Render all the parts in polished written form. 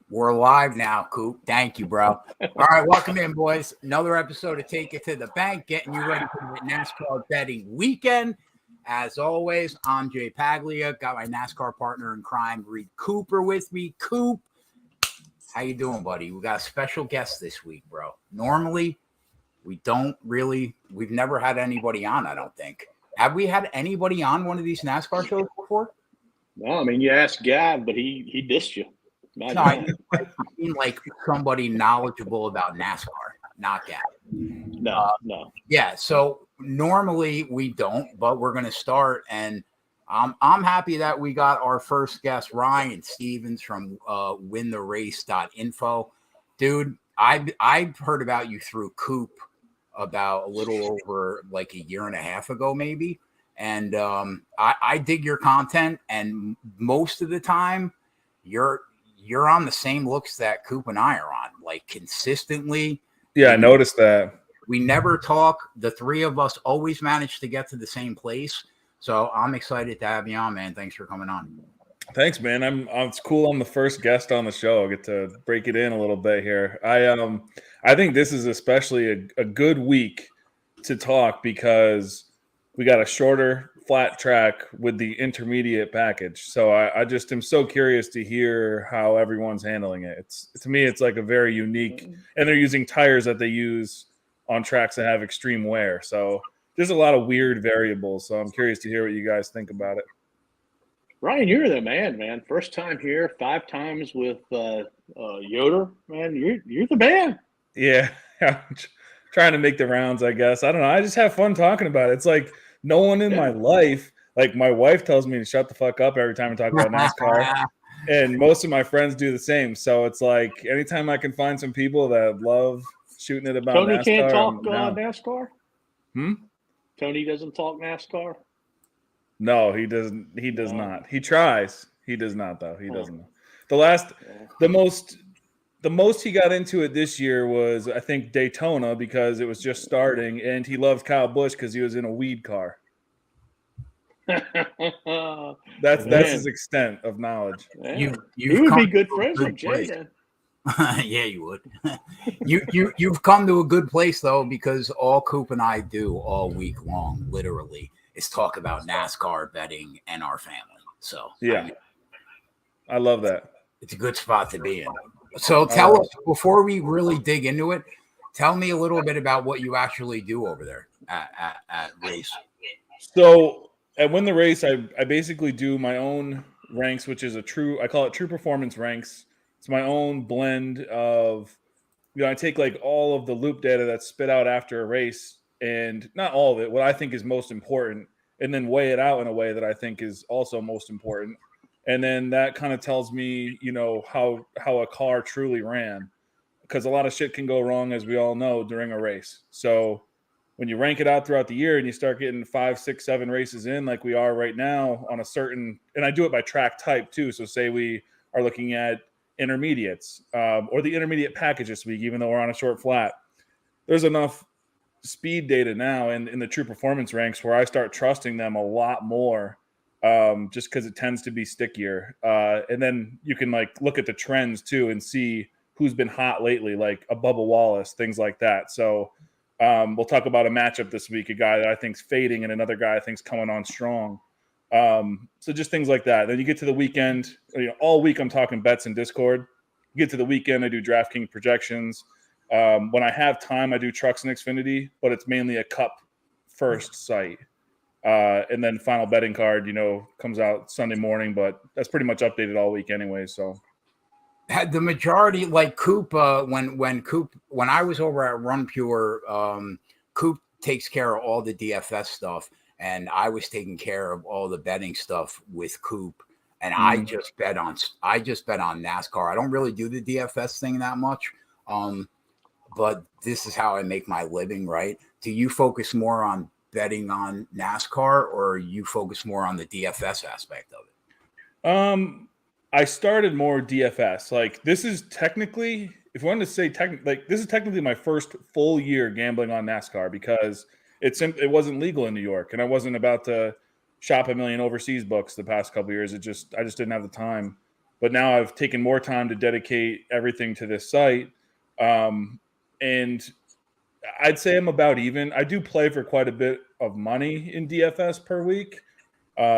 We're live now, Coop. Thank you, bro. All right, welcome in, boys. Another episode of Take It to the Bank, getting you ready for the NASCAR betting weekend. As always, I'm Jay Paglia. Got my NASCAR partner in crime, Reed Cooper, with me. Coop, how you doing, buddy? We got a special guest this week, bro. Normally, we've never had anybody on, I don't think. Have we had anybody on one of these NASCAR shows before? No, I mean, you asked Gav, but he dissed you. No, I mean like somebody knowledgeable about NASCAR, not Gav. No. Yeah, so normally we don't, but we're going to start, and I'm happy that we got our first guest, Ryan Stevens from wintherace.info. Dude, I've heard about you through Coop about a little over like a year and a half ago, maybe. And I dig your content, and most of the time you're on the same looks that Coop and I are on, like consistently. Yeah, I noticed that. We never talk. The three of us always manage to get to the same place. So I'm excited to have you on, man. Thanks for coming on. Thanks, man. It's cool. I'm the first guest on the show. I get to break it in a little bit here. I think this is especially a good week to talk because we got a shorter flat track with the intermediate package. So I just am so curious to hear how everyone's handling it. To me, it's like a very unique, and they're using tires that they use on tracks that have extreme wear. So there's a lot of weird variables. So I'm curious to hear what you guys think about it. Ryan, you're the man. First time here, 5 times with Yoder, man. You're the man. Yeah, I'm trying to make the rounds, I guess. I don't know. I just have fun talking about it. It's like no one in my life, like my wife tells me to shut the fuck up every time I talk about NASCAR. And most of my friends do the same. So it's like anytime I can find some people that love shooting it about Tony NASCAR. Can't talk NASCAR? Hmm? Tony doesn't talk NASCAR? No, he doesn't. He does not. He tries. He does not, though. He doesn't. The most he got into it this year was, I think, Daytona because it was just starting, and he loved Kyle Busch because he was in a weed car. That's his extent of knowledge. You would be good friends with Jay then. Yeah, you would. You've come to a good place though, because all Coop and I do all week long, literally, is talk about NASCAR betting and our family. So yeah, I love that. It's a good spot to be in. So tell us, before we really dig into it, tell me a little bit about what you actually do over there at Race. So at Win the Race, I basically do my own ranks, which is I call it true performance ranks. It's my own blend of, I take like all of the loop data that's spit out after a race, and not all of it, what I think is most important, and then weigh it out in a way that I think is also most important. And then that kind of tells me, how a car truly ran, because a lot of shit can go wrong, as we all know, during a race. So when you rank it out throughout the year and you start getting 5, 6, 7 races in, like we are right now on a certain, and I do it by track type too. So say we are looking at intermediates or the intermediate package this week, even though we're on a short flat, there's enough speed data now in the true performance ranks where I start trusting them a lot more. Just because it tends to be stickier. And then you can like look at the trends too and see who's been hot lately, like a Bubba Wallace, things like that. So we'll talk about a matchup this week, a guy that I think's fading and another guy I think's coming on strong. So just things like that. Then you get to the weekend, all week I'm talking bets in Discord. You get to the weekend, I do DraftKings projections. When I have time, I do Trucks and Xfinity, but it's mainly a Cup first site. And then final betting card, comes out Sunday morning, but that's pretty much updated all week anyway. So had the majority, like Coop, when I was over at Run Pure, Coop takes care of all the DFS stuff, and I was taking care of all the betting stuff with Coop. And I just bet on NASCAR. I don't really do the DFS thing that much. But this is how I make my living, right? Do you focus more on betting on NASCAR, or you focus more on the DFS aspect of it? I started more DFS. Like this is technically, if you wanted to say this is technically my first full year gambling on NASCAR because it wasn't legal in New York, and I wasn't about to shop a million overseas books the past couple of years. I just didn't have the time. but now I've taken more time to dedicate everything to this site. And I'd say I'm about even. I do play for quite a bit of money in DFS per week,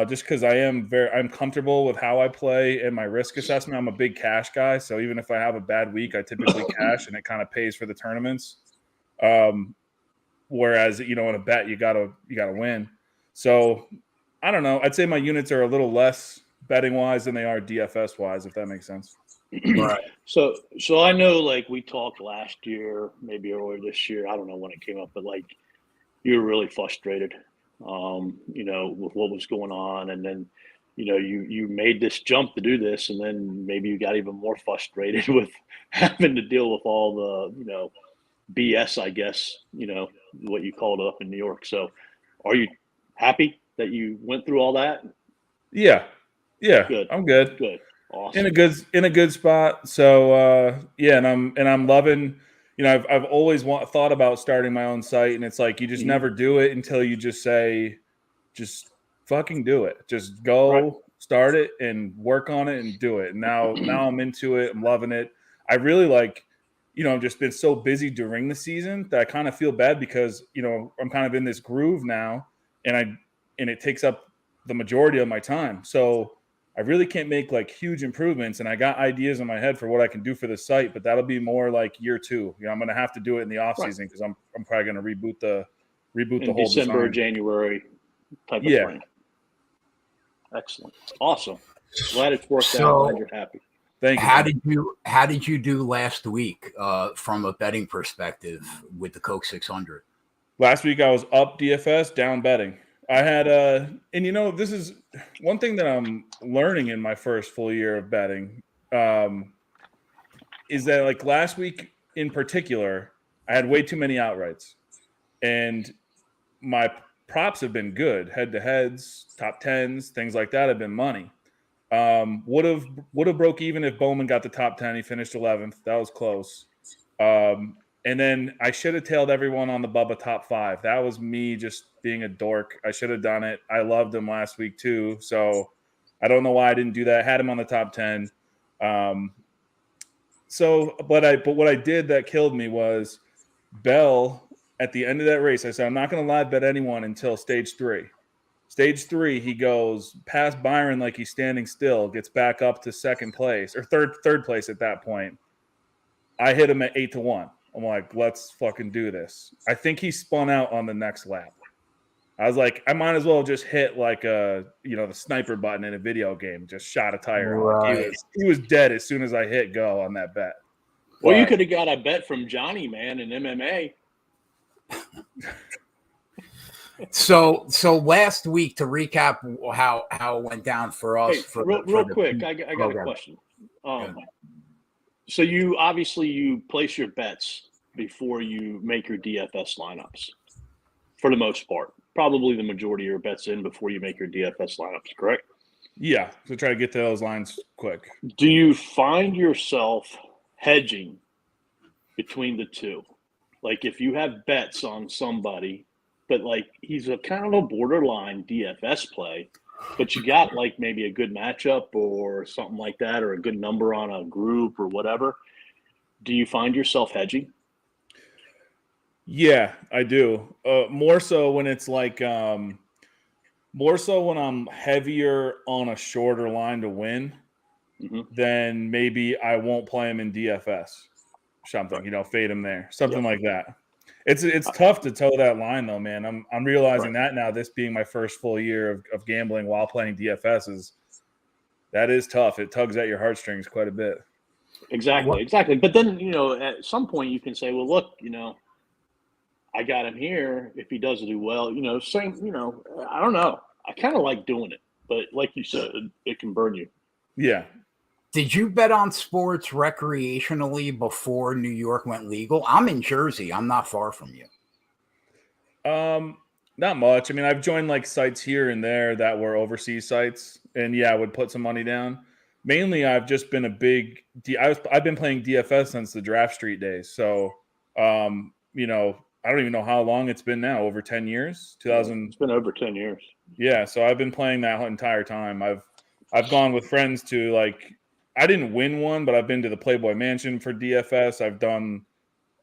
just because I'm comfortable with how I play and my risk assessment. I'm a big cash guy, so even if I have a bad week, I typically cash, and it kind of pays for the tournaments. Whereas in a bet you gotta win. So I don't know. I'd say my units are a little less betting wise than they are DFS wise, if that makes sense. Right. So I know, like, we talked last year, maybe earlier this year. I don't know when it came up, but like, you were really frustrated, with what was going on, and then, you made this jump to do this, and then maybe you got even more frustrated with having to deal with all the, BS, I guess, what you called it up in New York. So, are you happy that you went through all that? Yeah, Good. I'm good. Good. Awesome. In a good spot. So and I'm loving. I've always thought about starting my own site, and it's like you just never do it until you just say, just fucking do it. Just go start it and work on it and do it. And now I'm into it. I'm loving it. I really like. I've just been so busy during the season that I kind of feel bad because I'm kind of in this groove now, and it takes up the majority of my time. So I really can't make like huge improvements, and I got ideas in my head for what I can do for the site, but that'll be more like year 2. I'm going to have to do it in the off season because I'm probably going to reboot the whole December, design. January type of frame. Excellent, awesome. Glad it's worked out. Glad you're happy. Thank you. How did you do last week from a betting perspective with the Coke 600? Last week I was up DFS, down betting. I had and this is one thing that I'm learning in my first full year of betting, is that like last week in particular, I had way too many outrights, and my props have been good, head to heads, top tens, things like that have been money. Would have broke even if Bowman got the top 10. He finished 11th. That was close. And then I should have tailed everyone on the Bubba top 5. That was me just being a dork. I should have done it. I loved him last week too. So I don't know why I didn't do that. I had him on the top 10. But what I did that killed me was Bell at the end of that race. I said, I'm not going to live bet anyone until stage 3. Stage 3, he goes past Byron like he's standing still, gets back up to second place or third place at that point. I hit him at 8-1. I'm like, let's fucking do this. I think he spun out on the next lap. I was like, I might as well just hit like the sniper button in a video game, just shot a tire. Right. Like he was dead as soon as I hit go on that bet. Well, you could have got a bet from Johnny, man, in MMA. So last week, to recap how it went down for us. Hey, real quick, I got a question. So you place your bets before you make your DFS lineups, for the most part. Probably the majority of your bets in before you make your DFS lineups, correct? Yeah, so try to get to those lines quick. Do you find yourself hedging between the two? Like if you have bets on somebody, but like he's a kind of a borderline DFS play, but you got like maybe a good matchup or something like that, or a good number on a group or whatever. Do you find yourself hedging? Yeah, I do. More so when it's like, more so when I'm heavier on a shorter line to win, then maybe I won't play him in DFS. Something, fade him there, something like that. It's tough to toe that line though, man. I'm realizing that now. This being my first full year of gambling while playing DFS that is tough. It tugs at your heartstrings quite a bit. Exactly. But then at some point you can say, well, look, I got him here. If he does do well, same. I don't know. I kind of like doing it, but like you said, it can burn you. Yeah. Did you bet on sports recreationally before New York went legal? I'm in Jersey. I'm not far from you. Not much. I mean, I've joined like sites here and there that were overseas sites, and I would put some money down. Mainly, I've just been I've been playing DFS since the Draft Street days. So, I don't even know how long it's been now. Over 10 years. It's been over 10 years. Yeah, so I've been playing that entire time. I've gone with friends to like. I didn't win one, but I've been to the Playboy Mansion for DFS. I've done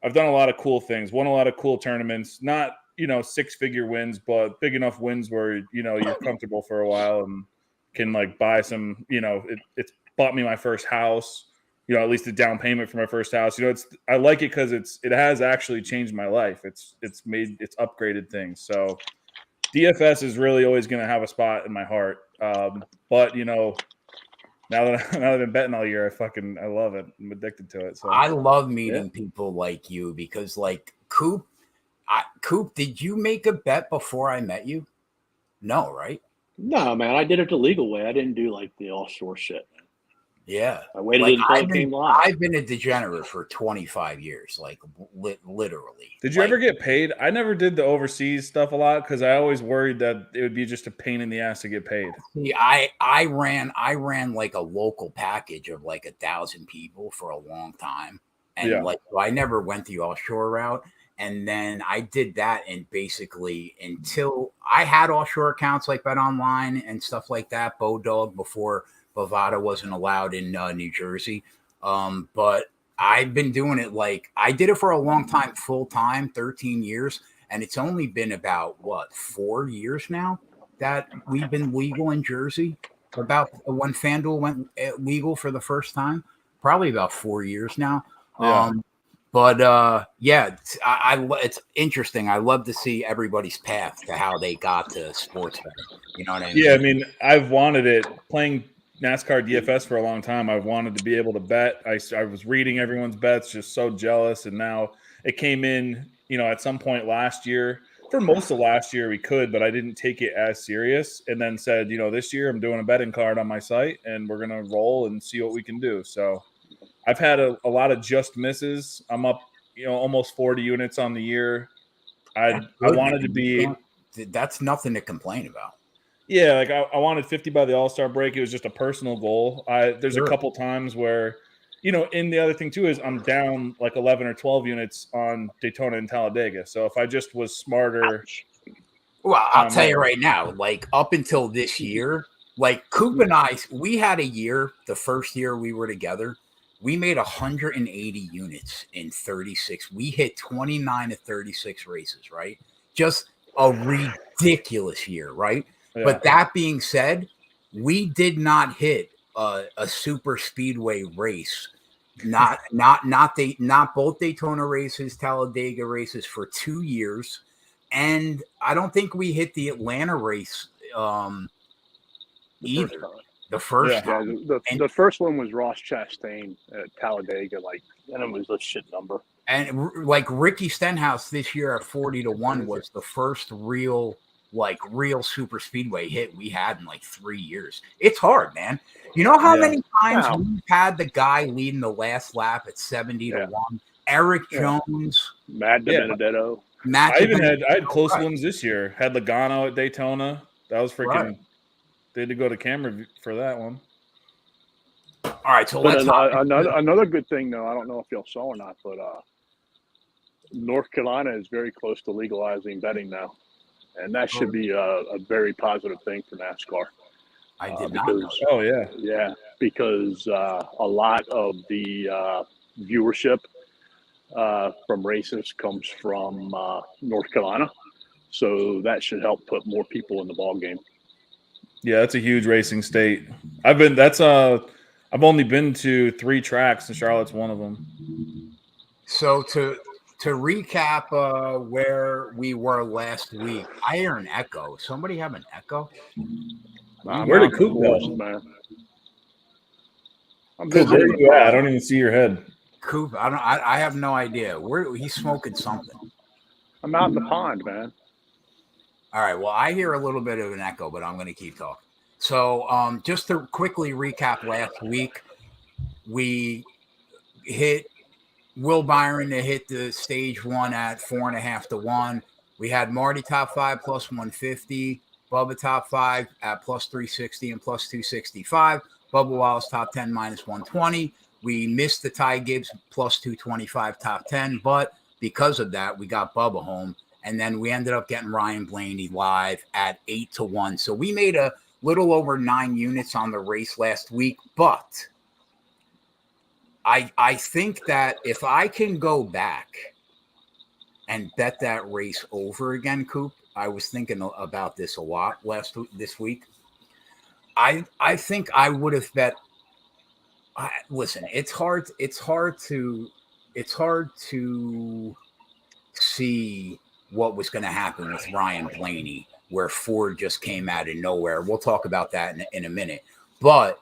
a lot of cool things, won a lot of cool tournaments, not, 6-figure wins, but big enough wins where, you're comfortable for a while and can like buy some, it's bought me my first house, at least a down payment for my first house. I like it because it has actually changed my life. It's upgraded things. So DFS is really always going to have a spot in my heart. But now that I've been betting all year, I love it. I'm addicted to it. So I love meeting people like you because, like, Coop, did you make a bet before I met you? No, right? No, man, I did it the legal way. I didn't do like the offshore shit. Yeah. I waited until it came live. I've been a degenerate for 25 years, like literally. Did you ever get paid? I never did the overseas stuff a lot because I always worried that it would be just a pain in the ass to get paid. See, I ran like a local package of like 1,000 people for a long time. And so I never went the offshore route. And then I did that, and basically until I had offshore accounts like Bet Online and stuff like that, Bodog, before Bovada wasn't allowed in New Jersey. But I've been doing it I did it for a long time, full time, 13 years. And it's only been about 4 years now that we've been legal in Jersey. About when FanDuel went legal for the first time, probably about 4 years now. Yeah. But it's interesting. I love to see everybody's path to how they got to sports betting. You know what I mean? Yeah, I mean, I've wanted it playing NASCAR DFS for a long time. I've wanted to be able to bet. I was reading everyone's bets, just so jealous. And now it came in, at some point last year. For most of last year, we could, but I didn't take it as serious. And then said, this year I'm doing a betting card on my site, and we're going to roll and see what we can do. So I've had a lot of just misses. I'm up, almost 40 units on the year. I wanted to be. That's nothing to complain about. Yeah, like I wanted 50 by the All-Star break. It was just a personal goal. There's a couple times where, and the other thing too is I'm down like 11 or 12 units on Daytona and Talladega. So if I just was smarter. Well, I'll tell you right now, like up until this year, like Coop and I, we had a year, the first year we were together, we made 180 units in 36. We hit 29 to 36 races, right? Just a ridiculous year, right? Yeah. But that being said, we did not hit a super speedway race. Not both Daytona races, Talladega races for 2 years. And I don't think we hit the Atlanta race either. The first time. The first one was Ross Chastain at Talladega, and it was a shit number. And like Ricky Stenhouse this year at 40 to 1 was the first real super speedway hit we had in 3 years. It's hard, man. You know how many times we've had the guy leading the last lap at 70 to 1? Eric Jones, Matt DiBenedetto. I had close ones this year. Had Logano at Daytona. That was freaking. Right. They had to go to camera for that one. All right, so another good thing, though. I don't know if y'all saw or not, but North Carolina is very close to legalizing betting now, and that should be a very positive thing for NASCAR. I did not know. Oh yeah, yeah, because a lot of the viewership from races comes from North Carolina, so that should help put more people in the ball game. Yeah, that's a huge racing state. I've only been to 3 tracks, and Charlotte's one of them. So to recap where we were last week, I hear an echo. Somebody have an echo? Where did Coop go, man? Coop, where are you at? I don't even see your head. Coop, I have no idea. He's smoking something. I'm out in the pond, man. All right. Well, I hear a little bit of an echo, but I'm going to keep talking. So just to quickly recap last week, we hit Will Byron to hit the stage 1 at 4.5 to 1. We had Marty top 5 plus 150, Bubba top 5 at plus 360 and plus 265, Bubba Wallace top 10 minus 120. We missed the Ty Gibbs plus 225 top 10, but because of that, we got Bubba home. And then we ended up getting Ryan Blaney live at 8 to 1. So we made a little over 9 units on the race last week. But I think that if I can go back and bet that race over again, Coop, I was thinking about this a lot this week. I think I would have bet. Listen, it's hard to see what was going to happen with Ryan Blaney, where Ford just came out of nowhere. We'll talk about that in a minute. But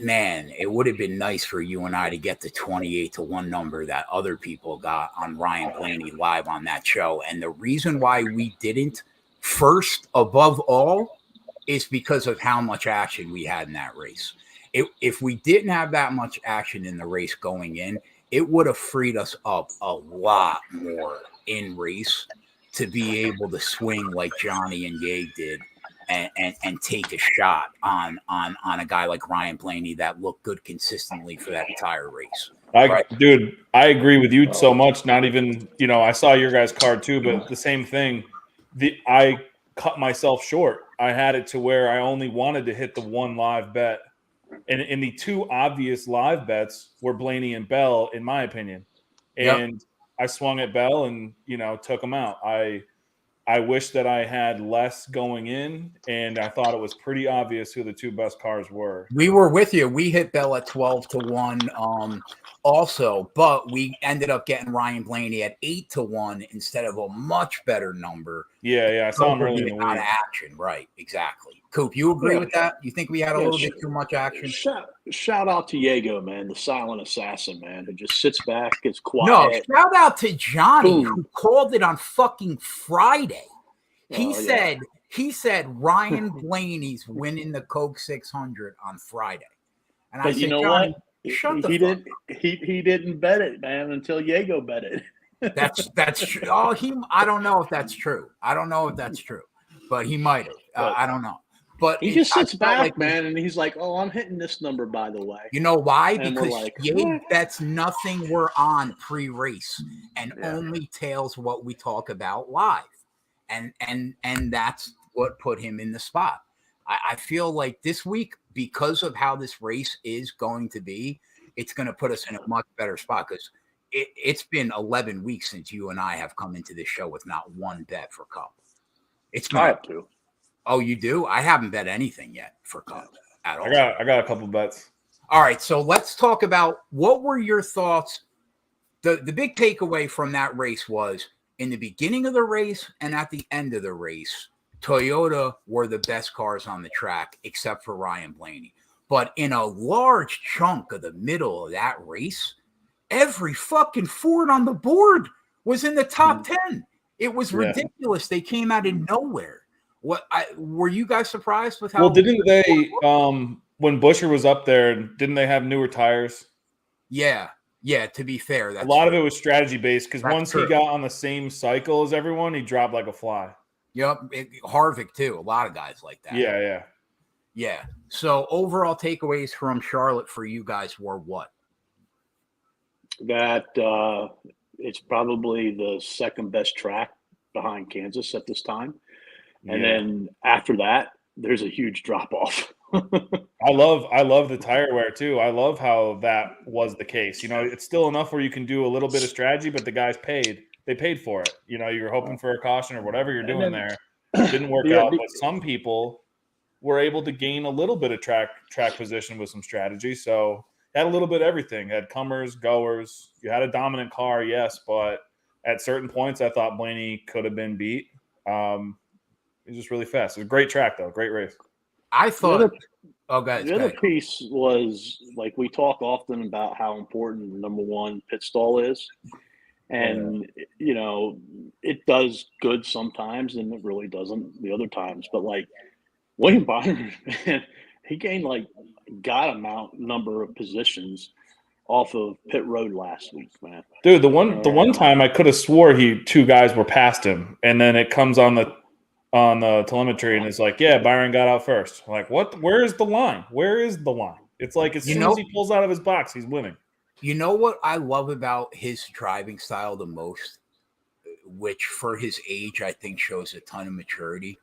man, it would have been nice for you and I to get the 28-1 number that other people got on Ryan Blaney live on that show. And the reason why we didn't first above all is because of how much action we had in that race. If we didn't have that much action in the race going in, it would have freed us up a lot more in race to be able to swing like Johnny and Ye did and take a shot on a guy like Ryan Blaney that looked good consistently for that entire race. Dude, I agree with you so much. Not even, I saw your guys' card too, but the same thing. I cut myself short. I had it to where I only wanted to hit the one live bet. And the two obvious live bets were Blaney and Bell, in my opinion. And I swung at Bell and, took him out. I wish that I had less going in, and I thought it was pretty obvious who the two best cars were. We were with you. We hit Bell at 12-1 also, but we ended up getting Ryan Blaney at 8-1 instead of a much better number. Yeah, I saw him early in the week. Action, right, exactly. Coop, you agree with that? You think we had a little bit too much action? Shout out to Diego, man, the silent assassin, man, who just sits back, gets quiet. No, shout out to Johnny, who called it on fucking Friday. He said Ryan Blaney's winning the Coke 600 on Friday. And but I said, Johnny, what? He didn't bet it, man, until Diego bet it. That's true. Oh, I don't know if that's true. But he might have. I don't know. But he just sits back, man, and he's like, "Oh, I'm hitting this number, by the way." You know why? And because Ye bets nothing we're on pre-race and only tails what we talk about live, and that's what put him in the spot. I feel like this week, because of how this race is going to be, it's going to put us in a much better spot because it's been 11 weeks since you and I have come into this show with not one bet for Cup. It's been. I have to. Oh, you do? I haven't bet anything yet for Cup at all. I got a couple bets. All right, so let's talk about what were your thoughts. The big takeaway from that race was in the beginning of the race and at the end of the race, Toyota were the best cars on the track except for Ryan Blaney. But in a large chunk of the middle of that race, every fucking Ford on the board was in the top 10. It was ridiculous. They came out of nowhere. Were you guys surprised with how? Well, didn't they when Buescher was up there? Didn't they have newer tires? Yeah. To be fair, a lot of it was strategy based because once he got on the same cycle as everyone, he dropped like a fly. Yep, Harvick too. A lot of guys like that. Yeah. So overall takeaways from Charlotte for you guys were what? That it's probably the second best track behind Kansas at this time. And then after that, there's a huge drop off. I love the tire wear too. I love how that was the case. It's still enough where you can do a little bit of strategy, but the guys paid. They paid for it. You're hoping for a caution or whatever you're doing there. It didn't work out, but some people were able to gain a little bit of track position with some strategy. So had a little bit of everything. Had comers, goers. You had a dominant car, yes, but at certain points, I thought Blaney could have been beat. He's just really fast. It was a great track, though. Great race. I thought. The other piece was like we talk often about how important the number one pit stall is, and it does good sometimes, and it really doesn't the other times. But like William Byron, man, he gained number of positions off of pit road last week, man. Dude, the one time I could have swore two guys were past him, and then it comes on the telemetry and it's like, Byron got out first. I'm like, what? Where is the line? It's like as soon as he pulls out of his box, he's winning. You know what I love about his driving style the most, which for his age I think shows a ton of maturity.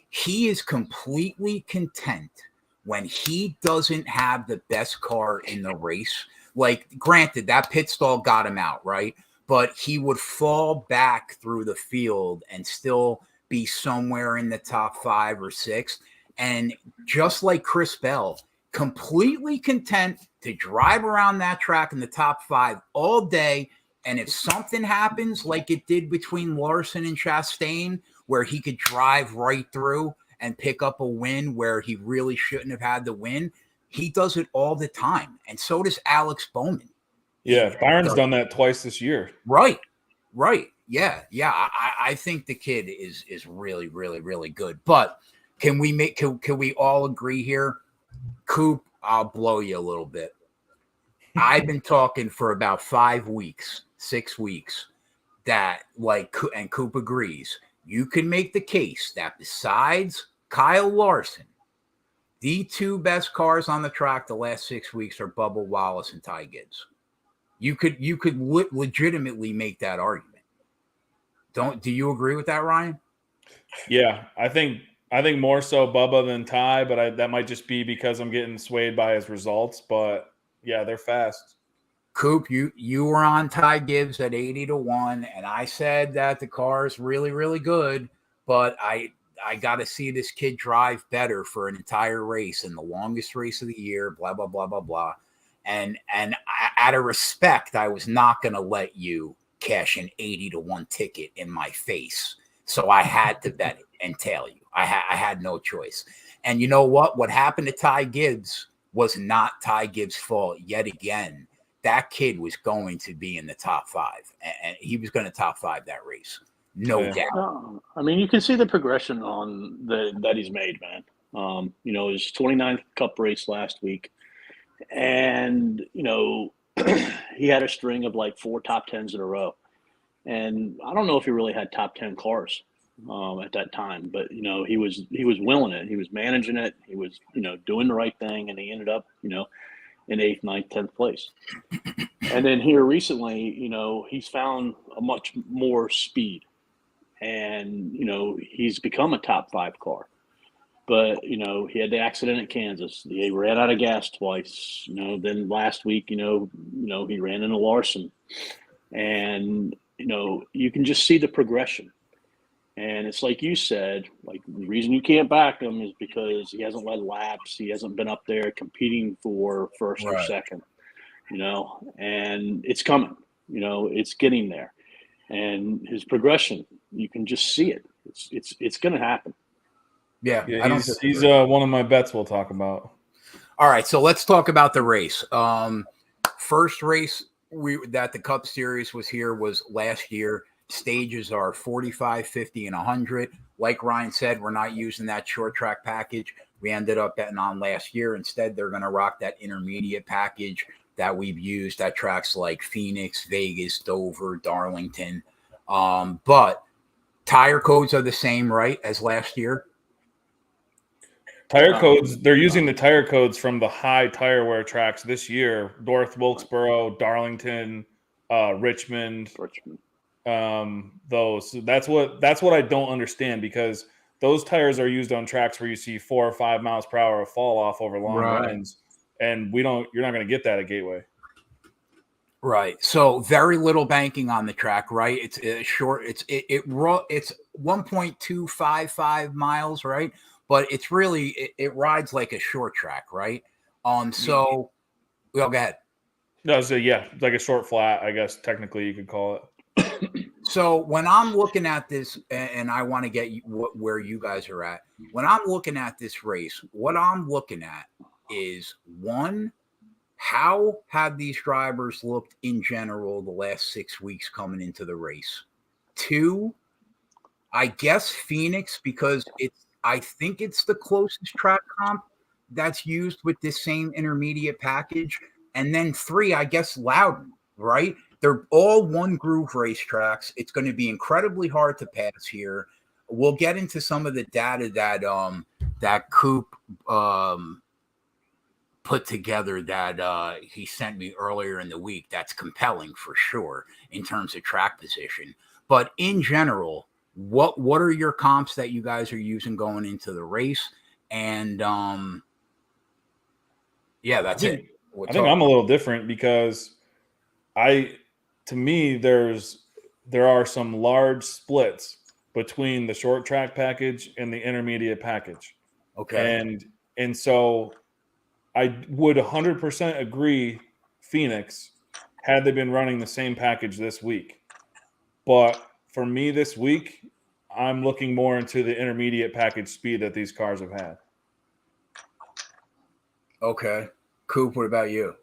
He is completely content when he doesn't have the best car in the race Like, granted, that pit stall got him out, right? But he would fall back through the field and still be somewhere in the top 5 or 6. And just like Chris Bell, completely content to drive around that track in the top 5 all day. And if something happens like it did between Larson and Chastain, where he could drive right through and pick up a win where he really shouldn't have had the win, he does it all the time. And so does Alex Bowman. Yeah, Byron's done that twice this year. Right. Yeah. I think the kid is really, really, really good. But can we all agree here? Coop, I'll blow you a little bit. I've been talking for about 5 weeks, 6 weeks, that and Coop agrees. You can make the case that besides Kyle Larson, the 2 best cars on the track the last 6 weeks are Bubba Wallace and Ty Gibbs. You could legitimately make that argument. Do you agree with that, Ryan? Yeah, I think more so Bubba than Ty, but that might just be because I'm getting swayed by his results. But yeah, they're fast. Coop, you were on Ty Gibbs at 80-1, and I said that the car is really, really good, but I got to see this kid drive better for an entire race in the longest race of the year, blah, blah, blah, blah, blah. And out of respect, I was not going to let you cash an 80-1 ticket in my face. So I had to bet it and tell you. I had no choice. And you know what? What happened to Ty Gibbs was not Ty Gibbs' fault yet again. That kid was going to be in the top 5, and he was going to top 5 that race. No doubt. I mean, you can see the progression on that he's made, man. His 29th Cup race last week. And, he had a string of like 4 top 10s in a row. And I don't know if he really had top 10 cars at that time, but, he was willing it. He was managing it. He was, doing the right thing. And he ended up, in 8th, 9th, 10th place. And then here recently, he's found a much more speed. And, he's become a top 5 car. But, he had the accident at Kansas. He ran out of gas twice. Then last week, he ran into Larson. And, you can just see the progression. And it's like you said, like the reason you can't back him is because he hasn't led laps. He hasn't been up there competing for first or second, and it's coming, it's getting there. And his progression, you can just see it. It's going to happen. Yeah, he's one of my bets we'll talk about. All right, so let's talk about the race. First race that the Cup Series was here was last year. Stages are 45, 50, and 100. Like Ryan said, we're not using that short track package we ended up betting on last year. Instead, they're going to rock that intermediate package that we've used at tracks like Phoenix, Vegas, Dover, Darlington. But tire codes are the same, right, as last year? Tire codes, they're using the tire codes from the high tire wear tracks this year. North Wilkesboro, Darlington, Richmond. Those. So that's what I don't understand, because those tires are used on tracks where you see 4 or 5 miles per hour of fall off over long runs, and you're not going to get that at Gateway. Right. So very little banking on the track, right? It's short. It's 1.255 miles, right? But it's really it rides like a short track, right? So go ahead. No, so yeah, like a short flat, I guess technically you could call it. So when I'm looking at this, and I want to get where you guys are at, when I'm looking at this race, what I'm looking at is, one, how have these drivers looked in general the last 6 weeks coming into the race? 2, I guess Phoenix, because I think it's the closest track comp that's used with this same intermediate package. And then 3, I guess Loudon, right? They're all one groove racetracks. It's going to be incredibly hard to pass here. We'll get into some of the data that Coop put together that he sent me earlier in the week. That's compelling for sure in terms of track position. But in general, what are your comps that you guys are using going into the race? And that's it. I think I'm a little different because to me, there are some large splits between the short track package and the intermediate package. Okay. And so I would 100% agree Phoenix had they been running the same package this week. But for me this week, I'm looking more into the intermediate package speed that these cars have had. Okay. Coop, what about you?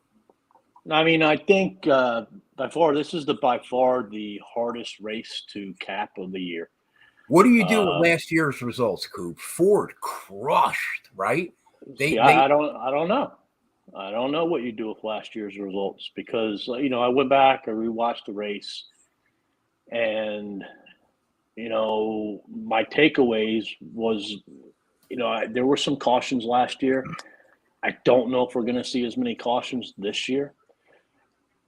I mean, I think this is by far the hardest race to cap of the year. What do you do with last year's results, Coop? Ford crushed, right? I don't know. I don't know what you do with last year's results because I went back and rewatched the race, and my takeaways was there were some cautions last year. I don't know if we're going to see as many cautions this year.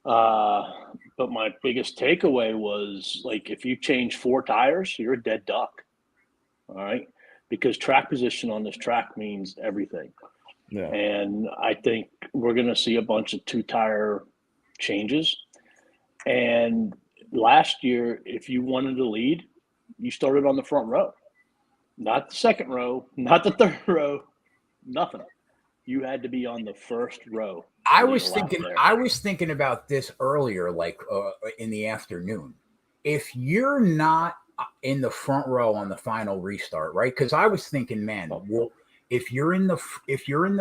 But my biggest takeaway was if you change 4 tires, you're a dead duck. All right. Because track position on this track means everything. Yeah. And I think we're going to see a bunch of 2-tire changes. And last year, if you wanted to lead, you started on the front row, not the second row, not the third row, nothing. You had to be on the first row. I was thinking about this earlier, in the afternoon. If you're not in the front row on the final restart, right? Because I was thinking, man, well, if you're in the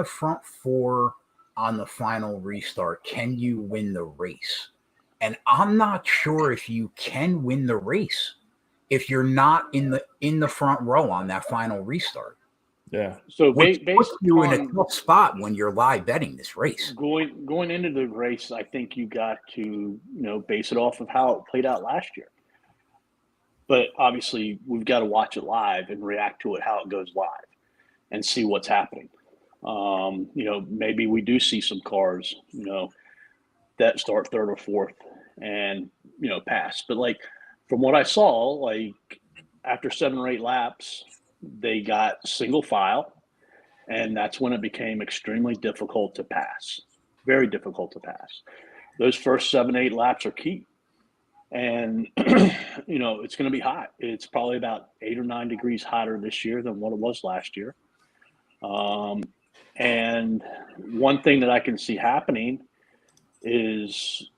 front 4 on the final restart, can you win the race? And I'm not sure if you can win the race if you're not in the front row on that final restart. Yeah. So which puts you in a tough spot when you're live betting this race. Going into the race, I think you got to base it off of how it played out last year. But obviously, we've got to watch it live and react to it how it goes live, and see what's happening. Maybe we do see some cars, that start 3rd or 4th and pass. But from what I saw, after 7 or 8 laps, they got single file, and that's when it became extremely difficult to pass. Very difficult to pass. Those first 7, 8 laps are key. And, it's going to be hot. It's probably about 8 or 9 degrees hotter this year than what it was last year. And one thing that I can see happening is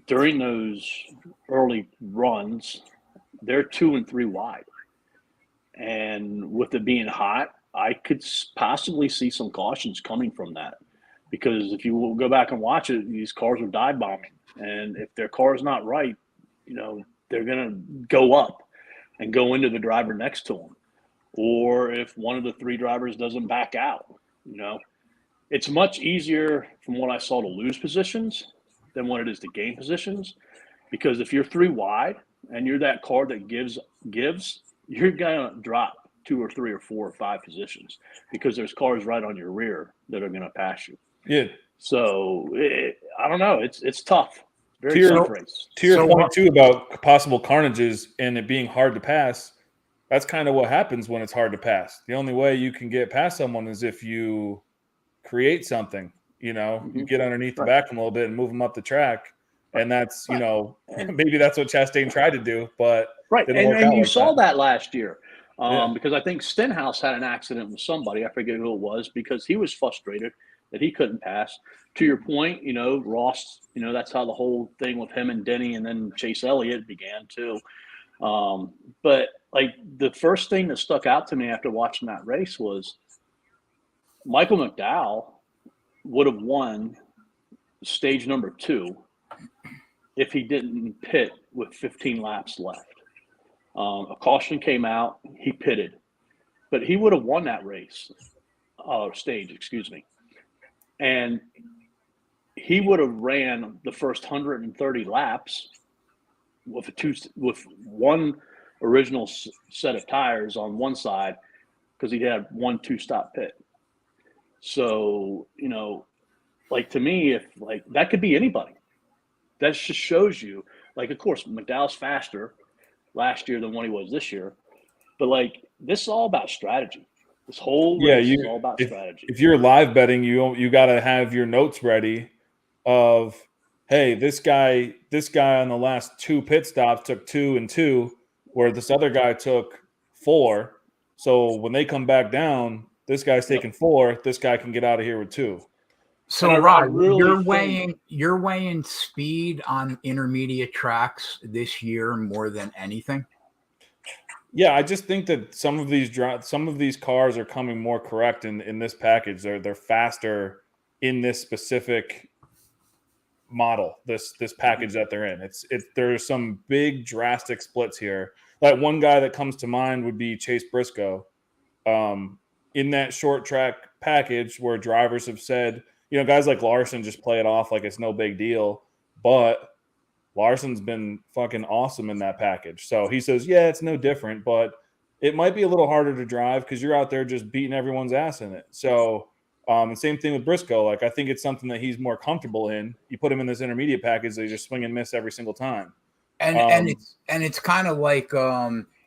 during those early runs, they're 2 and 3 wide. And with it being hot, I could possibly see some cautions coming from that. Because if you will go back and watch it, these cars are dive bombing. And if their car is not right, they're going to go up and go into the driver next to them. Or if one of the 3 drivers doesn't back out, it's much easier from what I saw to lose positions than what it is to gain positions. Because if you're 3 wide and you're that car that gives, you're going to drop 2 or 3 or 4 or 5 positions because there's cars right on your rear that are going to pass you. Yeah. So I don't know. It's tough. Very tough race. To your point too about possible carnages and it being hard to pass, that's kind of what happens when it's hard to pass. The only way you can get past someone is if you create something. You get underneath the back a little bit and move them up the track. And that's, maybe that's what Chastain tried to do, but right. And you saw that last year because I think Stenhouse had an accident with somebody. I forget who it was because he was frustrated that he couldn't pass. To your point, Ross, that's how the whole thing with him and Denny and then Chase Elliott began too. But the first thing that stuck out to me after watching that race was Michael McDowell would have won stage number 2 if he didn't pit with 15 laps left. A caution came out, he pitted, but he would have won that stage, excuse me. And he would have ran the first 130 laps with one original set of tires on one side because he had 1 2-stop pit. So, to me, if that could be anybody. That just shows you, of course, McDowell's faster last year than what he was this year. But, this is all about strategy. This whole race is all about strategy. If you're live betting, you got to have your notes ready of, hey, this guy on the last 2 pit stops took 2 and 2, where this other guy took 4. So when they come back down, this guy's taking 4. This guy can get out of here with 2. So Rod, you're weighing speed on intermediate tracks this year more than anything. Yeah, I just think that some of these cars are coming more correct in this package. They're faster in this specific model, this package that they're in. There's some big drastic splits here. Like one guy that comes to mind would be Chase Briscoe. In that short track package where drivers have said, guys like Larson just play it off like it's no big deal, but Larson's been fucking awesome in that package. So he says, yeah, it's no different, but it might be a little harder to drive because you're out there just beating everyone's ass in it. So and same thing with Briscoe. Like, I think it's something that he's more comfortable in. You put him in this intermediate package, they just swing and miss every single time. And it's kind of like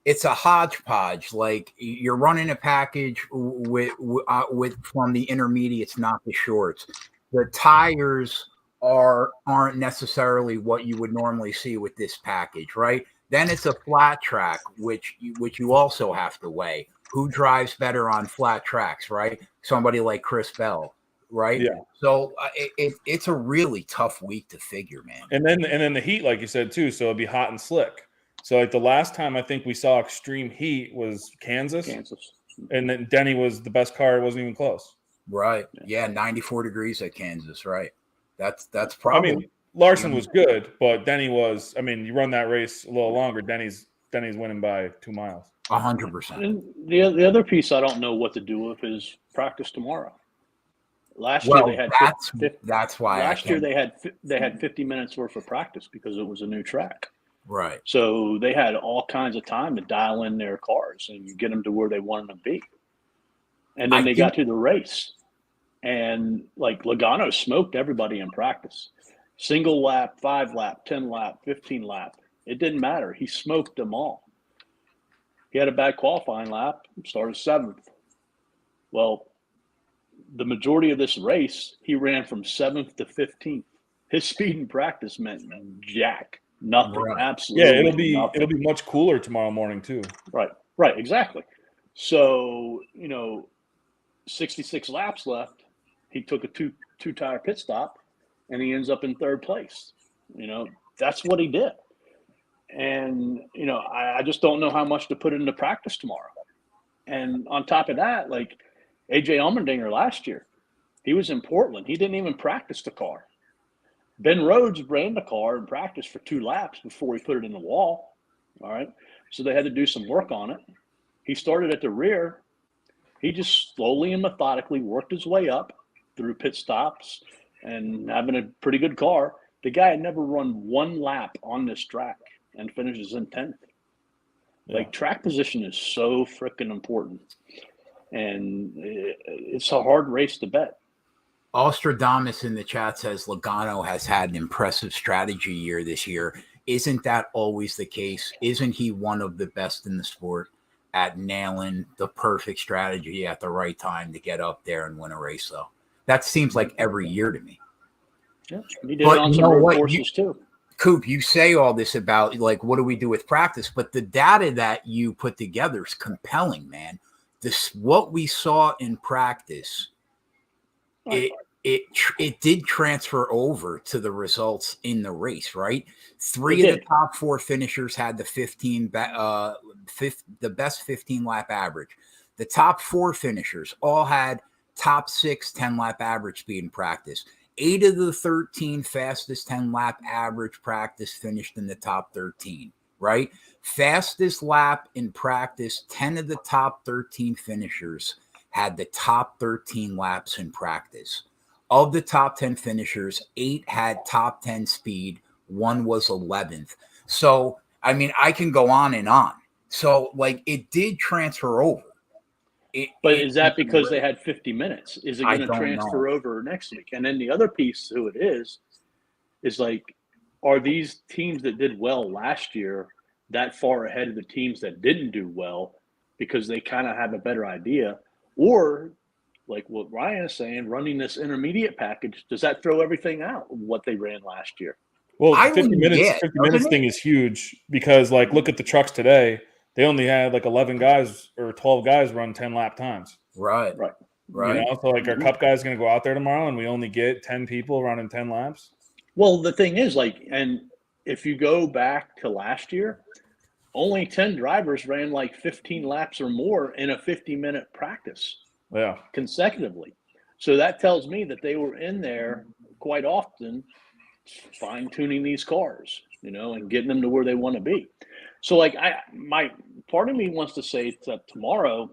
it's a hodgepodge. Like you're running a package with from the intermediates, not the shorts. The tires aren't necessarily what you would normally see with this package, right? Then it's a flat track, which you also have to weigh. Who drives better on flat tracks, right? Somebody like Chris Bell, right? Yeah. So it's a really tough week to figure, man. And then the heat, like you said too, so it'd be hot and slick. So like the last time I think we saw extreme heat was Kansas. And then Denny was the best car. It wasn't even close. Right. Yeah, 94 degrees at Kansas, right? That's probably. I mean, Larson was good, but Denny was. I mean, you run that race a little longer, Denny's winning by 2 miles. 100%. And the other piece I don't know what to do with is practice tomorrow. Last year they had that's why last year they had 50 minutes worth of practice because it was a new track. Right. So they had all kinds of time to dial in their cars and get them to where they wanted them to be. And then they got to the race, and like Logano smoked everybody in practice. Single lap, 5 lap, 10 lap, 15 lap. It didn't matter. He smoked them all. He had a bad qualifying lap, started 7th. Well, the majority of this race, he ran from 7th to 15th. His speed in practice meant nothing. Right. Absolutely. Yeah, it'll be much cooler tomorrow morning too. Right, exactly. So 66 laps left. He took a two tire pit stop, and he ends up in 3rd place. That's what he did. And, I just don't know how much to put into practice tomorrow. And on top of that, like A.J. Allmendinger last year, he was in Portland. He didn't even practice the car. Ben Rhodes ran the car in practice for 2 laps before he put it in the wall. All right. So they had to do some work on it. He started at the rear. He just slowly and methodically worked his way up through pit stops and having a pretty good car. The guy had never run 1 lap on this track and finishes in 10th. Yeah. Like, track position is so freaking important. And it's a hard race to bet. Alstradamus in the chat says Logano has had an impressive strategy year this year. Isn't that always the case? Isn't he one of the best in the sport at nailing the perfect strategy at the right time to get up there and win a race, though? That seems like every year to me. Yeah, he did it on some road courses too. Coop, you say all this about, like, what do we do with practice? But the data that you put together is compelling, man. What we saw in practice, it did transfer over to the results in the race, right? 3 of the top 4 finishers had the best 15 lap average. The top 4 finishers all had top 6 10-lap average speed in practice. 8 of the 13 fastest 10-lap average practice finished in the top 13, right? Fastest lap in practice, 10 of the top 13 finishers had the top 13 laps in practice. Of the top 10 finishers, 8 had top 10 speed, 1 was 11th. So, I mean, I can go on and on. So, like, it did transfer over. But is that because they had 50 minutes? Is it going to transfer over next week? And then the other piece to it is like, are these teams that did well last year that far ahead of the teams that didn't do well because they kind of have a better idea? Or like what Ryan is saying, running this intermediate package, does that throw everything out what they ran last year? Well, I 50 wouldn't minutes, get, 50 doesn't minutes it? thing is huge because, like, look at the trucks today. They only had like 11 guys or 12 guys run 10 lap times. Right. Right. You know, so like our Mhm. cup guy's going to go out there tomorrow and we only get 10 people running 10 laps. Well, the thing is, like, and if you go back to last year, only 10 drivers ran like 15 laps or more in a 50-minute practice Yeah. consecutively. So that tells me that they were in there quite often fine-tuning these cars, you know, and getting them to where they want to be. So like my part of me wants to say that tomorrow,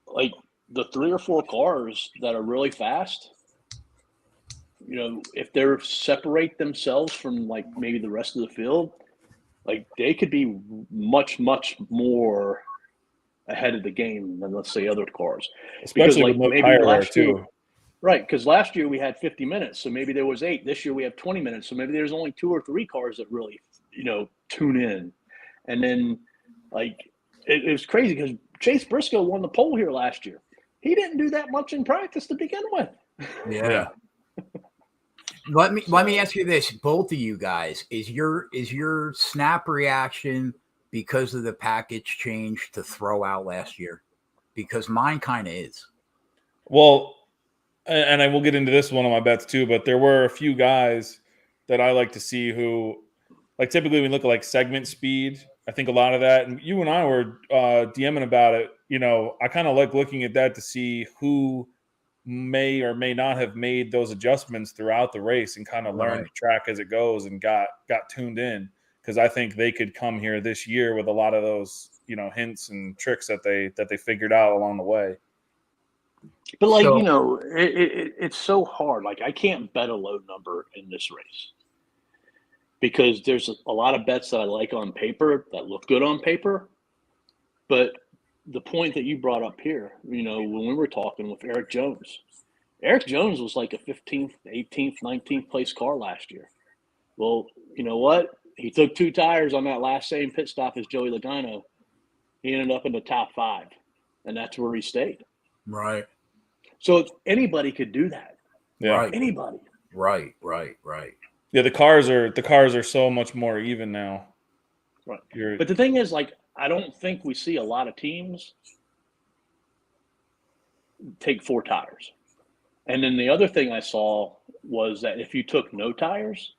like the 3 or 4 cars that are really fast, you know, if they're separate themselves from like maybe the rest of the field, like they could be much, much more ahead of the game than let's say other cars. Because Especially with like no maybe tire wear last year, too. right, because last year we had 50 minutes, so maybe there was 8. This year we have 20 minutes, so maybe there's only 2 or 3 cars that really, you know, tune in. And then, like, it was crazy because Chase Briscoe won the pole here last year. He didn't do that much in practice to begin with. Yeah. Let me ask you this, both of you guys, is your snap reaction because of the package change to throw out last year? Because mine kind of is. Well, and I will get into this one of my bets too, but there were a few guys that I like to see who, like, typically we look at like segment speed. I think a lot of that, and you and I were DMing about it. You know, I kind of like looking at that to see who may or may not have made those adjustments throughout the race and kind of learned the track as it goes and got tuned in, because I think they could come here this year with a lot of those, you know, hints and tricks that they figured out along the way. But like, So- you know, it's so hard. Like I can't bet a low number in this race because there's a lot of bets that I like on paper that look good on paper. But the point that you brought up here, you know, when we were talking with Eric Jones was like a 15th, 18th, 19th place car last year. Well, you know what? He took 2 tires on that last same pit stop as Joey Logano. He ended up in the top 5, and that's where he stayed. Right. So anybody could do that. Yeah. Right. Anybody. Right. Yeah, the cars are so much more even now. Right. You're, But the thing is, like, I don't think we see a lot of teams take 4 tires. And then the other thing I saw was that if you took no tires,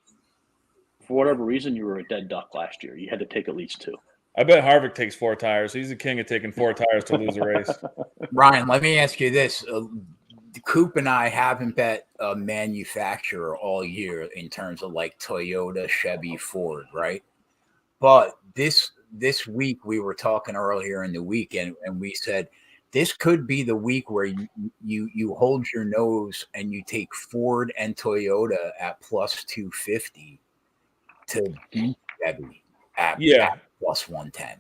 for whatever reason, you were a dead duck last year. You had to take at least 2. I bet Harvick takes 4 tires. He's the king of taking 4 tires to lose a race. Ryan, let me ask you this. Coop and I haven't bet a manufacturer all year in terms of like Toyota, Chevy, Ford, right? But this week we were talking earlier in the week, and we said this could be the week where you hold your nose and you take Ford and Toyota at plus 250 to beat Chevy at plus 110.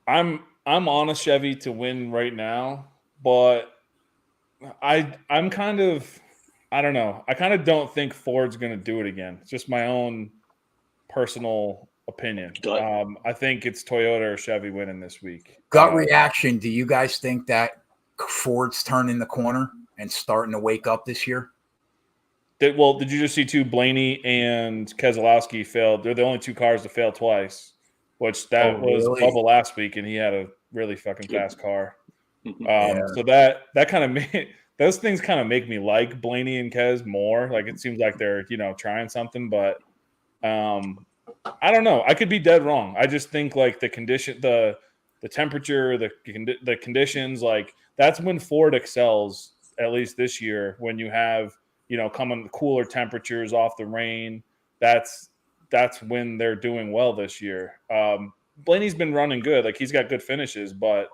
I'm on a Chevy to win right now, but I'm kind of, I don't know. I kind of don't think Ford's going to do it again. It's just my own personal opinion. I think it's Toyota or Chevy winning this week. Gut reaction. Do you guys think that Ford's turning the corner and starting to wake up this year? Did you just see too? Blaney and Keselowski failed. They're the only 2 cars to fail twice, which was really? Bubba last week, and he had a really fucking fast car. Yeah. So that kind of made those things kind of make me like Blaney and Kez more. Like it seems like they're, you know, trying something, but I don't know. I could be dead wrong. I just think like the condition, the temperature, the conditions, like that's when Ford excels, at least this year, when you have, you know, coming cooler temperatures off the rain. That's when they're doing well this year. Blaney's been running good. Like he's got good finishes, but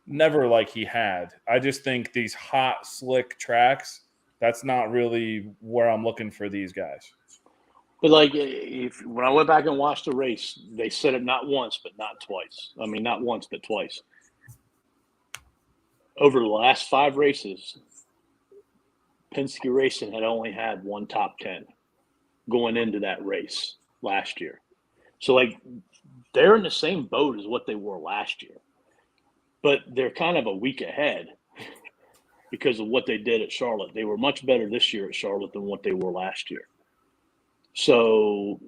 never like he had. I just think these hot, slick tracks, that's not really where I'm looking for these guys. But like, when I went back and watched the race, they said it not once, but not twice. I mean, not once, but twice. Over the last 5 races, Penske Racing had only had 1 top 10 going into that race last year. So, like, they're in the same boat as what they were last year. But they're kind of a week ahead because of what they did at Charlotte. They were much better this year at Charlotte than what they were last year. So,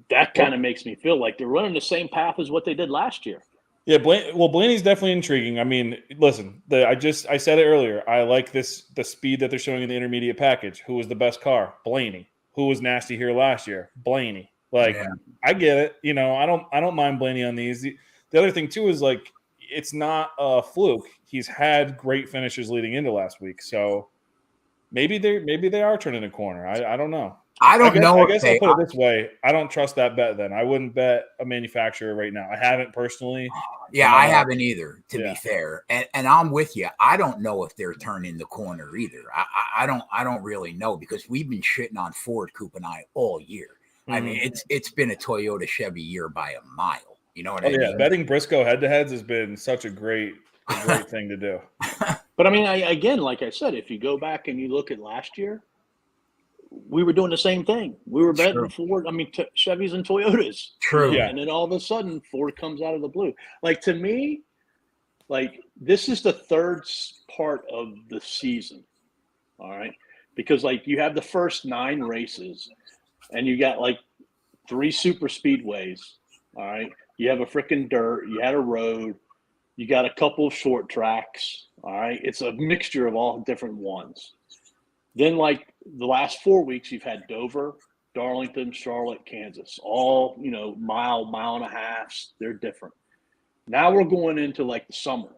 that kind of makes me feel like they're running the same path as what they did last year. Yeah, Blaney's definitely intriguing. I mean, listen, I said it earlier. I like the speed that they're showing in the intermediate package. Who was the best car? Blaney. Who was nasty here last year? Blaney. Like, yeah. I get it. I don't mind Blaney on these. The other thing too is like it's not a fluke. He's had great finishes leading into last week, so maybe they are turning a corner. I don't know. I guess I'll put it this way. I don't trust that bet then. I wouldn't bet a manufacturer right now. I haven't personally. Yeah, I haven't either, to be fair. And I'm with you. I don't know if they're turning the corner either. I don't really know because we've been shitting on Ford, Coop, and I all year. Mm-hmm. I mean, it's been a Toyota Chevy year by a mile. You know what I mean? Yeah, betting Briscoe head-to-heads has been such a great thing to do. But I mean, again, like I said, if you go back and you look at last year, we were doing the same thing. We were betting Ford. I mean, Chevys and Toyotas. True. Yeah. And then all of a sudden, Ford comes out of the blue. Like, to me, like, this is the third part of the season. All right. Because, like, you have the first 9 races, and you got, like, 3 super speedways. All right. You have a freaking dirt. You had a road. You got a couple of short tracks. All right. It's a mixture of all different ones. Then, like, the last 4 weeks, you've had Dover, Darlington, Charlotte, Kansas, all, mile and a half. They're different. Now we're going into, like, the summer,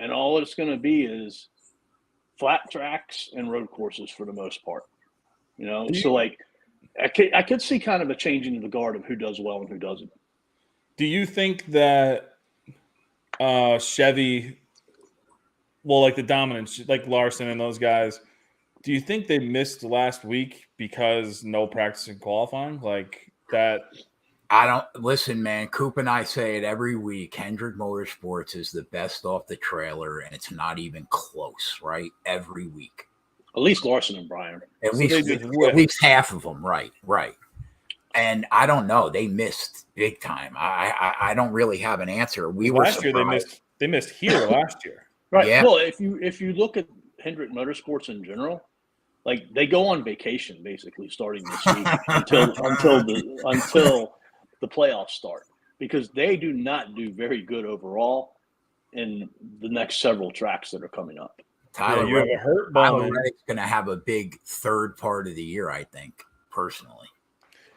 and all it's going to be is flat tracks and road courses for the most part. So, like, I could see kind of a changing of the guard of who does well and who doesn't. Do you think that Chevy, like the dominance, like Larson and those guys, do you think they missed last week because no practice and qualifying? Like that? I don't listen, man. Coop and I say it every week. Hendrick Motorsports is the best off the trailer, and it's not even close, right? Every week. At least Larson and Brian. At least half of them, right. And I don't know. They missed big time. I don't really have an answer. Last year they missed here last year. Right. Yeah. Well, if you look at Hendrick Motorsports in general, like they go on vacation basically starting this week until the playoffs start because they do not do very good overall in the next several tracks that are coming up. Tyler Reddick's going to have a big third part of the year, I think, personally.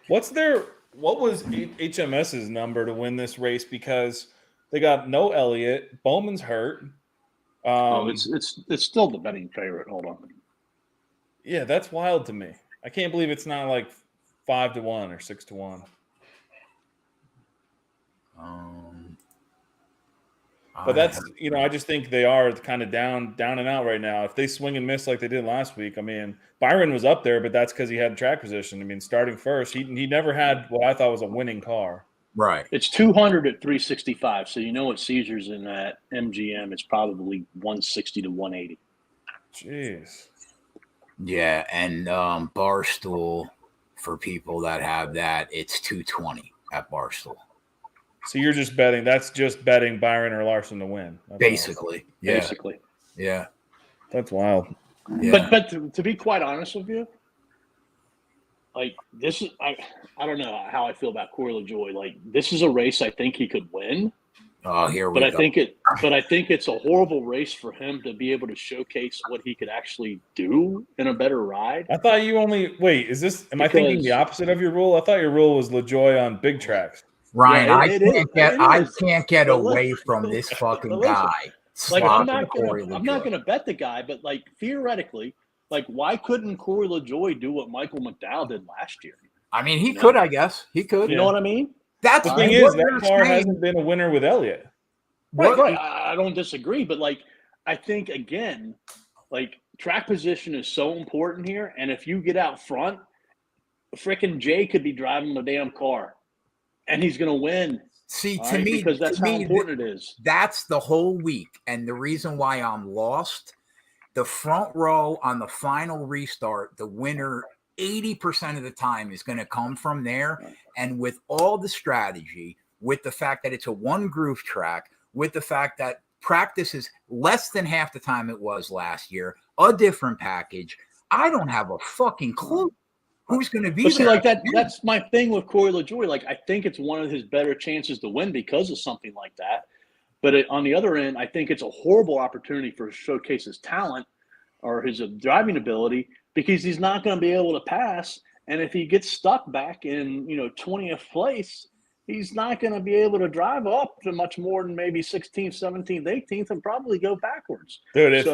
What was HMS's number to win this race? Because they got no Elliott, Bowman's hurt. It's still the betting favorite. Hold on. Yeah, that's wild to me. I can't believe it's not like 5-1 or 6-1. But that's I just think they are kind of down and out right now. If they swing and miss like they did last week, I mean, Byron was up there, but that's because he had track position. I mean, starting first, he never had what I thought was a winning car. Right. It's 200 at 365. So what Caesars in that MGM is probably 160 to 180. Jeez. Yeah, and Barstool, for people that have that, it's 220 at Barstool. So you're just betting. That's just betting Byron or Larson to win. Basically. Yeah. Basically. Yeah. That's wild. Yeah. But to be quite honest with you, like this is I don't know how I feel about Corey LaJoie. Like this is a race I think he could win. Oh, here we go. But I think it's a horrible race for him to be able to showcase what he could actually do in a better ride. I thought you only wait. I thinking the opposite of your rule? I thought your rule was LaJoie on big tracks. Ryan, I can't get away from this fucking guy. Like I'm not gonna bet the guy, but like theoretically, like why couldn't Corey LaJoie do what Michael McDowell did last year? I mean, he could, I guess. He could. You know what I mean? That's the thing is that car hasn't been a winner with Elliott. Right. I don't disagree, but like I think again, like track position is so important here, and if you get out front, frickin' Jay could be driving the damn car, and he's gonna win. See, to me, because that's how important it is. That's the whole week, and the reason why I'm lost. The front row on the final restart, the winner 80% of the time is going to come from there. And with all the strategy, with the fact that it's a one groove track, with the fact that Practice is less than half the time it was last year. A different package. I don't have a fucking clue who's going to be But see, there. like that's my thing with Corey LaJoie. Like, I think it's one of his better chances to win because of something like that. But on the other end, I think it's a horrible opportunity for to showcase his talent or his driving ability because he's not going to be able to pass. And if he gets stuck back in 20th place, he's not going to be able to drive up to much more than maybe 16th, 17th, 18th, and probably go backwards. Dude, if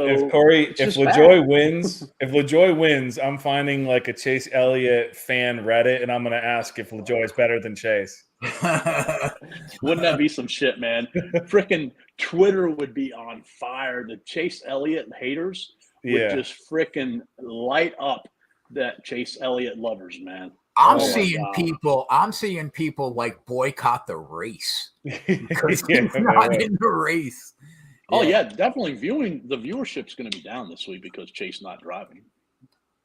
LaJoie wins, I'm finding like a Chase Elliott fan Reddit, and I'm going to ask if LaJoie is better than Chase. Wouldn't that be some shit, man? Frickin' Twitter would be on fire. The Chase Elliott haters would just frickin' light up that Chase Elliott lovers, man. I'm seeing people like boycott the race because he's not in the race. Oh yeah, definitely. The viewership's going to be down this week because Chase not driving.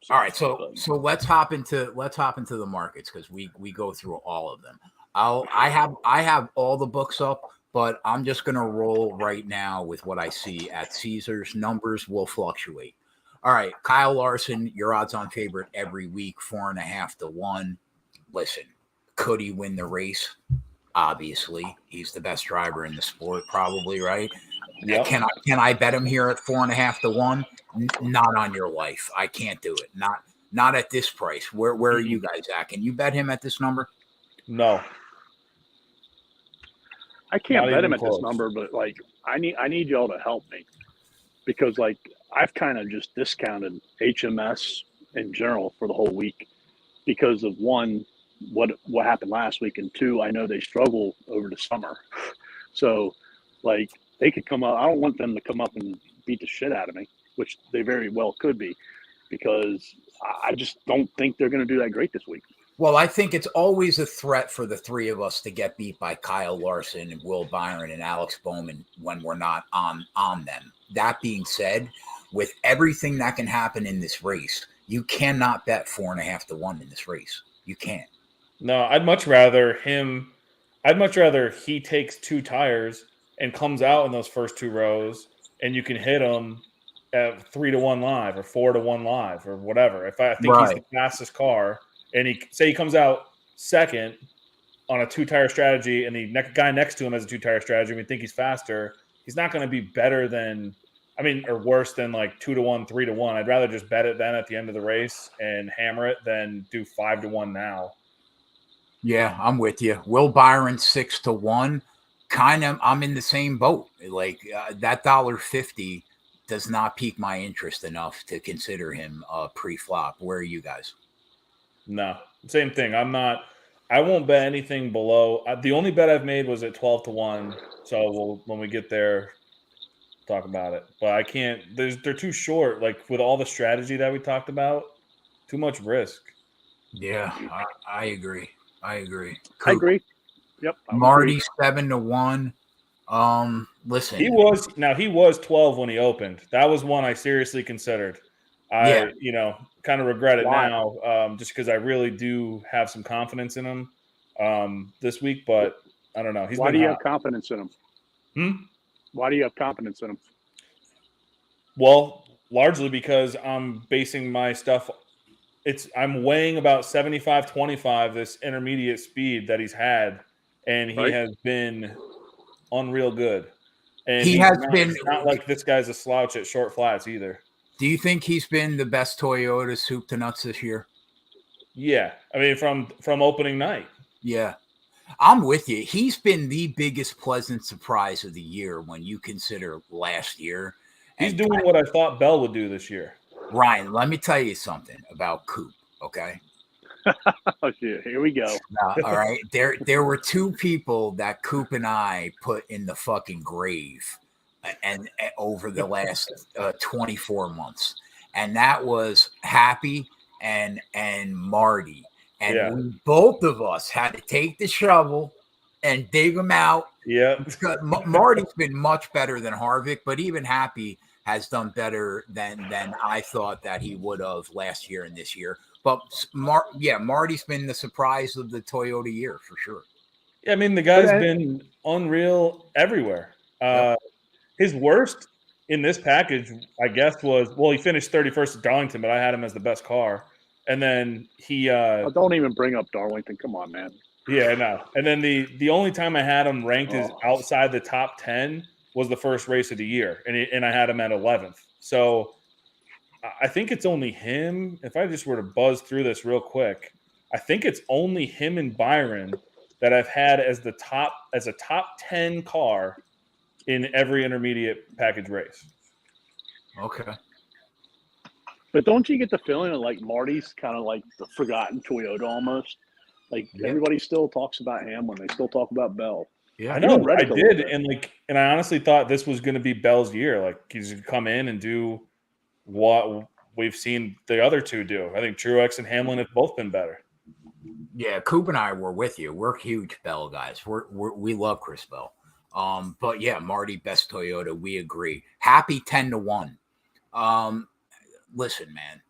All right, so let's hop into the markets because we go through all of them. I have all the books up, but I'm just going to roll right now with what I see at Caesars. Numbers will fluctuate. All right, Kyle Larson, your odds-on favorite every week, 4.5 to 1. Listen, could he win the race? Obviously, he's the best driver in the sport, probably, right? Yep. Can I bet him here at 4.5 to 1? Not on your life. I can't do it. Not at this price. Where are you guys at? Can you bet him at this number? No. I can't bet him at this number, but like I need y'all to help me because like I've kind of just discounted HMS in general for the whole week because of one, what happened last week, and two, I know they struggle over the summer. So like they could come up. I don't want them to come up and beat the shit out of me, which they very well could be, because I just don't think they're going to do that great this week. Well, I think it's always a threat for the three of us to get beat by Kyle Larson and Will Byron and Alex Bowman when we're not on them. That being said, with everything that can happen in this race, you cannot bet 4.5 to 1 in this race. You can't. No, I'd much rather he takes 2 tires and comes out in those first 2 rows, and you can hit him at 3 to 1 live or 4 to 1 live or whatever. If I think he's the fastest car, and he comes out second on a 2-tire strategy, and the guy next to him has a 2-tire strategy, and we think he's faster, he's not going to be better than, or worse than like 2 to 1, 3 to 1. I'd rather just bet it then at the end of the race and hammer it than do 5 to 1 now. Yeah, I'm with you. Will Byron 6 to 1. Kind of, I'm in the same boat. Like that $1.50 does not pique my interest enough to consider him pre-flop. Where are you guys? No, same thing. I won't bet anything below. The only bet I've made was at 12 to 1. So when we get there, talk about it. But I can't. They're too short. Like with all the strategy that we talked about, too much risk. Yeah, I agree. Coop. I agree. Yep. Marty 7 to 1. Listen, he was 12 when he opened. That was one I seriously considered. I kind of regret it now, just because I really do have some confidence in him this week. But I don't know. Why do you have confidence in him? Why do you have confidence in him? Well, largely because I'm basing my stuff. I'm weighing about 75-25 this intermediate speed that he's had, and he has been unreal good. And he has been not like this guy's a slouch at short flats either. Do you think he's been the best Toyota soup to nuts this year? Yeah. From opening night. Yeah. I'm with you. He's been the biggest pleasant surprise of the year when you consider last year. He's doing what I thought Bell would do this year. Ryan, let me tell you something about Coop, okay? Oh, shit. Here we go. All right. There were 2 people that Coop and I put in the fucking grave and over the last 24 months, and that was Happy and Marty, and we, both of us had to take the shovel and dig them out. Yeah, Marty's been much better than Harvick, but even Happy has done better than I thought that he would have last year and this year. But Marty's been the surprise of the Toyota year for sure. Yeah, the guy's been unreal everywhere. His worst in this package, I guess, was he finished 31st at Darlington, but I had him as the best car. And then he don't even bring up Darlington. Come on, man. Yeah, no. And then the only time I had him ranked as outside the top 10 was the first race of the year, and I had him at 11th. So I think it's only him. If I just were to buzz through this real quick, I think it's only him and Byron that I've had as a top 10 car in every intermediate package race. Okay. But don't you get the feeling that like Marty's kind of like the forgotten Toyota almost? Like everybody still talks about Hamlin. They still talk about Bell. Yeah, I know. I did, and I honestly thought this was going to be Bell's year. Like he's going to come in and do what we've seen the other two do. I think Truex and Hamlin have both been better. Yeah, Coop and I were with you. We're huge Bell guys. We love Chris Bell. But yeah, Marty, best Toyota. We agree. Happy 10-1. Listen, man,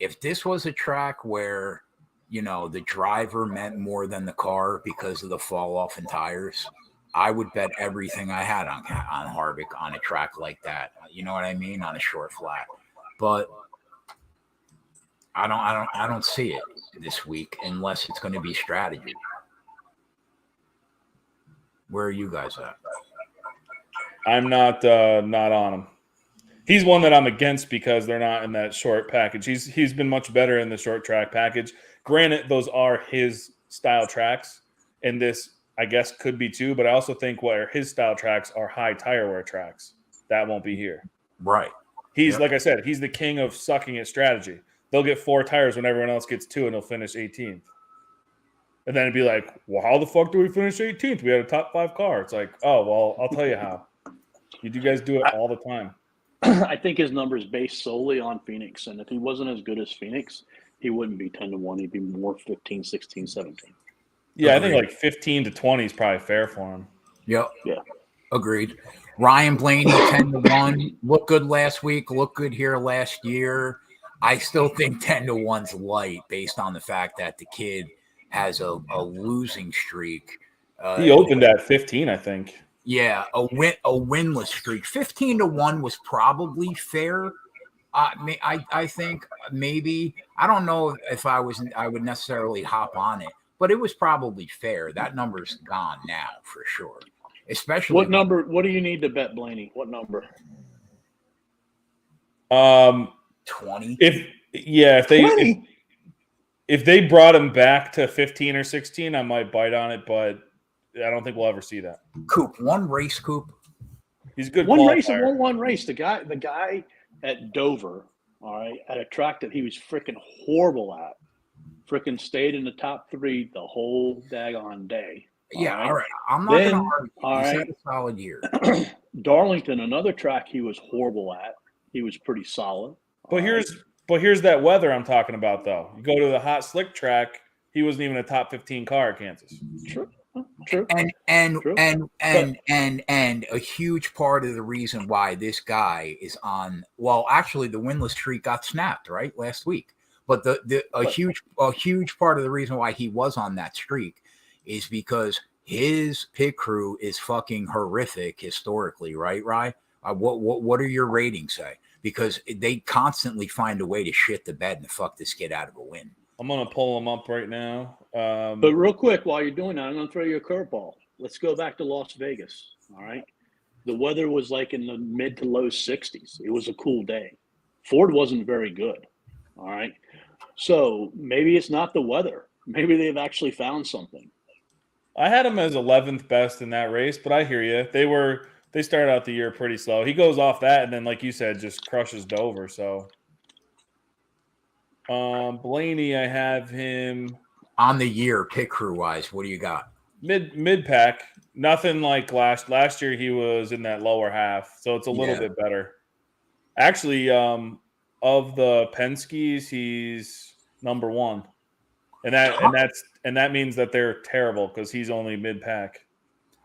if this was a track where, the driver meant more than the car because of the fall off in tires, I would bet everything I had on Harvick on a track like that. You know what I mean? On a short flat. But I don't see it this week unless it's going to be strategy. Where are you guys at? I'm not on him. He's one that I'm against because they're not in that short package. He's been much better in the short track package. Granted, those are his style tracks, and this, I guess, could be too. But I also think where his style tracks are high tire wear tracks. That won't be here. Right. He's like I said, he's the king of sucking at strategy. They'll get 4 tires when everyone else gets 2, and he'll finish 18th. And then it'd be like, well, how the fuck do we finish 18th? We had a top 5 car. It's like, oh, well, I'll tell you how. You guys do it all the time. I think his number is based solely on Phoenix. And if he wasn't as good as Phoenix, he wouldn't be 10-1. He'd be more 15, 16, 17. Yeah, agreed. I think like 15 to 20 is probably fair for him. Yep. Yeah. Agreed. Ryan Blaney, 10-1. Looked good last week. Looked good here last year. I still think 10-1's light based on the fact that the kid has a losing streak. He opened at 15, I think. Yeah, a winless streak. 15-1 was probably fair. I think maybe, I don't know if I would necessarily hop on it, but it was probably fair. That number's gone now for sure. Especially what number? What do you need to bet Blaney? What number? 20. If they brought him back to 15 or 16, I might bite on it, but I don't think we'll ever see that. Coop, one race, Coop. He's a good. One race and won one race. The guy at Dover, all right, at a track that he was freaking horrible at, freaking stayed in the top 3 the whole daggone day. All right. I'm not going to argue. He's had a solid year. Darlington, another track he was horrible at. He was pretty solid. But here's that weather I'm talking about, though. You go to the hot slick track, he wasn't even a top 15 car at Kansas. True. And a huge part of the reason why this guy is on, well, actually the winless streak got snapped right last week. But a huge part of the reason why he was on that streak is because his pit crew is fucking horrific historically, right, Rye? What do your ratings say? Because they constantly find a way to shit the bed and fuck this kid out of a win. I'm going to pull him up right now. But real quick, while you're doing that, I'm going to throw you a curveball. Let's go back to Las Vegas, all right? The weather was like in the mid to low 60s. It was a cool day. Ford wasn't very good, all right? So maybe it's not the weather. Maybe they've actually found something. I had him as 11th best in that race, but I hear you. They started out the year pretty slow. He goes off that, and then, like you said, just crushes Dover. So, Blaney, I have him on the year pit crew wise. What do you got? Mid pack. Nothing like last year. He was in that lower half, so it's a little bit better. Actually, of the Penske's, he's number 1, and that means that they're terrible because he's only mid pack.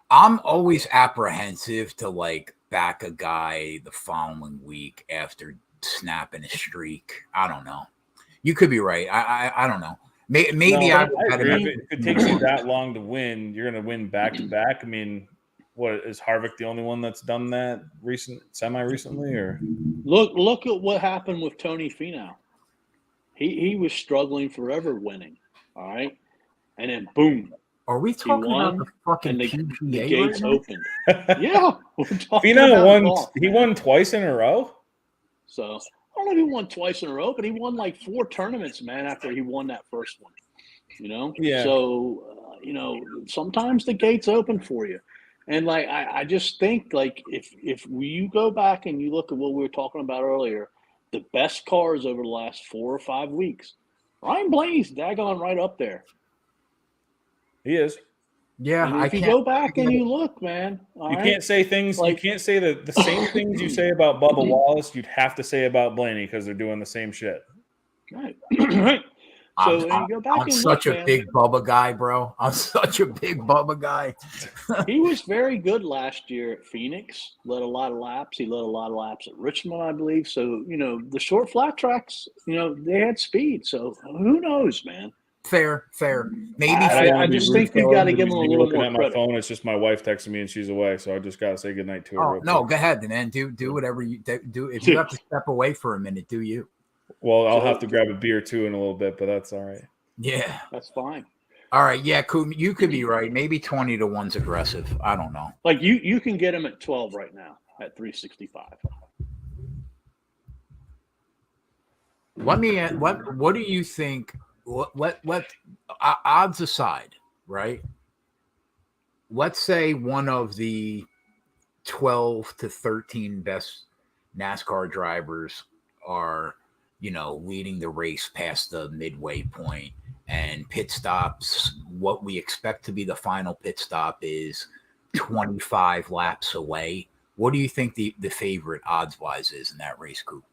I'm always apprehensive to like back a guy the following week after snapping a streak. I don't know. You could be right. I don't know. Maybe I would. If it takes you that long to win, you're going to win back to back. I mean, what is Harvick the only one that's done that semi-recently, or Look at what happened with Tony Finau. He was struggling forever winning. All right, and then boom, Are we he talking about won, the fucking and the PGA gates right now? opened. Yeah, we're talking Finau about won? golf, He man. won twice in a row. So I don't know if he won twice in a row, but he won like 4 tournaments, man, after he won that first one. You know, Yeah. So sometimes the gates open for you, and like I just think like if you go back and you look at what we were talking about earlier, the best cars over the last 4 or 5 weeks, Ryan Blaney's daggone right up there. He is. Yeah, And if you go back and you look, man, Can't say things. Like, you can't say the same things you say about Bubba Wallace. You'd have to say about Blaney because they're doing the same shit. Right, right. So I'm, you go back I'm and such look, a man, big Bubba guy, bro. I'm such a big Bubba guy. he was very good last year at Phoenix. Led a lot of laps. He led a lot of laps at Richmond, I believe. So the short flat tracks, they had speed. So who knows, man? Fair. Maybe I just think you got to give him a little looking more at my credit. phone. It's just my wife texting me and she's away, so I just got to say goodnight to her. Oh real no, quick. go ahead, man. Do whatever you do. If you have to step away for a minute, do you? Well, I'll have to grab a beer too in a little bit, but that's all right. Yeah, that's fine. All right, yeah, cool. You could be right. Maybe 20 to 1's aggressive. I don't know. Like you can get him at 12 right now at 365. What do you think? What odds aside, right? Let's say one of the 12 to 13 best NASCAR drivers are, leading the race past the midway point, and pit stops, what we expect to be the final pit stop is 25 laps away. What do you think the favorite odds wise is in that race, Coop?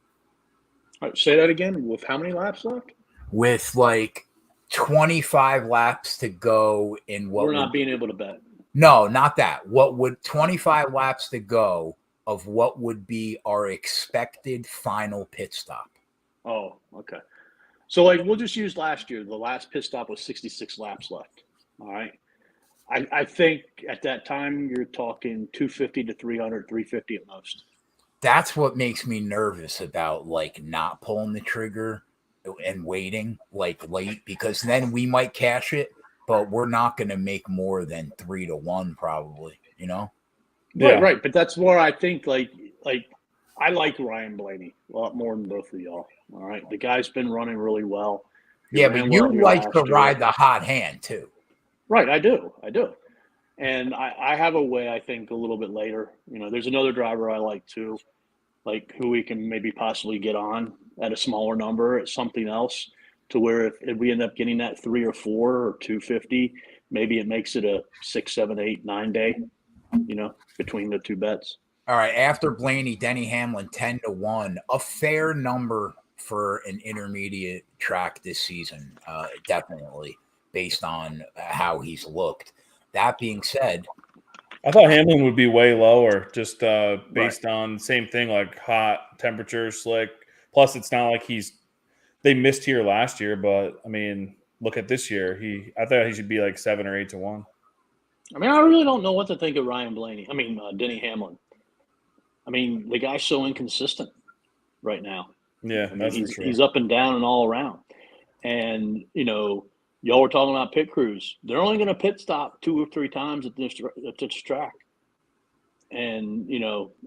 All right, say that again. With how many laps left? With like 25 laps to go in what we're not being able to bet. No, not that. What would 25 laps to go of what would be our expected final pit stop? Oh, okay. So like we'll just use last year. The last pit stop was 66 laps left. All right. I think at that time you're talking 250 to 300, 350 at most. That's what makes me nervous about like not pulling the trigger and waiting like late, because then we might cash it, but we're not going to make more than 3 to 1 probably, Yeah. Right. But that's where I think like I like Ryan Blaney a lot more than both of y'all. All right. The guy's been running really well. Yeah, but you like to ride the hot hand too. Right. I do. And I have a way, I think, a little bit later. There's another driver I like too, like who we can maybe possibly get on at a smaller number at something else, to where if we end up getting that 3 or 4 or 250, maybe it makes it a 6, 7, 8, 9 day, between the two bets. All right. After Blaney, Denny Hamlin, 10 to 1, a fair number for an intermediate track this season, definitely, based on how he's looked. That being said, I thought Hamlin would be way lower, just based on same thing, like hot temperature, slick. Plus, it's not like they missed here last year, but I mean, look at this year. I thought he should be like 7 or 8 to 1. I mean, I really don't know what to think of Ryan Blaney. I mean, Denny Hamlin. I mean, the guy's so inconsistent right now. Yeah, that's for sure. He's up and down and all around. And, y'all were talking about pit crews. They're only going to pit stop 2 or 3 times at this track. And,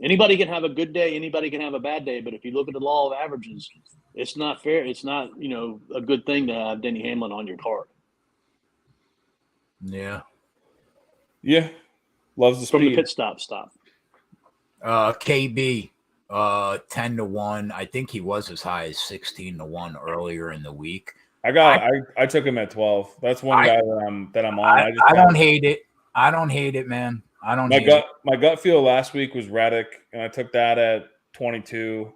anybody can have a good day. Anybody can have a bad day. But if you look at the law of averages, it's not fair. It's not, a good thing to have Denny Hamlin on your card. Yeah. Yeah. Loves the speed. From the pit stop. KB, 10 to 1. I think he was as high as 16 to 1 earlier in the week. I took him at 12. That's one guy that I'm on. I don't hate it. I don't hate it, man. My gut feel last week was Reddick, and I took that at 22.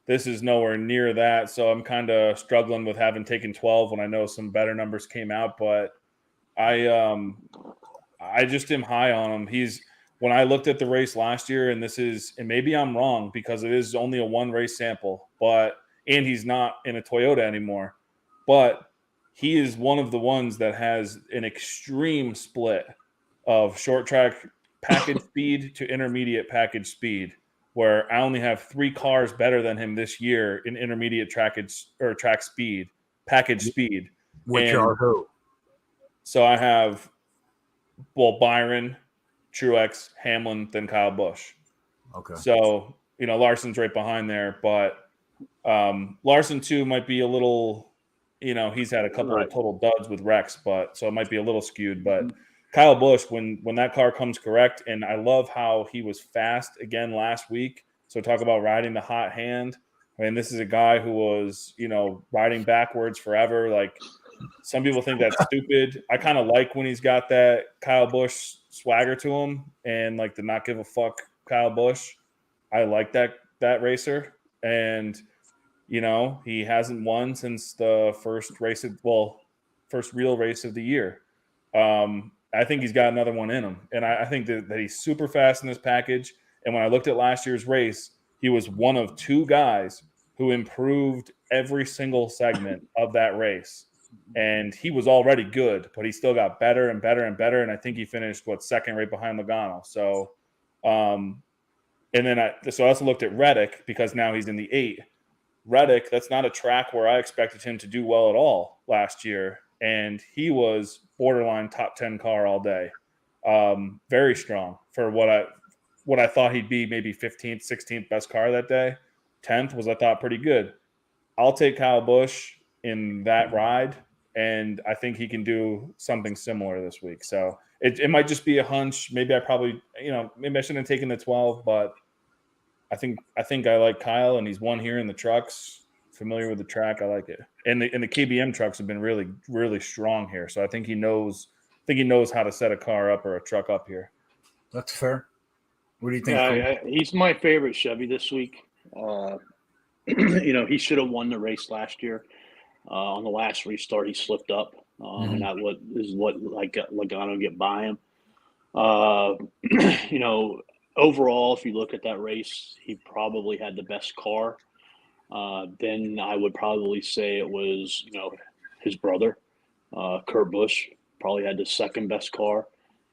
This is nowhere near that, so I'm kind of struggling with having taken 12 when I know some better numbers came out. But I just am high on him. When I looked at the race last year, and maybe I'm wrong because it is only a 1 race sample, and he's not in a Toyota anymore. But he is one of the ones that has an extreme split of short track package speed to intermediate package speed, where I only have 3 cars better than him this year in intermediate track speed, package speed. Which are who? So I have, Byron, Truex, Hamlin, then Kyle Busch. Okay. So, Larson's right behind there, but Larson too might be a little, he's had a couple of total duds with Rex, but so it might be a little skewed. But Kyle Busch, when that car comes correct, and I love how he was fast again last week. So talk about riding the hot hand. I mean, this is a guy who was, riding backwards forever. Like, some people think that's stupid. I kind of like when he's got that Kyle Busch swagger to him and like the not give a fuck Kyle Busch. I like that racer. And, he hasn't won since the first real race of the year. I think he's got another one in him. And I think that he's super fast in this package. And when I looked at last year's race, he was one of 2 guys who improved every single segment of that race. And he was already good, but he still got better and better and better. And I think he finished second right behind Logano. So, and then I also looked at Reddick because now he's in the 8. Reddick, that's not a track where I expected him to do well at all last year. And he was borderline top 10 car all day. Very strong for what I thought he'd be, maybe 15th, 16th best car that day. 10th was, I thought, pretty good. I'll take Kyle Busch in that ride, and I think he can do something similar this week. So it might just be a hunch. Maybe maybe I shouldn't have taken the 12, but I think I like Kyle, and he's won here in the trucks. Familiar with the track, I like it. And the KBM trucks have been really, really strong here. So I think he knows how to set a car up or a truck up here. That's fair. What do you think? He's my favorite Chevy this week. He should have won the race last year. On the last restart, he slipped up, and that what Logano get by him. Overall, if you look at that race, he probably had the best car. Then I would probably say it was, his brother, Kurt Busch, probably had the second best car.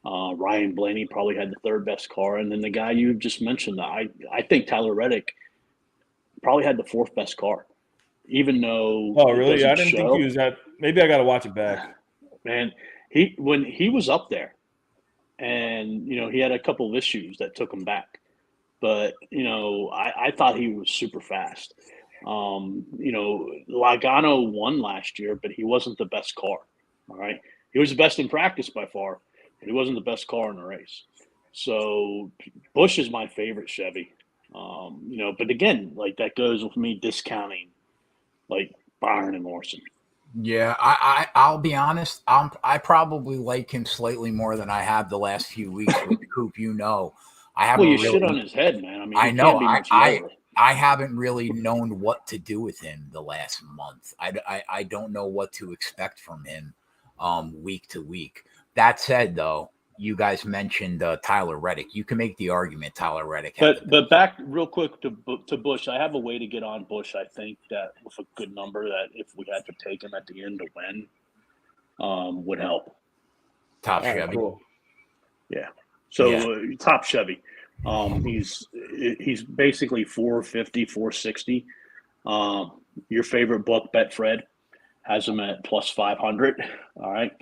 Ryan Blaney probably had the third best car. And then the guy you just mentioned, I think Tyler Reddick probably had the fourth best car, even though. Oh, really? I didn't think he was that. Maybe I got to watch it back. Man, when he was up there and, he had a couple of issues that took him back. But, I thought he was super fast. Logano won last year, but he wasn't the best car. All right. He was the best in practice by far, but he wasn't the best car in the race. So Busch is my favorite Chevy. But again, that goes with me discounting Byron and Larson. Yeah, I'll be honest. I probably like him slightly more than I have the last few weeks with Coop. I haven't. Well, you shit on his head, man. I mean, I know. I haven't really known what to do with him the last month. I don't know what to expect from him week to week. That said, though, you guys mentioned Tyler Reddick. You can make the argument Tyler Reddick. But back real quick to Busch, I have a way to get on Busch. I think that with a good number, that if we had to take him at the end to win, would help. Top Chevy. Cool. Yeah. So top Chevy. He's basically 450, 460. Your favorite book, Betfred, has him at plus 500. All right.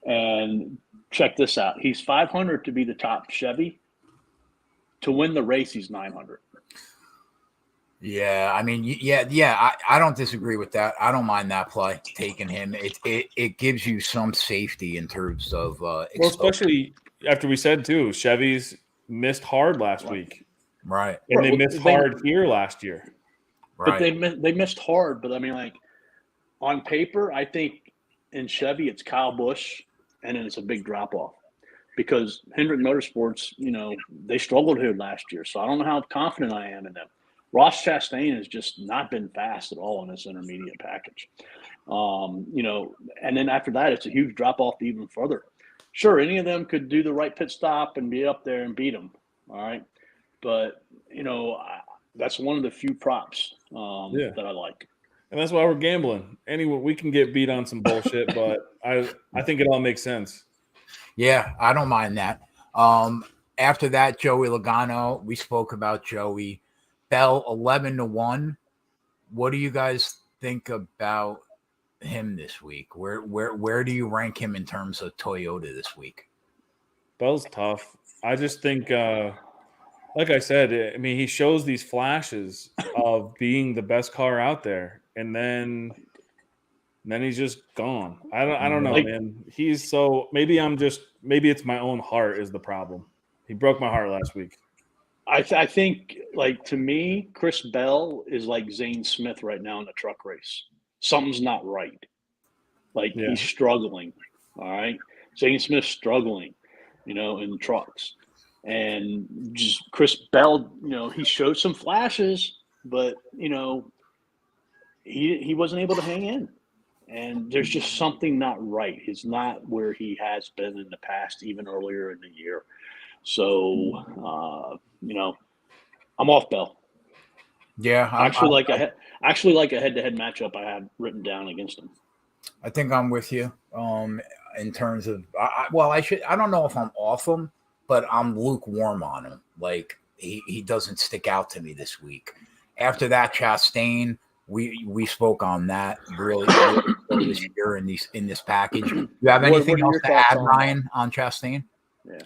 And check this out. He's 500 to be the top Chevy. To win the race, he's 900. Yeah, I mean, I don't disagree with that. I don't mind that play, taking him. It gives you some safety in terms of especially after we said too, Chevys missed hard last week, right? And they missed hard here last year, right? But they missed hard. But I mean, on paper, I think in Chevy it's Kyle Busch, and then it's a big drop off because Hendrick Motorsports, they struggled here last year. So I don't know how confident I am in them. Ross Chastain has just not been fast at all in this intermediate package. And then after that, it's a huge drop off even further. Sure, any of them could do the right pit stop and be up there and beat them. All right. But, that's one of the few props that I like. And that's why we're gambling. Anyway, we can get beat on some bullshit, but I think it all makes sense. Yeah, I don't mind that. After that, Joey Logano. We spoke about Joey. Bell 11-1. What do you guys think about him this week? Where do you rank him in terms of Toyota this week? Bell's tough. I just think, like I said, I mean, he shows these flashes of being the best car out there, and then he's just gone. I don't know, man. He's so maybe it's my own heart is the problem. He broke my heart last week. I think, like, to me, Chris Bell is like Zane Smith right now in the truck race. Something's not right. Like, he's struggling. All right. Zane Smith's struggling, in trucks. And just Chris Bell, he showed some flashes, but, he wasn't able to hang in. And there's just something not right. He's not where he has been in the past, even earlier in the year. So, I'm off Bell. Yeah, I actually like a head-to-head matchup I have written down against him. I think I'm with you. In terms of, I don't know if I'm off him, but I'm lukewarm on him. Like, he doesn't stick out to me this week. After that, Chastain, we spoke on that really this year in this package. Do you have anything else to add, Ryan, on Chastain? Yeah.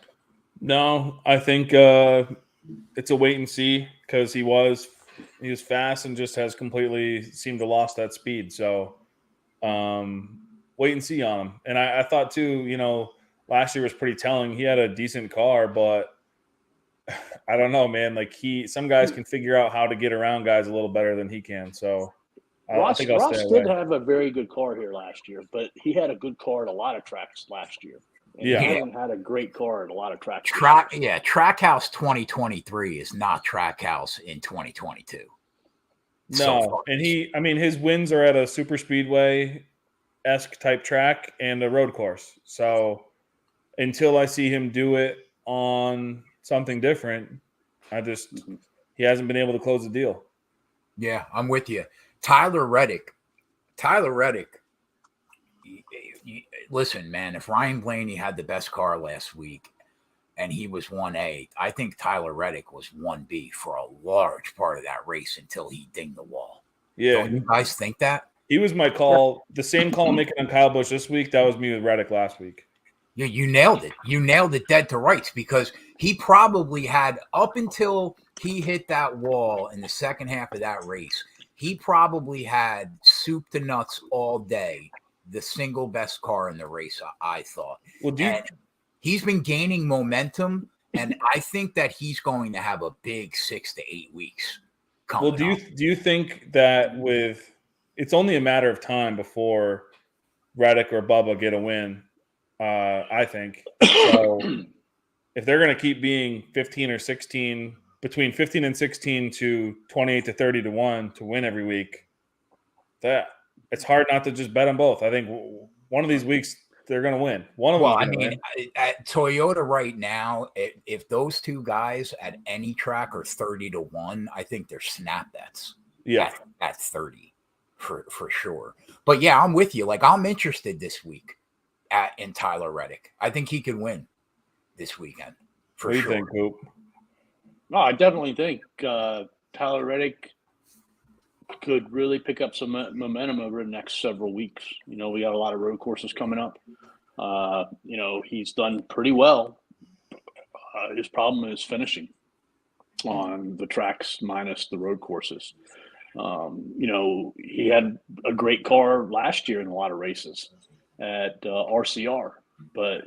No, I think it's a wait and see because he was fast and just has completely seemed to lost that speed. So wait and see on him. And I thought too, last year was pretty telling. He had a decent car, but I don't know, man. Like some guys can figure out how to get around guys a little better than he can. So Ross did have a very good car here last year, but he had a good car at a lot of tracks last year. And he hasn't had a great car at a lot of tracks. Trackhouse 2023 is not Trackhouse in 2022. No, and his wins are at a super speedway-esque type track and a road course. So until I see him do it on something different, he hasn't been able to close the deal. Yeah, I'm with you. Tyler Reddick. Listen, man, if Ryan Blaney had the best car last week and he was 1A, I think Tyler Reddick was 1B for a large part of that race until he dinged the wall. Yeah. Don't you guys think that? He was my call. The same call I'm making on Kyle Busch this week, that was me with Reddick last week. Yeah, you nailed it. You nailed it dead to rights because he probably had, up until he hit that wall in the second half of that race, he probably had soup to nuts all day. The single best car in the race, I thought. Well, he's been gaining momentum, and I think that he's going to have a big 6 to 8 weeks coming. Well, do you think that it's only a matter of time before Reddick or Bubba get a win? I think so. If they're going to keep being 15 or 16, between 15 and 16 to 28 to 30 to 1 to win every week, that it's hard not to just bet on both. I think one of these weeks they're going to win. At Toyota right now, if those two guys at any track are 30 to 1, I think they're snap bets. Yeah, at 30 for sure. But yeah, I'm with you. Like, I'm interested this week in Tyler Reddick. I think he could win this weekend for sure. What do you think, Coop? No, I definitely think Tyler Reddick could really pick up some momentum over the next several weeks. We got a lot of road courses coming up. He's done pretty well. His problem is finishing on the tracks minus the road courses. He had a great car last year in a lot of races at RCR, but,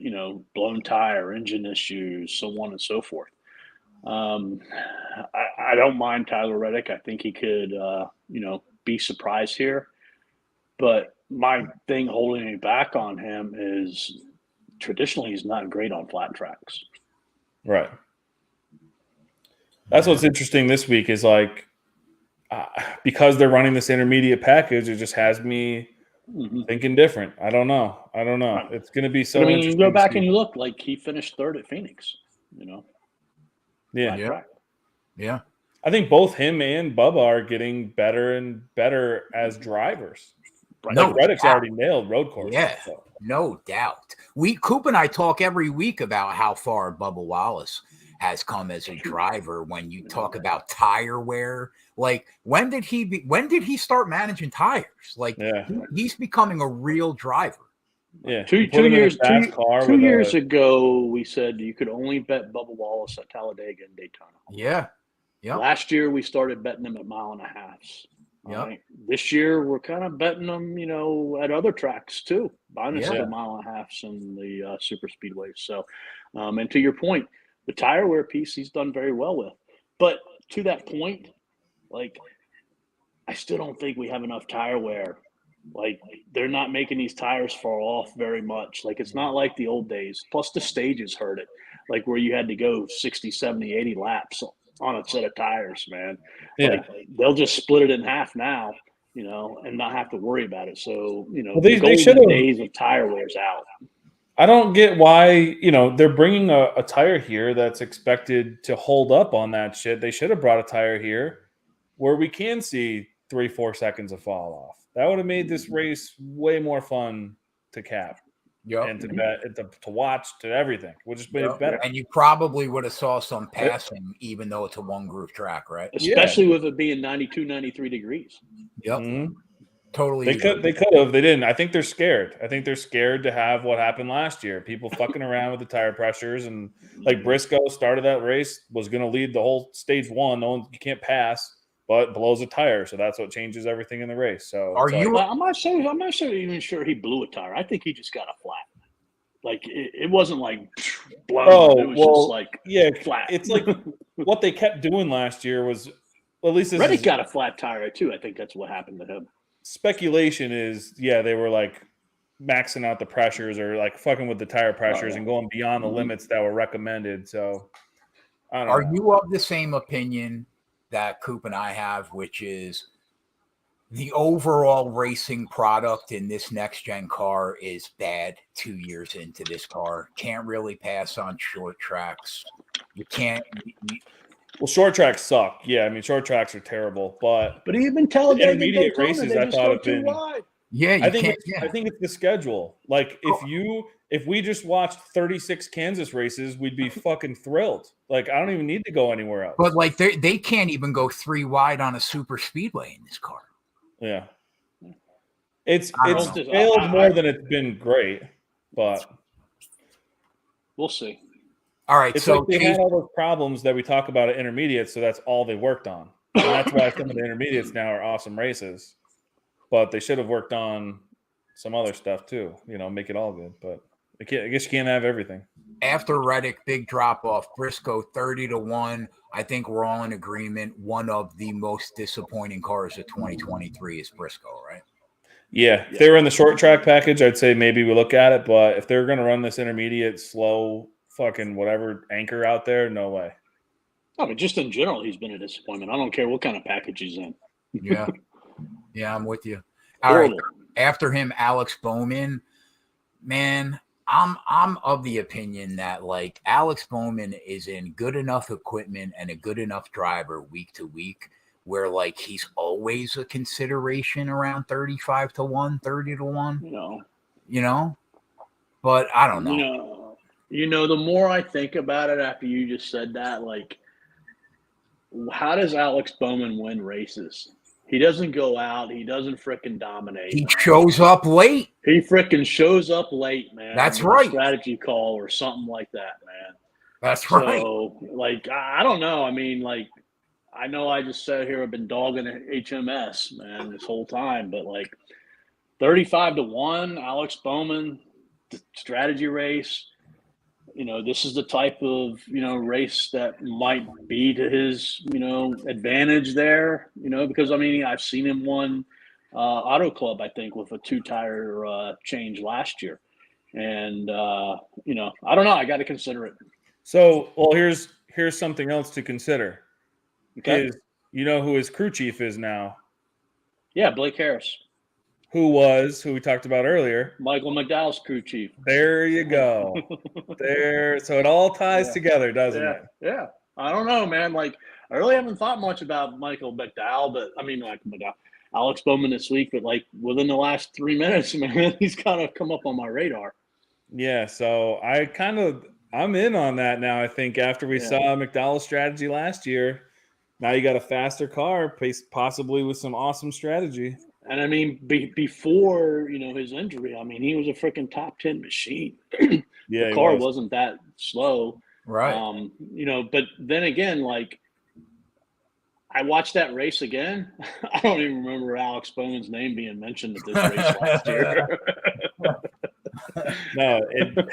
blown tire, engine issues, so on and so forth. I don't mind Tyler Reddick. I think he could, be surprised here. But my thing holding me back on him is traditionally he's not great on flat tracks. Right. That's what's interesting this week is like because they're running this intermediate package, it just has me thinking different. I don't know. Right. It's going to be so interesting. You go back and you look, like, he finished third at Phoenix, Yeah. I think both him and Bubba are getting better and better as drivers. No, Reddick's already nailed road course. Yeah, no doubt. Coop and I talk every week about how far Bubba Wallace has come as a driver. When you talk about tire wear, like when did he start managing tires? Like he's becoming a real driver. Yeah. 2 years ago, we said you could only bet Bubba Wallace at Talladega and Daytona. Yeah. Yeah. Last year we started betting them at 1.5 miles. Yeah. Right. This year we're kind of betting them, at other tracks too, minus the 1.5 miles and the super speedways. So, and to your point, the tire wear piece he's done very well with. But to that point, like, I still don't think we have enough tire wear. Like, they're not making these tires fall off very much. Like, it's not like the old days. Plus, the stages hurt it. Like, where you had to go 60, 70, 80 laps on a set of tires, man. Yeah. Like, they'll just split it in half now, and not have to worry about it. So, they golden days of tire wear's out. I don't get why, they're bringing a tire here that's expected to hold up on that shit. They should have brought a tire here where we can see 3-4 seconds of fall off. That would have made this race way more fun to cap. And to watch, to everything. Would just be better. And you probably would have saw some passing, even though it's a one groove track, right? Especially with it being 92, 93 degrees. Yep. Mm-hmm. Totally. They could have. They didn't. I think they're scared. I think they're scared to have what happened last year. People fucking around with the tire pressures, and like Briscoe started that race, was going to lead the whole stage one. You can't pass, but blows a tire, so that's what changes everything in the race. So I'm not even sure he blew a tire. I think he just got a flat. Like it wasn't like blown. It was just like flat. It's like what they kept doing last year was, well, at least this Reddick got a flat tire too. I think that's what happened to him. Speculation is, they were like maxing out the pressures or like fucking with the tire pressures and going beyond the limits that were recommended. So, I don't know. Are you of the same opinion that Coop and I have, which is the overall racing product in this next gen car is bad 2 years into this car? Can't really pass on short tracks. You can't. Well, short tracks suck. Yeah, I mean, short tracks are terrible. But even Talladega intermediate races, I thought have been. Wide. Yeah, I think it's the schedule. Like if we just watched 36 Kansas races, we'd be fucking thrilled. Like I don't even need to go anywhere else. But like they can't even go 3 wide on a super speedway in this car. Yeah, it's failed more than it's been great, but we'll see. All right, it's like they had all those problems that we talk about at intermediates, so that's all they worked on, and that's why some of the intermediates now are awesome races. But they should have worked on some other stuff too, make it all good. But I guess you can't have everything. After Reddick, big drop off. Briscoe 30-1. I think we're all in agreement. One of the most disappointing cars of 2023 is Briscoe, right? Yeah. If they were in the short track package, I'd say maybe we look at it. But if they're going to run this intermediate, slow, fucking whatever anchor out there, no way. I mean, just in general, he's been a disappointment. I don't care what kind of package he's in. Yeah. Yeah, I'm with you. All right. After him, Alex Bowman. Man, I'm of the opinion that like Alex Bowman is in good enough equipment and a good enough driver week to week where like he's always a consideration around 35-1, 30-1. But I don't know. The more I think about it after you just said that, like, how does Alex Bowman win races? He doesn't go out. He doesn't fricking dominate. He shows up late. He fricking shows up late, man. That's right. Strategy call or something like that, man. That's right. So, like, I don't know. I mean, like, I know I just sat here, I've been dogging HMS, man, this whole time. But, like, 35-1, Alex Bowman, strategy race. This is the type of, race that might be to his, advantage there, because, I mean, I've seen him won Auto Club, I think, with a 2-tire change last year. And, I don't know. I got to consider it. So, well, here's something else to consider. Okay. Who his crew chief is now? Yeah, Blake Harris. Who we talked about earlier. Michael McDowell's crew chief. There you go. So it all ties together, doesn't it? Yeah. I don't know, man. Like, I really haven't thought much about Michael McDowell, Alex Bowman this week, but like within the last 3 minutes, man, he's kind of come up on my radar. Yeah, so I kind of I'm in on that now. I think after we saw McDowell's strategy last year, now you got a faster car, possibly with some awesome strategy. And I mean, before his injury, I mean, he was a freaking top 10 machine. Yeah, the car wasn't that slow, Right? But then again, like I watched that race again. I don't even remember Alex Bowman's name being mentioned at this race last year. No,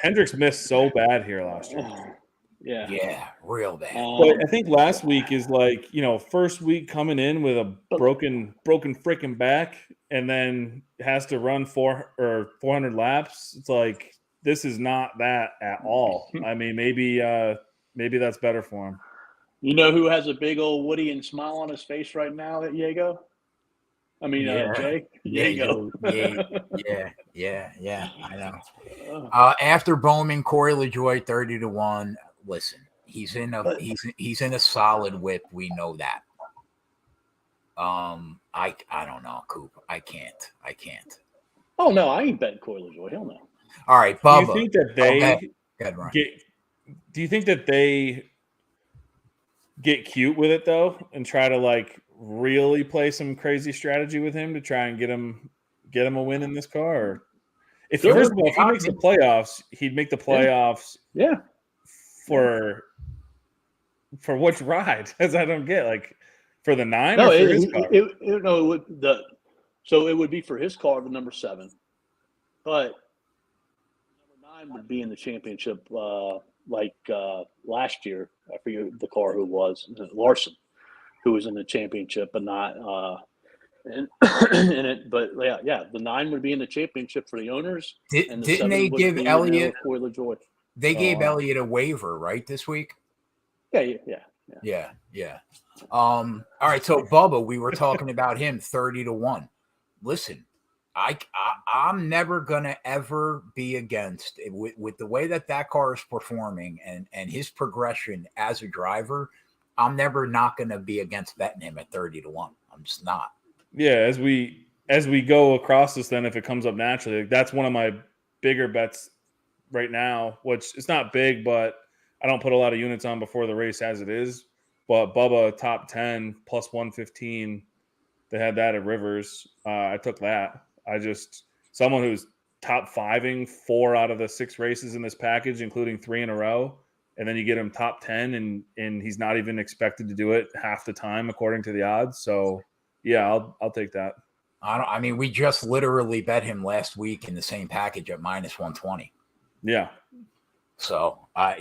Hendricks missed so bad here last year. Yeah, real bad. But I think last week is like, first week coming in with a broken freaking back and then has to run 400 laps. It's like, this is not that at all. I mean, maybe that's better for him. You know who has a big old Woody and smile on his face right now at Diego? I mean, Jay. Diego. Yeah. I know. After Bowman, Corey LaJoie 30-1. Listen, he's in a solid whip. We know that. I don't know, Coop. I can't. Oh no, I ain't betting Corey LaJoie. Hell no. All right, Bubba. Do you think that they do you think that they get cute with it though and try to like really play some crazy strategy with him to try and get him a win in this car? Or if he makes the playoffs, he'd make the playoffs. Yeah. For which ride? As I don't get, like for the 9 or for his car? So it would be for his car, the number 7, but number 9 would be in the championship. Last year, I forget the car who was Larson, who was in the championship, but not in it. But the 9 would be in the championship for the owners. Didn't they give Elliott? Corey LaJoie. They gave Elliott a waiver, right, this week? Yeah. All right, so Bubba, we were talking about him 30-1. Listen, I'm never gonna ever be against it with the way that car is performing and his progression as a driver. I'm never not gonna be against betting him at 30-1. I'm just not. Yeah, as we go across this, then if it comes up naturally, that's one of my bigger bets right now, which it's not big, but I don't put a lot of units on before the race as it is. But Bubba top 10 plus 115, they had that at Rivers. I took that. Someone who's top 5ing 4 out of the 6 races in this package, including 3 in a row, and then you get him top 10, and he's not even expected to do it half the time according to the odds. So yeah, I'll take that. I mean, we just literally bet him last week in the same package at minus 120. Yeah. So, I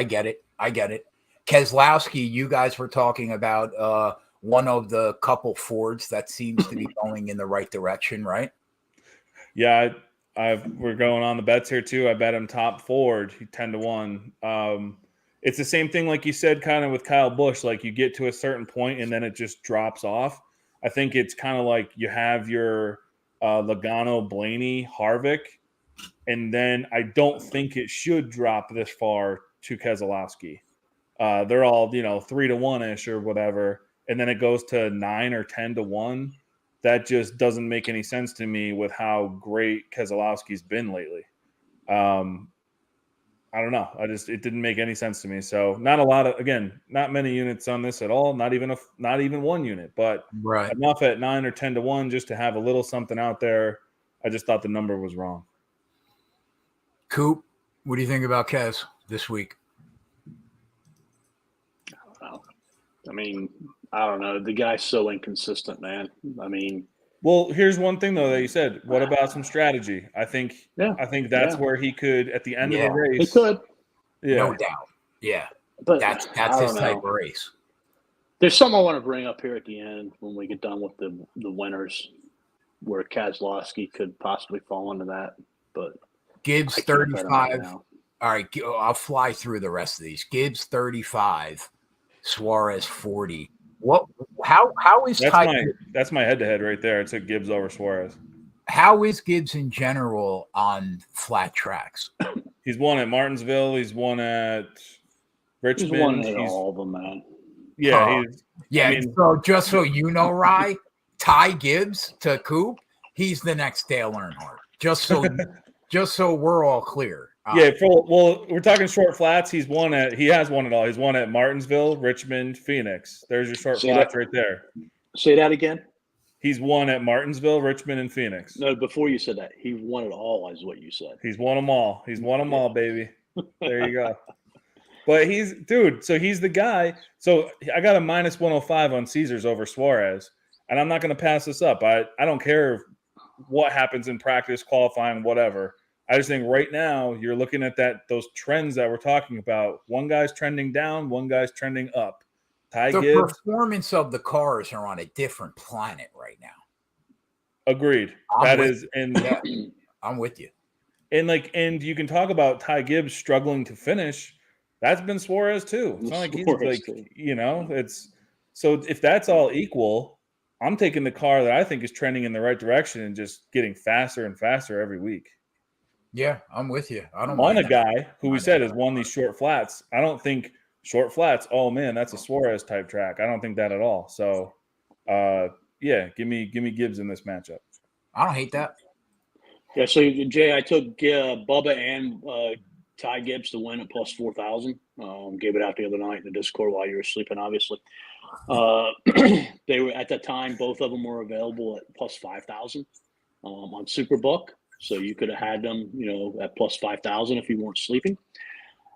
get it. Keselowski, you guys were talking about one of the couple Fords that seems to be going in the right direction, right? Yeah, we're going on the bets here too. I bet him top Ford, 10-1. It's the same thing like you said, kind of with Kyle Busch. Like you get to a certain point and then it just drops off. I think it's kind of like you have your Logano, Blaney, Harvick, and then I don't think it should drop this far to Keselowski. They're all 3-1-ish or whatever, and then it goes to 9 or 10-1. That just doesn't make any sense to me with how great Keselowski's been lately. I don't know. It didn't make any sense to me. So not many units on this at all. Not even one unit, but right. Enough at 9 or 10-1 just to have a little something out there. I just thought the number was wrong. Coop, what do you think about Kez this week? I mean, I don't know. The guy's so inconsistent, man. I mean, well, here's one thing though that you said. What about some strategy? I think that's where he could at the end of the race. He could, no doubt. Yeah, but that's his type of race. There's something I want to bring up here at the end when we get done with the winners, where Keselowski could possibly fall into that. But Gibbs 35. All right, I'll fly through the rest of these. Gibbs 35, Suarez 40. What? How is that's my head-to-head right there. I took Gibbs over Suarez. How is Gibbs in general on flat tracks? He's won at Martinsville. He's won at Richmond. He's won at all of them, man. Yeah, So just so you know, Rye, Ty Gibbs to Coop, he's the next Dale Earnhardt. Just so we're all clear. Yeah, well, we're talking short flats. He has won it all. He's won at Martinsville, Richmond, Phoenix. There's your short flats right there. Say that again. He's won at Martinsville, Richmond, and Phoenix. No, before you said that, he won it all, is what you said. He's won them all. He's won them all, baby. There you go. But so he's the guy. So I got a minus 105 on Caesars over Suarez, and I'm not going to pass this up. I don't care what happens in practice, qualifying, whatever. I just think right now you're looking at those trends that we're talking about. One guy's trending down, one guy's trending up. The performance of the cars are on a different planet right now. Agreed. I'm with you. And you can talk about Ty Gibbs struggling to finish. That's been Suarez too. It's not like he's it's so if that's all equal, I'm taking the car that I think is trending in the right direction and just getting faster and faster every week. Yeah, I'm with you. I don't mind a guy who we said has won these short flats. I don't think short flats, oh man, that's a Suarez type track. I don't think that at all. So give me Gibbs in this matchup. I don't hate that. Yeah, so Jay, I took Bubba and Ty Gibbs to win at plus 4,000. Gave it out the other night in the Discord while you were sleeping, obviously. They were at that time, both of them were available at plus 5,000 on Superbook. So you could have had them, at plus 5,000 if you weren't sleeping.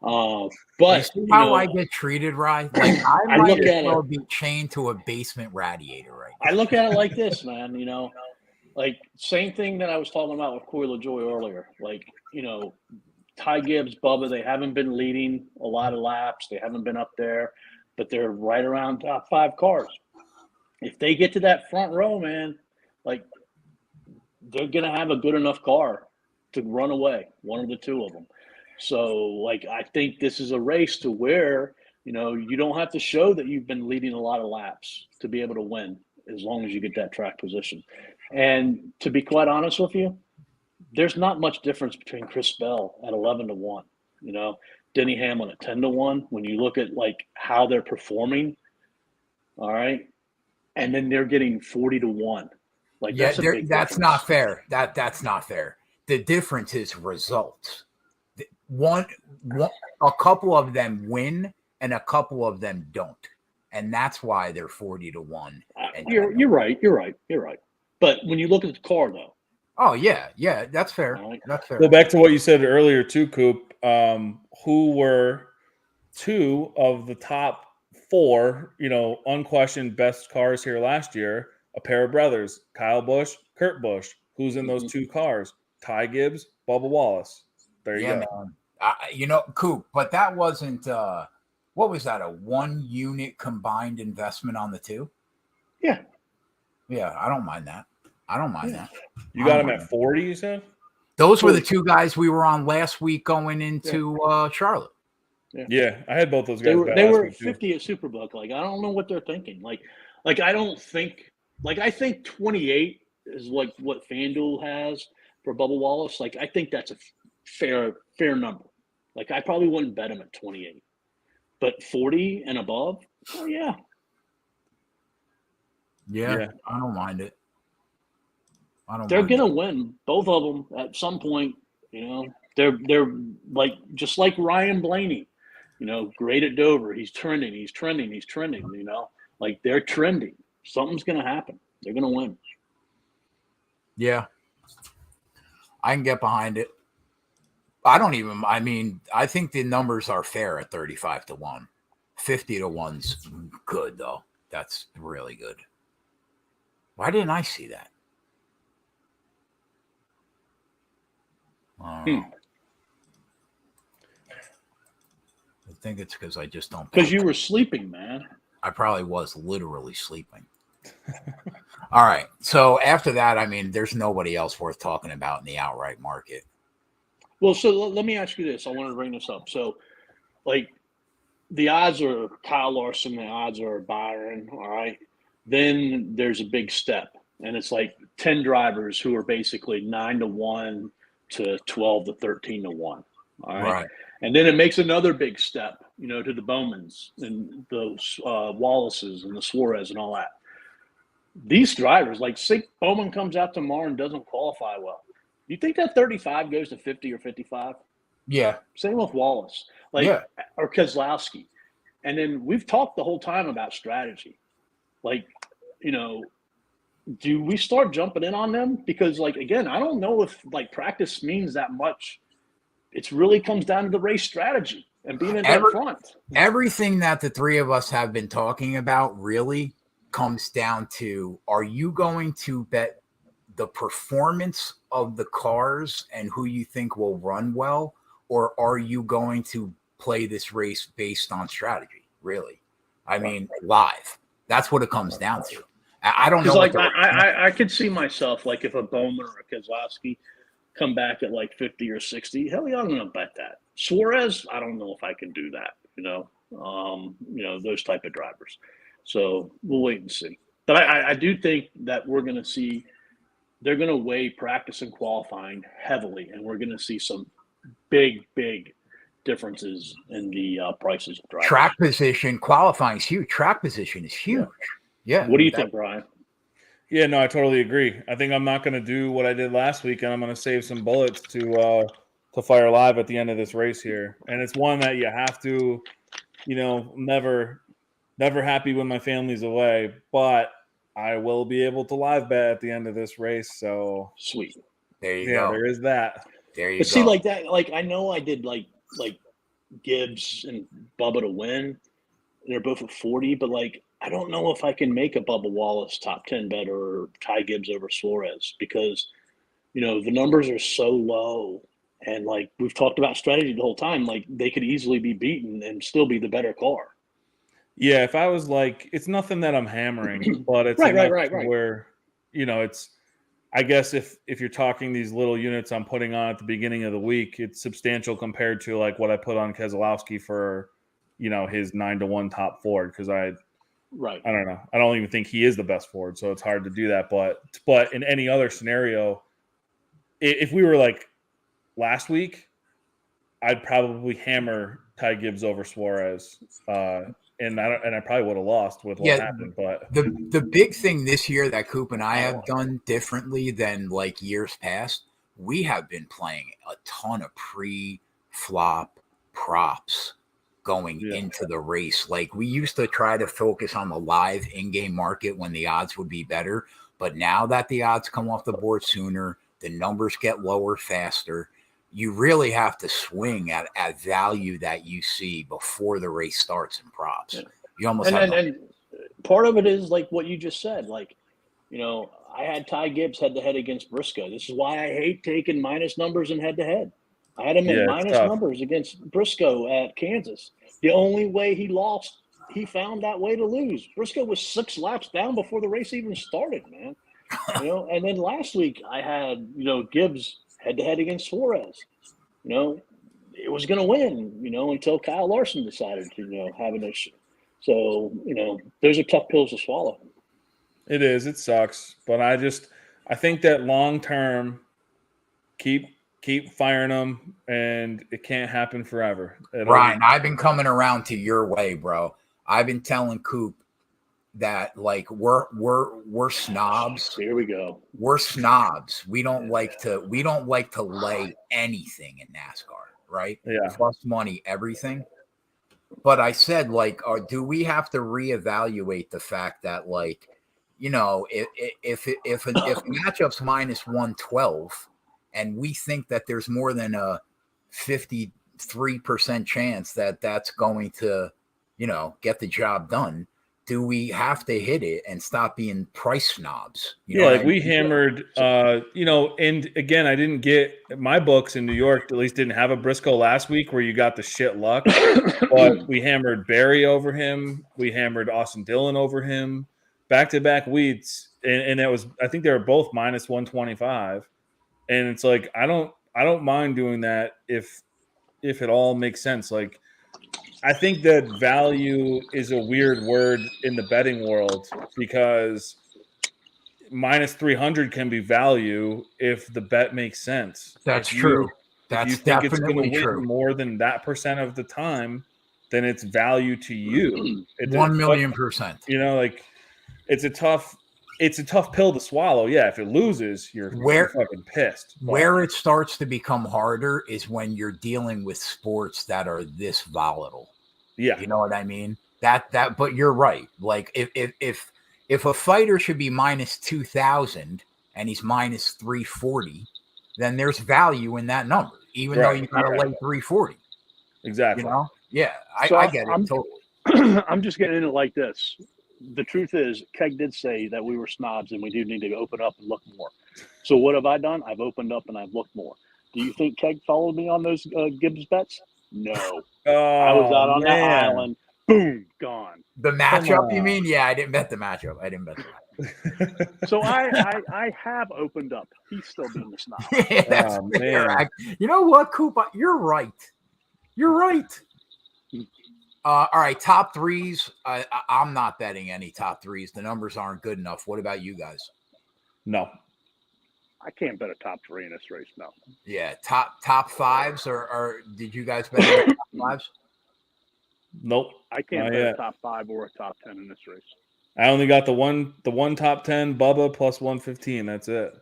But you see how I get treated, right? Like I might as well be chained to a basement radiator, right? I look at it like this, man. Like same thing that I was talking about with Corey LaJoie earlier. Like Ty Gibbs, Bubba, they haven't been leading a lot of laps. They haven't been up there, but they're right around top 5 cars. If they get to that front row, man, like they're going to have a good enough car to run away, one of the two of them. So, I think this is a race to where, you don't have to show that you've been leading a lot of laps to be able to win as long as you get that track position. And to be quite honest with you, there's not much difference between Chris Bell at 11-1, Denny Hamlin at 10-1. When you look at how they're performing, all right, and then they're getting 40-1. That's not fair. That's not fair. The difference is results. A couple of them win, and a couple of them don't, and that's why they're 40-1. You're right. But when you look at the car, though. Oh yeah, that's fair. That's fair. Go back to what you said earlier too, Coop. Who were 2 of the top 4, unquestioned best cars here last year? A pair of brothers, Kyle Busch, Kurt Busch. Who's in those 2 cars? Ty Gibbs, Bubba Wallace. There you go. Man. Coop, but that wasn't. What was that? A 1 unit combined investment on the 2? Yeah. Yeah, I don't mind that. You got them at 40, you said? Those were the 2 guys we were on last week going into Charlotte. Yeah, I had both those guys. They were 50 at Superbook. I don't know what they're thinking. I don't think. I think 28 is what FanDuel has for Bubba Wallace. I think that's a fair number. I probably wouldn't bet him at 28, but 40 and above. Oh yeah. Yeah, I don't mind it. They're gonna win, both of them at some point. They're just like Ryan Blaney. Great at Dover. He's trending. They're trending. Something's gonna happen. They're gonna win. Yeah, I can get behind it. I think the numbers are fair at 35-1. 50-1's good though. That's really good. Why didn't I see that? I think it's because I just don't. Because you were sleeping, man. I probably was literally sleeping. All right. So after that, there's nobody else worth talking about in the outright market. Well, so let me ask you this. I wanted to bring this up. So, the odds are Kyle Larson, the odds are Byron, all right? Then there's a big step, and it's 10 drivers who are basically 9-1 to 12 to 13-1, all right? And then it makes another big step, to the Bowmans and the Wallaces and the Suarez and all that. These drivers, say Bowman comes out tomorrow and doesn't qualify well. Do you think that 35 goes to 50 or 55? Yeah. Same with Wallace, or Keselowski. And then we've talked the whole time about strategy. Like, do we start jumping in on them? Because, like, again, I don't know if like practice means that much. It really comes down to the race strategy and being in that front. Everything that the three of us have been talking about really comes down to, are you going to bet the performance of the cars and who you think will run well, or are you going to play this race based on strategy? Really? I mean, live. That's what it comes down to. I don't know. Like, I could see myself, like, if a Bowman or a Keselowski come back at like 50 or 60, hell yeah, I'm going to bet that. Suarez, I don't know if I can do that, those type of drivers. So we'll wait and see. But I do think that we're going to see, they're going to weigh practice and qualifying heavily, and we're going to see some big differences in the prices of drivers. Track position, qualifying is huge. Track position is huge. Yeah. What do you think, Brian? Yeah, no, I totally agree. I think I'm not going to do what I did last week, and I'm going to save some bullets to fire live at the end of this race here. And it's one that you have to, never happy when my family's away, but I will be able to live bet at the end of this race. So sweet. There you go. There is that. There you go. See, like that, like I know I did like Gibbs and Bubba to win. They're both at 40, but like I don't know if I can make a Bubba Wallace top 10 bet or Ty Gibbs over Suarez, because the numbers are so low, and like we've talked about strategy the whole time. Like they could easily be beaten and still be the better car. Yeah, if I was like, it's nothing that I'm hammering, but it's right. Where it's. I guess if you're talking these little units I'm putting on at the beginning of the week, it's substantial compared to like what I put on Keselowski for, his 9-1 top Ford, because I don't know. I don't even think he is the best Ford, so it's hard to do that. But in any other scenario, if we were like last week, I'd probably hammer Ty Gibbs over Suarez, and I probably would have lost with what happened. But the big thing this year that Coop and I have done differently than like years past, we have been playing a ton of pre-flop props going into the race. Like we used to try to focus on the live in-game market when the odds would be better, but now that the odds come off the board sooner, the numbers get lower faster. You really have to swing at value that you see before the race starts in props. You almost and part of it is like what you just said. Like, I had Ty Gibbs head-to-head against Briscoe. This is why I hate taking minus numbers in head-to-head. I had him in minus numbers against Briscoe at Kansas. The only way he lost, he found that way to lose. Briscoe was 6 laps down before the race even started, man. And then last week I had, Gibbs head-to-head against Suarez. It was going to win, until Kyle Larson decided to, have an issue. So, those are tough pills to swallow. It is. It sucks. But I think that long-term, keep firing them, and it can't happen forever. Ryan, I've been coming around to your way, bro. I've been telling Coop that like we're snobs. Here we go. We're snobs. We don't like to lay anything in NASCAR, right? Yeah. Plus money, everything. But I said, like, do we have to reevaluate the fact that, like, if a matchup's minus 112, and we think that there's more than a 53% chance that that's going to, get the job done, do we have to hit it and stop being price snobs? We hammered, and again, I didn't get my books in New York, at least didn't have a Briscoe last week where you got the shit luck, but we hammered Barry over him. We hammered Austin Dillon over him, back-to-back weeks. And that was, I think they were both minus 125. And it's like, I don't mind doing that if it all makes sense. Like, I think that value is a weird word in the betting world, because minus 300 can be value if the bet makes sense. That's true. If you think it's going to win more than that percent of the time, then it's value to you. 1,000,000%. Like, it's a tough it's a tough pill to swallow. Yeah, if it loses, you're fucking pissed. But where it starts to become harder is when you're dealing with sports that are this volatile. Yeah, you know what I mean. But you're right. Like if a fighter should be minus 2,000 and he's minus 340, then there's value in that number, even though you got to lay 340. Exactly. You know? Yeah, So I get it totally. I'm just getting into it like this. The truth is, Keg did say that we were snobs and we do need to open up and look more. So what have I done? I've opened up and I've looked more. Do you think Keg followed me on those Gibbs bets? No. I was out on that island. Boom, gone. The matchup, you mean? Yeah, I didn't bet the matchup. So I have opened up. He's still being the snob. Yeah, that's fair. You know what, Coop? You're right. You're right. All right, top threes. I'm not betting any top threes. The numbers aren't good enough. What about you guys? No. I can't bet a top three in this race. No. Yeah, top fives, or did you guys bet any top fives? Nope. I can't bet a top 5 or a top 10 in this race. I only got the one top 10, Bubba plus 115. That's it.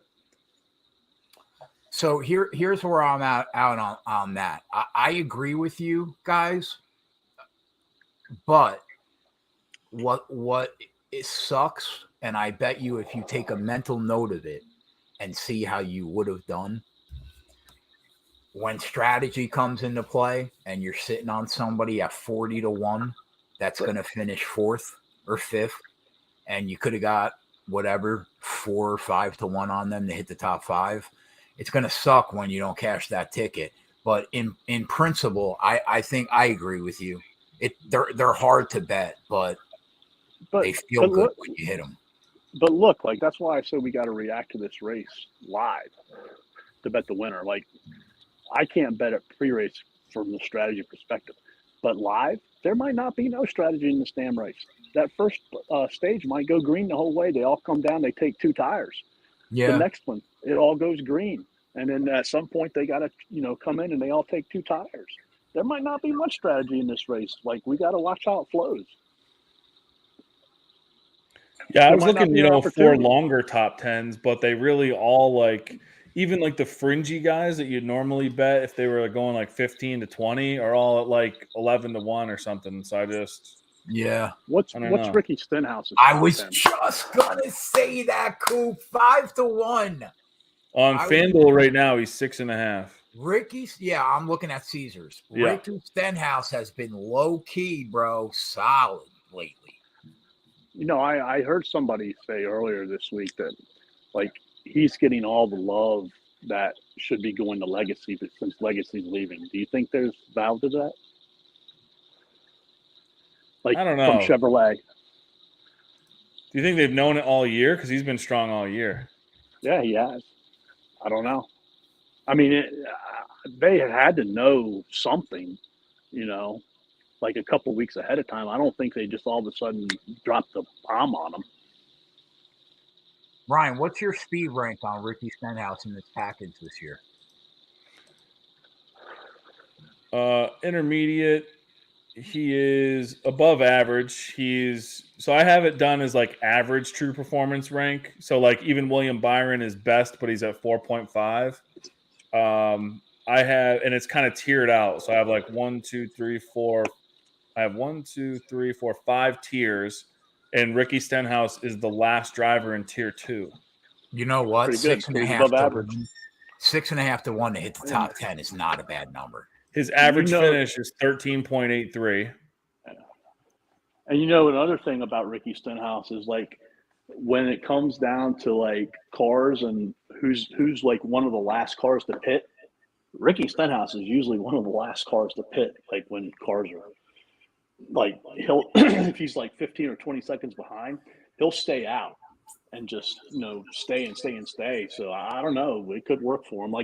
So here's where I'm out on that. I agree with you guys, but what it sucks, and I bet you if you take a mental note of it and see how you would have done when strategy comes into play and you're sitting on somebody at 40-1 that's going to finish 4th or 5th, and you could have got whatever 4 or 5-1 on them to hit the top 5. It's going to suck when you don't cash that ticket. But in principle, I think I agree with you. They're hard to bet, but they feel good when you hit them. But look, like that's why I said we got to react to this race live to bet the winner. Like I can't bet it pre-race from the strategy perspective, but live there might not be no strategy in this damn race. That first stage might go green the whole way. They all come down. They take 2 tires. Yeah. The next one, it all goes green, and then at some point they got to come in and they all take 2 tires. There might not be much strategy in this race. Like we got to watch how it flows. Yeah, I was looking, for longer top 10s, but they really all even the fringy guys that you'd normally bet if they were going 15-20 are all at 11-1 or something. So I just What's Ricky Stenhouse's? I was 10? Just gonna say that, Coop. 5-1 on FanDuel right now. He's 6.5. Ricky's, I'm looking at Caesars. Yeah. Ricky Stenhouse has been low key, bro, solid lately. I heard somebody say earlier this week that he's getting all the love that should be going to Legacy since Legacy's leaving. Do you think there's value to that? I don't know. From Chevrolet. Do you think they've known it all year? Because he's been strong all year. Yeah, he has. I don't know. I mean, they had to know something, a couple weeks ahead of time. I don't think they just all of a sudden dropped the bomb on them. Ryan, what's your speed rank on Ricky Stenhouse in this package this year? Intermediate. He is above average. So I have it done as average true performance rank. So even William Byron is best, but he's at 4.5. I have, and it's kind of tiered out. So I have 1, 2, 3, 4. I have 1, 2, 3, 4, 5 tiers, and Ricky Stenhouse is the last driver in tier 2. You know what? 6.5-1 to hit the top 10 is not a bad number. His average finish is 13.83. And another thing about Ricky Stenhouse is when it comes down to cars and who's one of the last cars to pit, Ricky Stenhouse is usually one of the last cars to pit. When cars are he'll if he's 15 or 20 seconds behind, he'll stay out and just stay and stay and stay. So I don't know, it could work for him.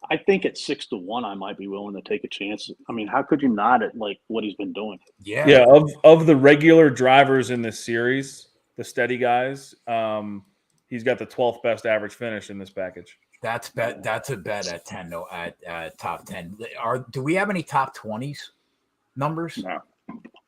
I think at 6-1 I might be willing to take a chance. I mean, how could you not at what he's been doing? Yeah. Of the regular drivers in this series, the steady guys, he's got the 12th best average finish in this package. That's a bet at 10 at top 10. Do we have any top 20s numbers? No.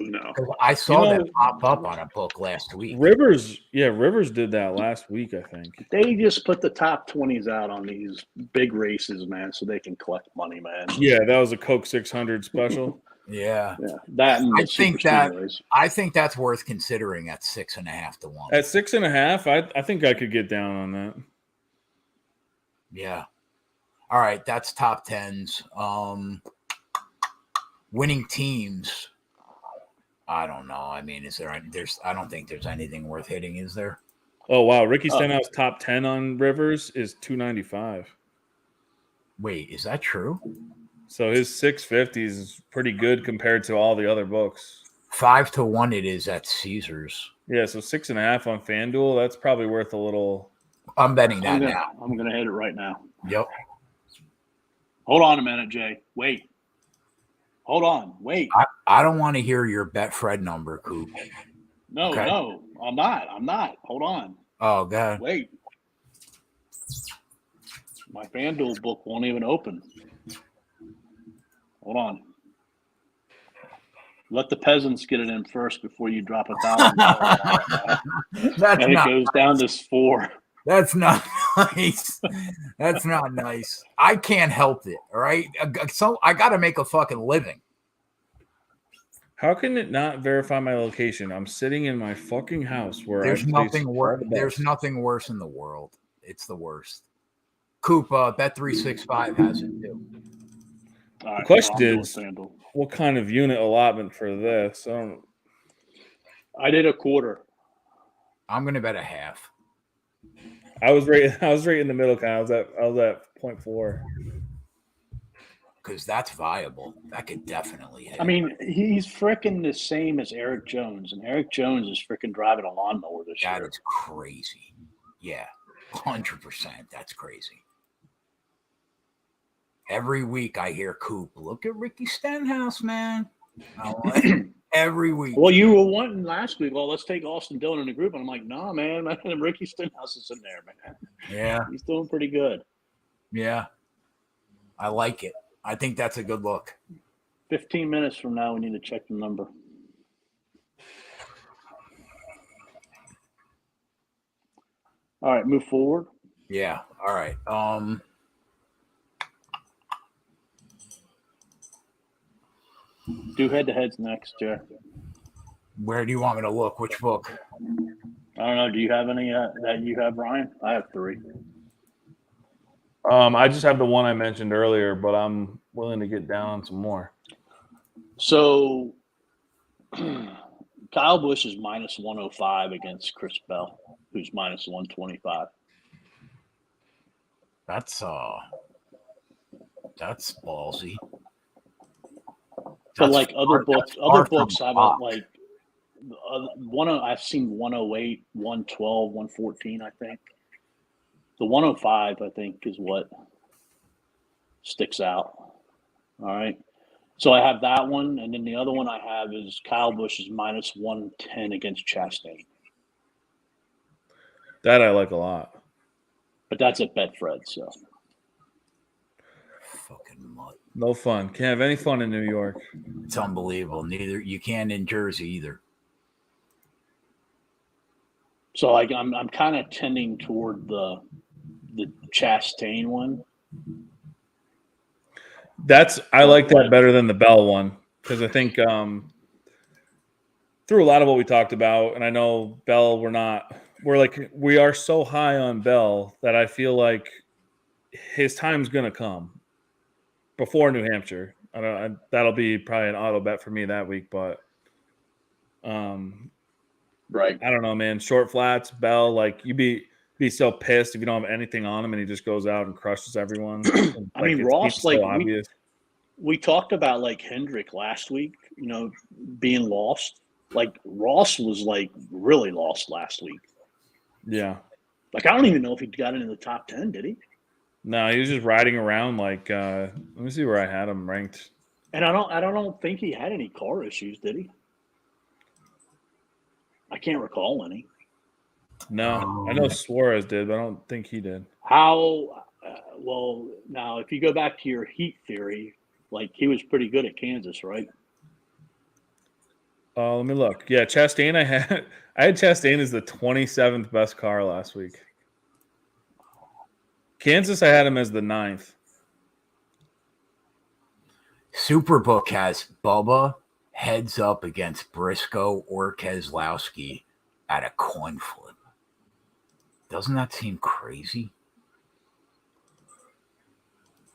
No. I saw that pop up on a book last week. Rivers did that last week, I think. They just put the top 20s out on these big races, man, so they can collect money, man. Yeah, that was a Coke 600 special. Yeah. That and the I think that's worth considering at 6.5 to 1. At 6.5, I think I could get down on that. Yeah. All right, that's top tens. Winning teams. I don't know. I mean, I don't think there's anything worth hitting, is there? Oh wow, Ricky Stenhouse top 10 on Rivers is 295. Wait, is that true? So his 650s is pretty good compared to all the other books. 5 to 1 it is at Caesars. Yeah, so 6.5 on FanDuel. That's probably worth a little. I'm betting that now. I'm gonna hit it right now. Yep. Hold on a minute, Jay. Wait. Hold on. Wait. I don't want to hear your Betfred number, Coop. No, I'm not. Hold on. Oh, God. Wait. My FanDuel book won't even open. Hold on. Let the peasants get it in first before you drop $1,000. And it goes down to 4. That's not nice. That's not nice. I can't help it. All right. So I got to make a fucking living. How can it not verify my location? I'm sitting in my fucking house where there's nothing worse. There's nothing worse in the world. It's the worst. Coop, Bet365 has it too. The question is, what kind of unit allotment for this? I did a quarter. I'm gonna bet a half. I was right in the middle. I was at 0.4. Because that's viable. That could definitely hit. I mean, he's freaking the same as Eric Jones, and Eric Jones is freaking driving a lawnmower this year. That is crazy. Yeah, 100%. That's crazy. Every week I hear Coop, look at Ricky Stenhouse, man. Every week. Well, you were wanting last week. Well, let's take Austin Dillon in the group, and I'm like, nah, man. Ricky Stenhouse is in there, man. Yeah, he's doing pretty good. Yeah, I like it. I think that's a good look. 15 minutes from now, we need to check the number. All right, move forward. Yeah. All right. Do head-to-heads next, Jeff. Where do you want me to look? Which book? I don't know. Do you have any that you have, Ryan? I have 3. I just have the one I mentioned earlier, but I'm willing to get down on some more. So Kyle Busch is minus 105 against Chris Bell, who's minus 125. That's ballsy. But like other books have like I've seen 108, 112, 114, I think. The 105, I think, is what sticks out. All right. So I have that one, and then the other one I have is Kyle Busch is minus 110 against Chastain. That I like a lot. But that's at Betfred, so. Fucking mutt. No fun. Can't have any fun in New York. It's unbelievable. You can in Jersey either. So I'm kind of tending toward the Chastain one. I like that better than the Bell one because I think through a lot of what we talked about, and I know Bell, we are so high on Bell that I feel like his time's gonna come before New Hampshire. That'll be probably an auto bet for me that week, but right. I don't know, man. Short flats, Bell, like you'd be so pissed if you don't have anything on him and he just goes out and crushes everyone. I mean, Ross, like we talked about like Hendrick last week, being lost. Like Ross was like really lost last week. Yeah. Like I don't even know if he got into the top 10, did he? No, he was just riding around like let me see where I had him ranked. And I don't think he had any car issues, did he? I can't recall any. No, I know Suarez did, but I don't think he did. How? Well, now if you go back to your heat theory, like he was pretty good at Kansas, right? Let me look. Yeah, Chastain. I had Chastain as the 27th best car last week. Kansas, I had him as the 9th. Superbook has Bubba heads up against Briscoe or Keselowski at a coin flip. Doesn't that seem crazy?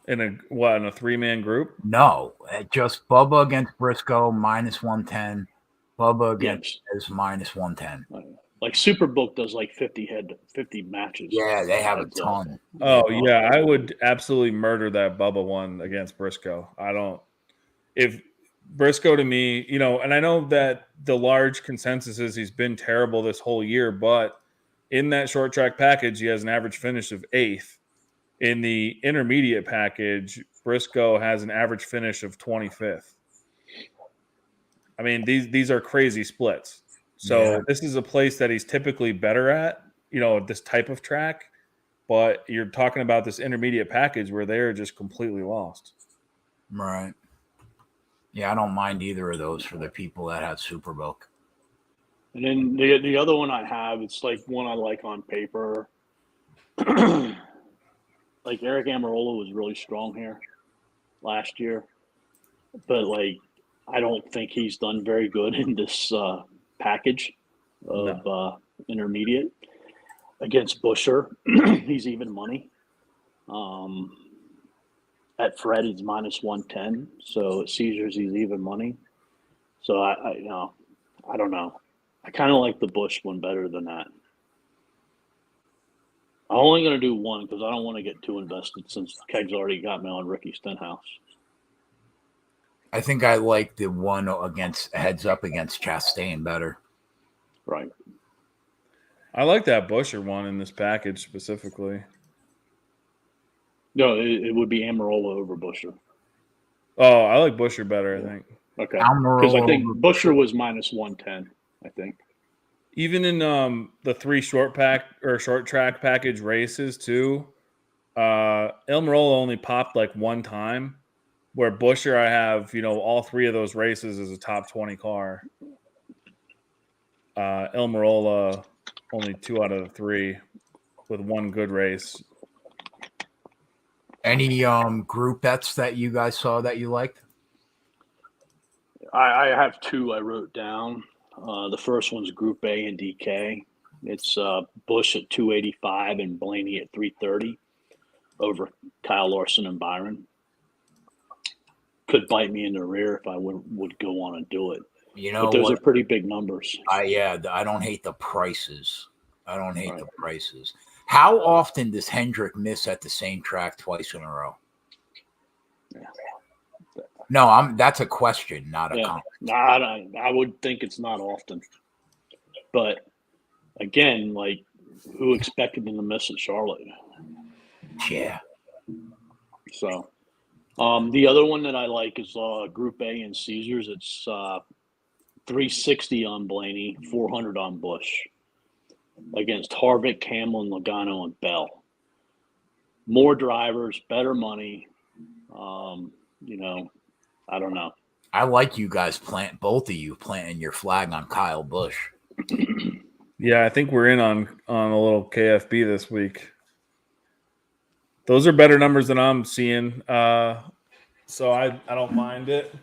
In a 3-man group? No, just Bubba against Briscoe minus 110. Bubba against is minus 110. Like Superbook does like 50 matches. Yeah, they have a ton. Oh yeah, I would absolutely murder that Bubba one against Briscoe. If Briscoe to me, and I know that the large consensus is he's been terrible this whole year, but in that short track package, he has an average finish of 8th. In the intermediate package, Briscoe has an average finish of 25th. I mean, these are crazy splits. So This is a place that he's typically better at, this type of track. But you're talking about this intermediate package where they're just completely lost. Right. Yeah, I don't mind either of those for the people that have Superbook. And then the other one I have, it's like one I like on paper. Like Eric Amarola was really strong here last year, but like I don't think he's done very good in this package of intermediate against Buescher. He's even money. At Fred, he's minus 110. So at Caesars, he's even money. So I don't know. I kind of like the Busch one better than that. I'm only going to do one because I don't want to get too invested since Keg's already got me on Ricky Stenhouse. I think I like the one against heads up against Chastain better. Right. I like that Buescher one in this package specifically. No, it would be Amarola over Buescher. Oh, I like Buescher better, I think. Okay. Because I think Buescher was minus 110, I think. Even in the 3 short track package races too, Almirola only popped like one time, where Buescher I have, all 3 of those races as a top 20 car. Almirola only 2 out of the 3 with 1 good race. Any group bets that you guys saw that you liked? I have 2 I wrote down. The first one's Group A and DK. It's Busch at 285 and Blaney at 330 over Kyle Larson and Byron. Could bite me in the rear if I would go on and do it. But those are pretty big numbers. I don't hate the prices. The prices. How often does Hendrick miss at the same track twice in a row? Yeah. No, that's a question, not a comment. I would think it's not often. But again, like, who expected them to miss at Charlotte? Yeah. So, the other one that I like is Group A and Caesars. It's 360 on Blaney, 400 on Busch against Harvick, Hamlin, Logano, and Bell. More drivers, better money. I don't know. I like you guys both of you planting your flag on Kyle Busch. Yeah, I think we're in on a little KFB this week. Those are better numbers than I'm seeing. So I don't mind it.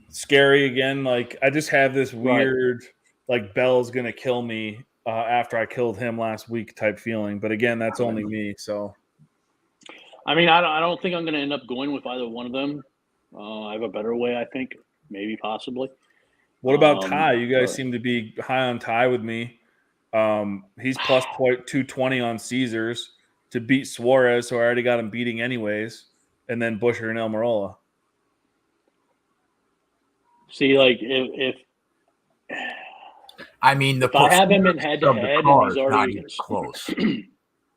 Scary again. Like, I just have this weird, like, Bell's going to kill me after I killed him last week type feeling. But again, that's only me. So, I mean, I don't think I'm going to end up going with either one of them. I have a better way, I think, maybe possibly. What about Ty? You guys seem to be high on Ty with me. He's plus 220 on Caesars to beat Suarez, so I already got him beating anyways. And then Buescher and Almirola. See, like, if I mean, if I have him in head-to-head, and he's already close.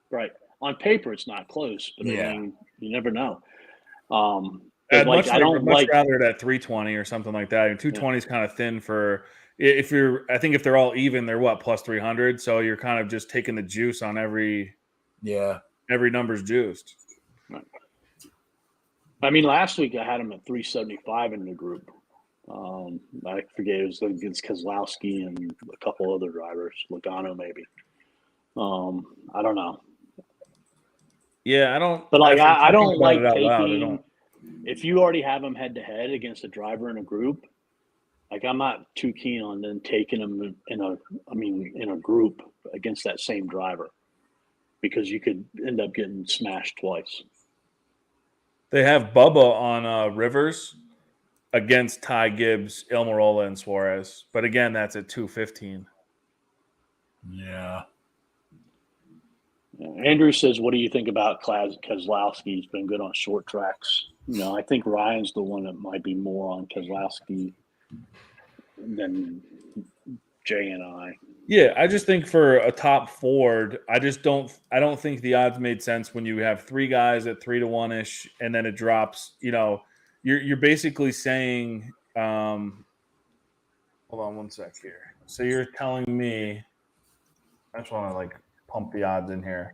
Right. On paper, it's not close, but I mean, you never know. I'd much rather it at 320 or something like that. 220 is kind of thin for I think if they're all even, they're plus 300. So you're kind of just taking the juice on every number's juiced. Right. I mean, last week I had him at 375 in the group. I forget, it was against Keselowski and a couple other drivers, Logano maybe. I don't know. Yeah, I don't. But like, After I thinking don't about like it out loud, I taking, don't. if you already have them head to head against a driver in a group, like I'm not too keen on then taking them in a group against that same driver, because you could end up getting smashed twice. They have Bubba on Rivers against Ty Gibbs, Ilmarola, and Suarez. But again, that's at 215. Yeah. Andrew says, "What do you think about Keselowski? He's been good on short tracks. I think Ryan's the one that might be more on Keselowski than Jay and I." Yeah, I just think for a top Ford, I don't think the odds made sense when you have three guys at 3-1 ish, and then it drops. You're basically saying, hold on one sec here. So you're telling me, I just want to like pump the odds in here.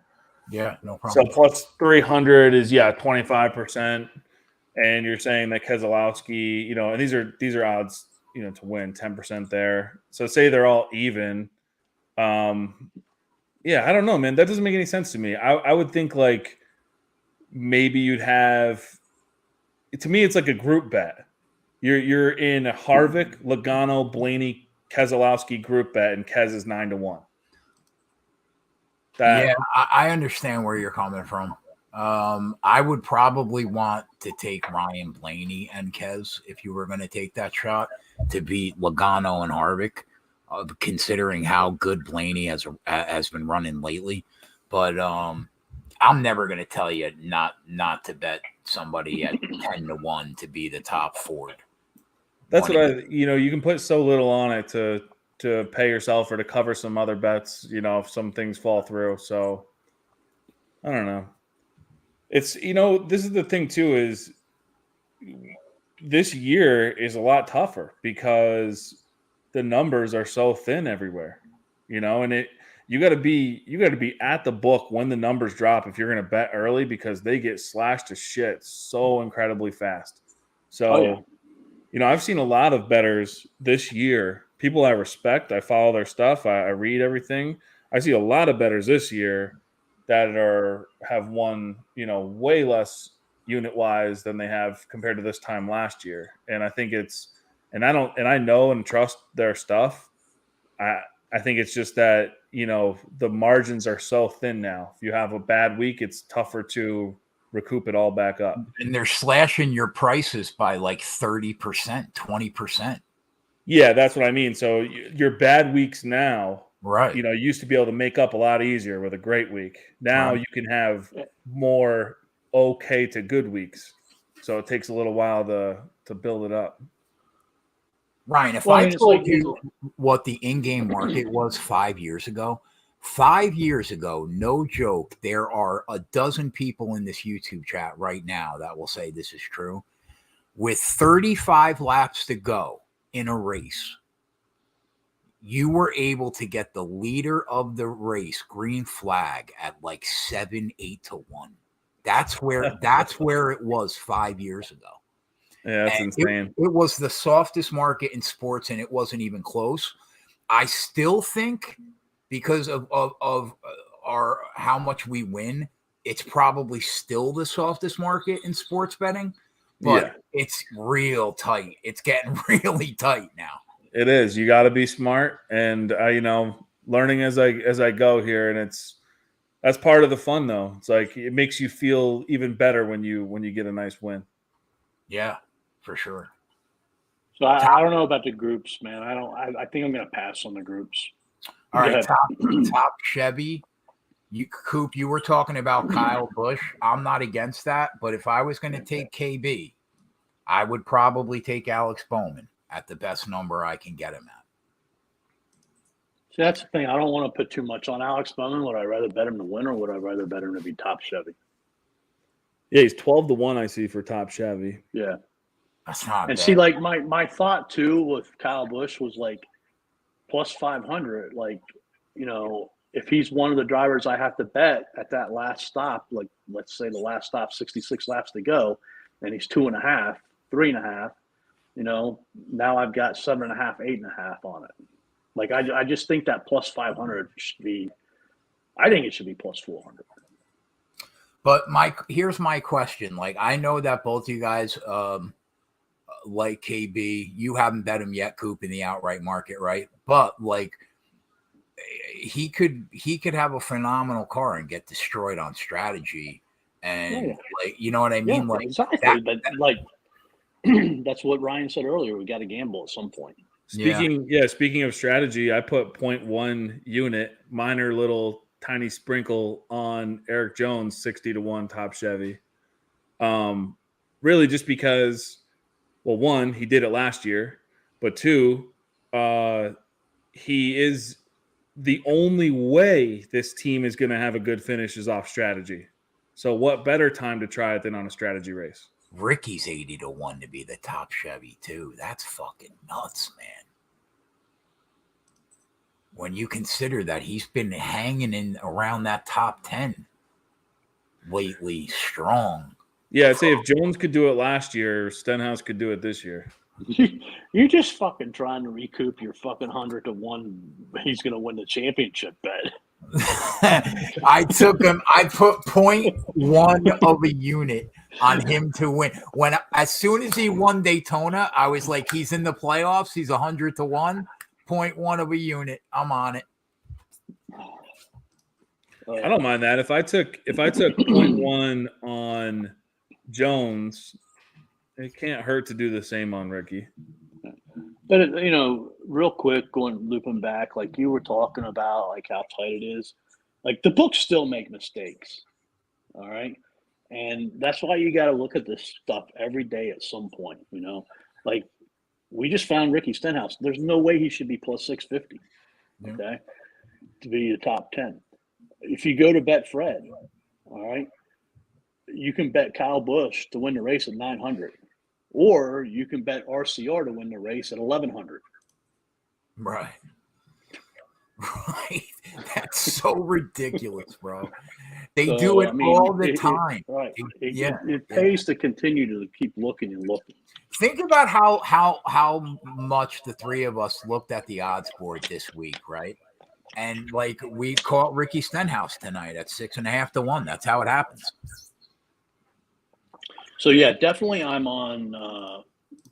Yeah, no So problem. plus 300 is 25%, and you're saying that Keselowski, and these are odds, to win 10% there. So say they're all even. Yeah, I don't know, man. That doesn't make any sense to me. I would think like maybe you'd have. To me, it's like a group bet. You're in a Harvick, Logano, Blaney, Keselowski group bet, and Kez is 9-1. Yeah, I understand where you're coming from. I would probably want to take Ryan Blaney and Kez if you were going to take that shot to beat Logano and Harvick, considering how good Blaney has been running lately. But I'm never going to tell you not to bet somebody at 10-1 to be the top Ford. That's what you can put so little on it to pay yourself or to cover some other bets, if some things fall through. So I don't know. It's, this is the thing too, is this year is a lot tougher because the numbers are so thin everywhere, and you got to be at the book when the numbers drop if you're going to bet early, because they get slashed to shit so incredibly fast. So, I've seen a lot of bettors this year, people I respect. I follow their stuff. I read everything. I see a lot of bettors this year that have won, way less unit wise than they have compared to this time last year. And I think I know and trust their stuff. I think it's just that, the margins are so thin now. If you have a bad week, it's tougher to recoup it all back up. And they're slashing your prices by like 30%, 20%. Yeah, that's what I mean. So your bad weeks now, right? You used to be able to make up a lot easier with a great week. Now you can have more okay to good weeks. So it takes a little while to build it up. Ryan, if I told you what the in-game market was 5 years ago, 5 years ago, no joke, there are a dozen people in this YouTube chat right now that will say this is true. With 35 laps to go in a race, you were able to get the leader of the race green flag at like 7-8 to 1. That's where it was 5 years ago. Yeah, that's insane. It was the softest market in sports, and it wasn't even close. I still think because of our how much we win, it's probably still the softest market in sports betting. But it's real tight. It's getting really tight now. It is. You got to be smart, and learning as I go here, and that's part of the fun, though. It's like it makes you feel even better when you get a nice win. Yeah, for sure. So I don't know about the groups, man. I think I'm going to pass on the groups. All right, top Chevy. Coop, you were talking about Kyle Busch. I'm not against that, but if I was going to take KB, I would probably take Alex Bowman at the best number I can get him at. See, that's the thing. I don't want to put too much on Alex Bowman. Would I rather bet him to win, or would I rather bet him to be top Chevy? Yeah, he's 12-1, I see, for top Chevy. Yeah. That's not and bad. See, like my thought too with Kyle Busch was like plus 500. Like, if he's one of the drivers I have to bet at that last stop, like let's say the last stop, 66 laps to go, and he's 2.5, 3.5, now I've got 7.5, 8.5 on it. Like I just think that plus 500 should be. I think it should be plus 400. But here's my question. Like, I know that both of you guys like KB. You haven't bet him yet, Coop, in the outright market, right? But like, he could have a phenomenal car and get destroyed on strategy, and like, you know what I mean? Yeah, like exactly. But like, that's what Ryan said earlier. We got to gamble at some point. Speaking of strategy, I put 0.1 unit, minor little tiny sprinkle on Eric Jones, 60-1 top Chevy. Really just because, well, one, he did it last year, but two, he is the only way this team is going to have a good finish is off strategy. So what better time to try it than on a strategy race? Ricky's 80-1 to be the top Chevy too. That's fucking nuts, man. When you consider that he's been hanging in around that top 10 lately, strong. Yeah, I'd say if Jones could do it last year, Stenhouse could do it this year. You're just fucking trying to recoup your fucking 100-1. He's going to win the championship bet. I took him. I put 0.1 of a unit on him to win. As soon as he won Daytona, I was like, he's in the playoffs. He's 100-1. 0.1 of a unit. I'm on it. I don't mind that. If I took 0.1 on Jones, it can't hurt to do the same on Ricky. But real quick, looping back, like you were talking about, like how tight it is. Like the books still make mistakes, all right, and that's why you got to look at this stuff every day at some point. Like we just found Ricky Stenhouse. There's no way he should be plus 650, okay, to be the top 10. If you go to bet Fred, all right, you can bet Kyle Busch to win the race at 900. Or you can bet RCR to win the race at 1,100. Right. That's so ridiculous, bro. They do it all the time. Right. It pays to continue to keep looking and looking. Think about how much the three of us looked at the odds board this week, right? And like we caught Ricky Stenhouse tonight at 6.5-1. That's how it happens. So yeah, definitely I'm on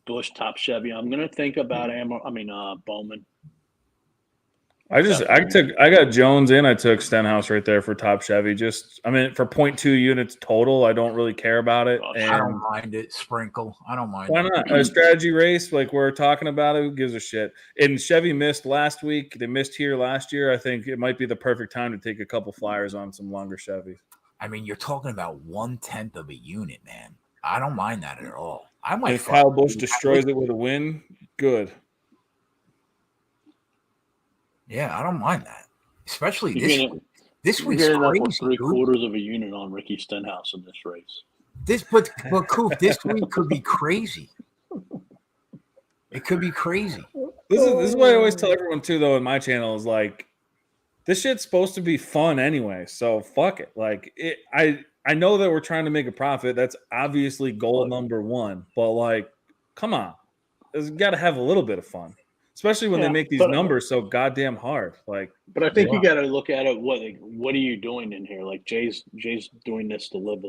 Busch top Chevy. I'm gonna think about Bowman. I got Jones and I took Stenhouse right there for top Chevy. For 0.2 units total, I don't really care about it. And I don't mind it. Sprinkle. I don't mind. Why not? A strategy race like we're talking about it, who gives a shit? And Chevy missed last week. They missed here last year. I think it might be the perfect time to take a couple flyers on some longer Chevys. I mean, you're talking about 1/10 of a unit, man. I don't mind that at all. If Kyle Busch destroys it with a win, good. Yeah, I don't mind that. Especially this week's crazy. 3/4 of a unit on Ricky Stenhouse in this race. But Coop, this week could be crazy. It could be crazy. This is what I always tell everyone too, though, in my channel is like, this shit's supposed to be fun anyway. So fuck it. Like I know that we're trying to make a profit. That's obviously goal number one. But like, come on, there's got to have a little bit of fun. Especially when they make these numbers so goddamn hard. Like, but I think you got to look at it. What are you doing in here? Like Jay's doing this to live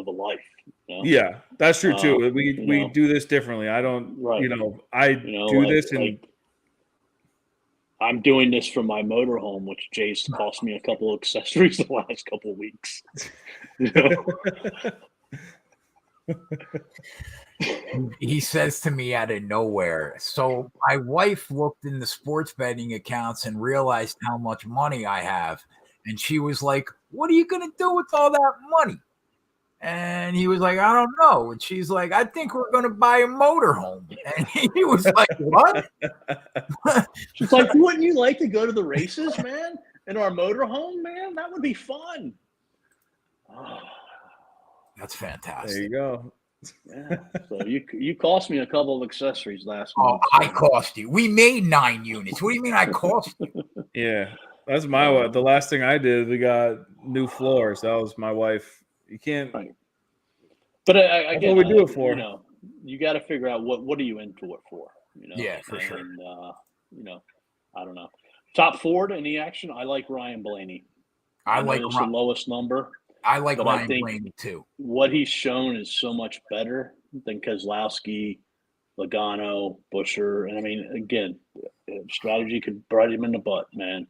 a life. Yeah, that's true too. We do this differently. I don't. Right. Do this and. I'm doing this for my motorhome, which Jay's cost me a couple of accessories the last couple of weeks. He says to me out of nowhere, so my wife looked in the sports betting accounts and realized how much money I have. And she was like, what are you going to do with all that money? And he was like, I don't know. And she's like, I think we're going to buy a motorhome. And he was like, what? She's like, wouldn't you like to go to the races, man? In our motorhome, man? That would be fun. Oh, that's fantastic. There you go. Yeah. So you cost me a couple of accessories last month. I cost you. We made 9 units. What do you mean I cost you? Yeah. That's the last thing I did. We got new floors. That was my wife. You can't. Right. But I get what we do it for. you got to figure out what are you into it for, you know? Yeah, for sure. And you know, I don't know. Top Ford, any action? I like Ryan Blaney. I know it's the lowest number. I like but Ryan I think Blaney too. what he's shown is so much better than Keselowski, Logano, Busher. And I mean, again, strategy could bite him in the butt, man.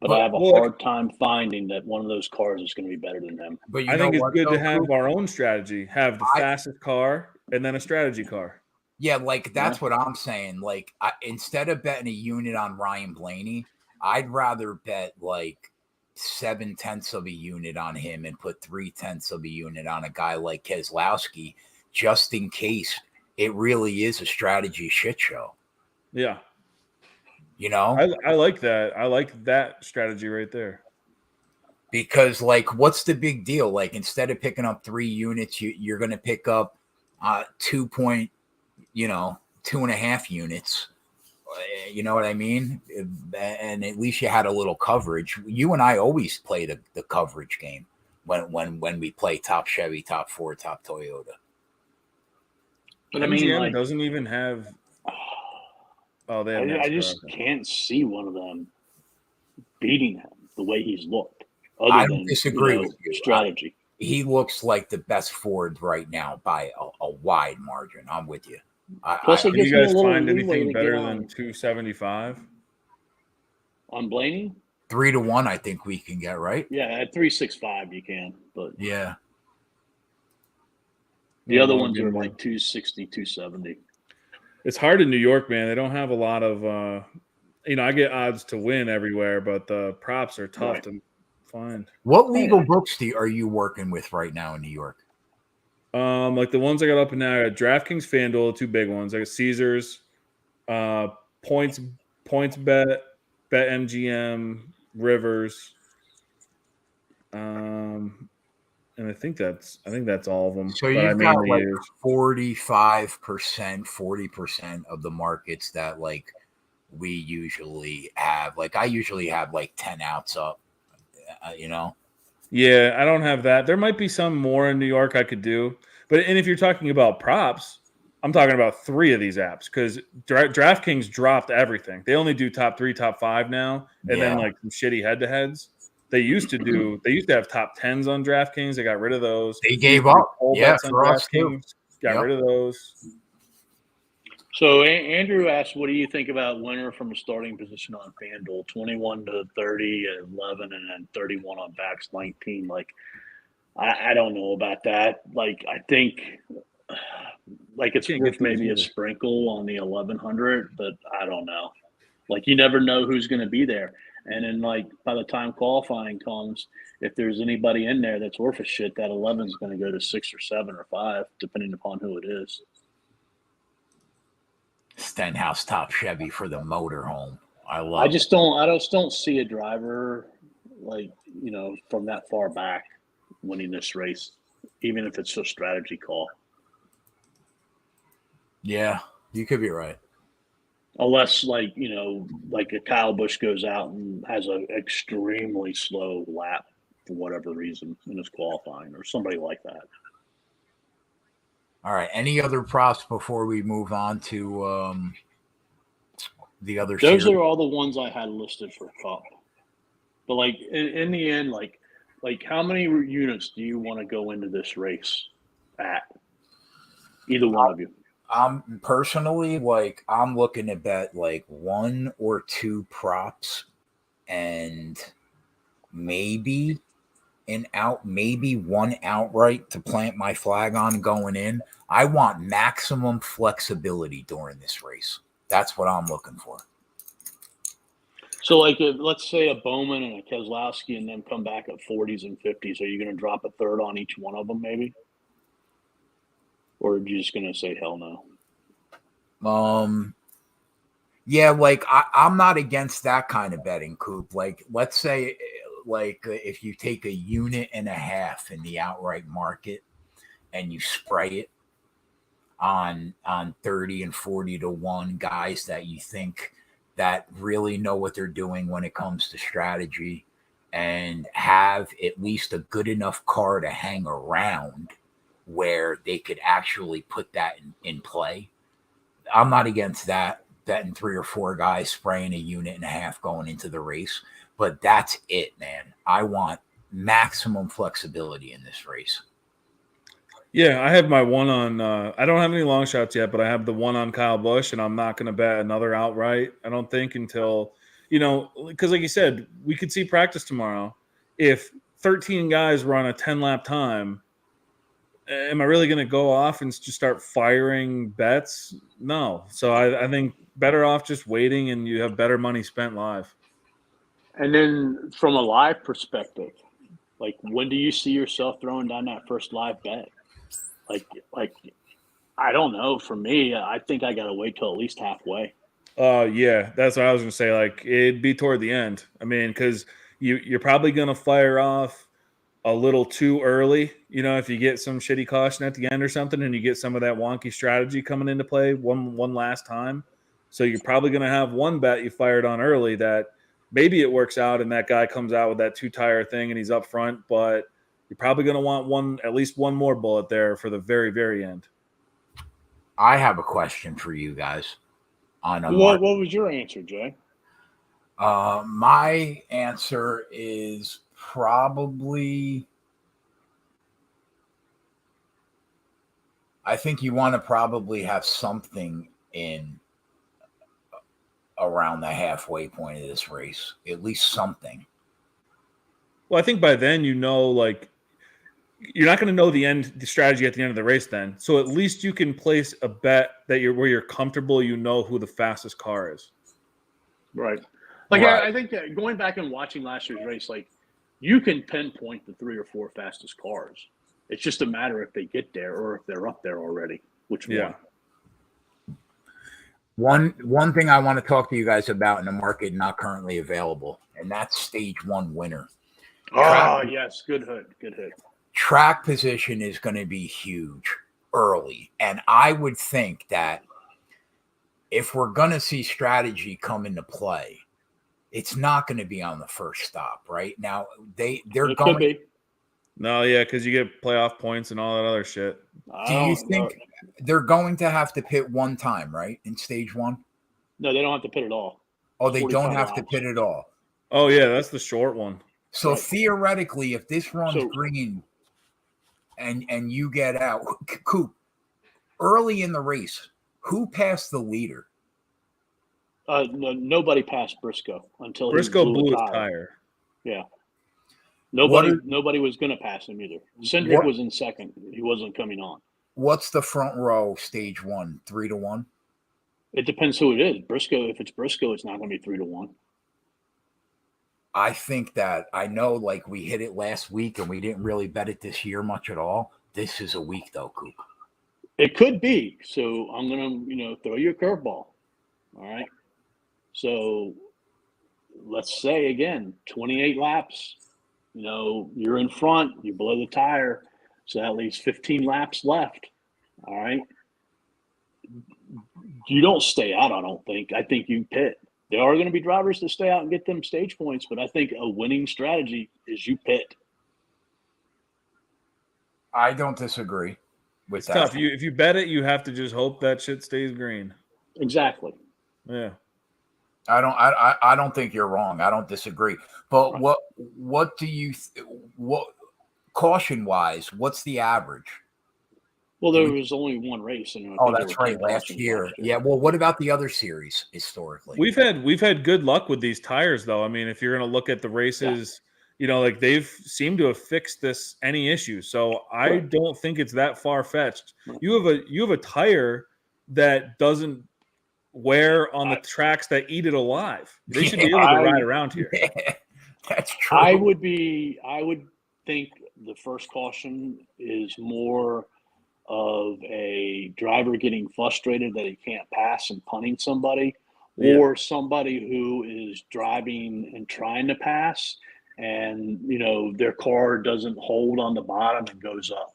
But I have a hard time finding that one of those cars is going to be better than him. But I think it's good to have our own strategy, have the fastest car and then a strategy car. Yeah, like that's what I'm saying. Like instead of betting a unit on Ryan Blaney, I'd rather bet like 0.7 of a unit on him and put 0.3 of a unit on a guy like Keselowski, just in case it really is a strategy shit show. Yeah. You know? I like that. I like that strategy right there. Because like, what's the big deal? Like instead of picking up 3 units, you're going to pick up 2.5 units. You know what I mean? And at least you had a little coverage. You and I always play the coverage game when we play top Chevy, top Ford, top Toyota. But I mean, like, doesn't even have. Oh, they have I just can't see one of them beating him the way he's looked. Other I than, disagree with you. Strategy. He looks like the best Ford right now by a wide margin. I'm with you. Plus, do you guys find anything better than 275 on Blaney? 3-1, I think we can get, right. Yeah, at 365 you can, but yeah, the other ones are like 260, 270. It's hard in New York, man. They don't have a lot of. I get odds to win everywhere, but the props are tough to find. What legal books are you working with right now in New York? Like the ones I got up and now, I got DraftKings, FanDuel, 2 big ones. I got Caesars, Points Bet, BetMGM, Rivers, and I think that's all of them. So you've got like 45%, 40% of the markets that like we usually have. Like I usually have like 10 outs up, Yeah, I don't have that. There might be some more in New York I could do. And if you're talking about props, I'm talking about 3 of these apps because DraftKings dropped everything. They only do top 3, top 5 now, and then like some shitty head-to-heads. They used to have top 10s on DraftKings. They got rid of those. They gave up. Yeah, for us too. Got rid of those. So Andrew asked, what do you think about winner from a starting position on FanDuel? 21 to 30 at 11 and then 31 on backs 19. Like, I don't know about that. Like, I think like it's worth maybe a sprinkle on the 1100, but I don't know. Like, you never know who's going to be there. And then, like, by the time qualifying comes, if there's anybody in there that's worth a shit, that 11 is going to go to 6 or 7 or 5, depending upon who it is. Stenhouse top Chevy for the motorhome. I just don't see a driver like, from that far back winning this race, even if it's a strategy call. Yeah, you could be right. Unless like a Kyle Busch goes out and has an extremely slow lap for whatever reason in his qualifying or somebody like that. All right. Any other props before we move on to the other Those series? are all the ones I had listed for Cup. But like in the end, like how many units do you want to go into this race at? Either one of you. Personally, like I'm looking to bet like 1 or 2 props and maybe maybe 1 outright to plant my flag on going in. I want maximum flexibility during this race. That's what I'm looking for. So, like, let's say a Bowman and a Keselowski and then come back at 40s and 50s. Are you going to drop a third on each one of them, maybe? Or are you just going to say hell no? Yeah, like I'm not against that kind of betting, Coop. Like, let's say, like, if you take 1.5 units in the outright market and you spray it on 30 and 40 to 1 guys that you think that really know what they're doing when it comes to strategy and have at least a good enough car to hang around where they could actually put that in play. I'm not against that, betting 3 or 4 guys spraying a unit and a half going into the race, but that's it, man. I want maximum flexibility in this race. Yeah, I have my one on. I don't have any long shots yet, but I have the one on Kyle Busch, and I'm not going to bet another outright. I don't think until because like you said, we could see practice tomorrow. If 13 guys run a 10-lap time, am I really going to go off and just start firing bets? No. So I think better off just waiting, and you have better money spent live. And then from a live perspective, like when do you see yourself throwing down that first live bet? Like I don't know. For me, I think I got to wait till at least halfway. Yeah, that's what I was going to say. Like it'd be toward the end. I mean, because you're probably going to fire off a little too early. If you get some shitty caution at the end or something, and you get some of that wonky strategy coming into play one last time. So you're probably going to have one bet you fired on early that maybe it works out, and that guy comes out with that 2-tire thing, and he's up front, but you're probably going to want at least one more bullet there for the very, very end. I have a question for you guys on a What was your answer, Jay? My answer is probably, I think you want to probably have something in around the halfway point of this race, at least something. Well, I think by then, like you're not going to know the strategy at the end of the race then. So at least you can place a bet that where you're comfortable, who the fastest car is. Right. Like Right. I think that going back and watching last year's race, like you can pinpoint the 3 or 4 fastest cars. It's just a matter if they get there or if they're up there already. Which one? One thing I want to talk to you guys about in the market not currently available, and that's stage 1 winner. Yes, good hit. Track position is going to be huge early, and I would think that if we're going to see strategy come into play, it's not going to be on the first stop. Right now, they're It going. Could be. No, yeah, because you get playoff points and all that other shit. Do you think they're going to have to pit one time, right, in stage 1? No, they don't have to pit at all. Oh, they don't have laps. to pit at all. Oh, yeah, that's the short one. So Right. theoretically, if this runs green and you get out, Coop, early in the race, who passed the leader? No, nobody passed Briscoe until Briscoe he blew his a tire. tire. Yeah. Nobody was going to pass him either. Cindric was in second. He wasn't coming on. What's the front row stage 1? 3-1? It depends who it is. Briscoe, if it's Briscoe, it's not going to be 3-1. I think that I know, like we hit it last week and we didn't really bet it this year much at all. This is a week though, Coop. It could be. So I'm going to, throw you a curveball. All right. So let's say again, 28 laps. You're in front, you blow the tire, so that leaves 15 laps left. All right. You don't stay out, I don't think. I think you pit. There are going to be drivers that stay out and get them stage points, but I think a winning strategy is you pit. I don't disagree with It's that. tough. If you bet it, you have to just hope that shit stays green. Exactly. Yeah. I don't think you're wrong. I don't disagree. But what do you what caution wise? What's the average? Well, there was only one race, and that's right, last year. Yeah. Well, what about the other series historically? We've had good luck with these tires, though. I mean, if you're going to look at the races, like they've seemed to have fixed any issue. So I don't think it's that far fetched. You have a tire that doesn't wear on the tracks that eat it alive. They should be able to ride around here. Yeah, that's true. I would think the first caution is more of a driver getting frustrated that he can't pass and punting somebody, or somebody who is driving and trying to pass, and their car doesn't hold on the bottom and goes up,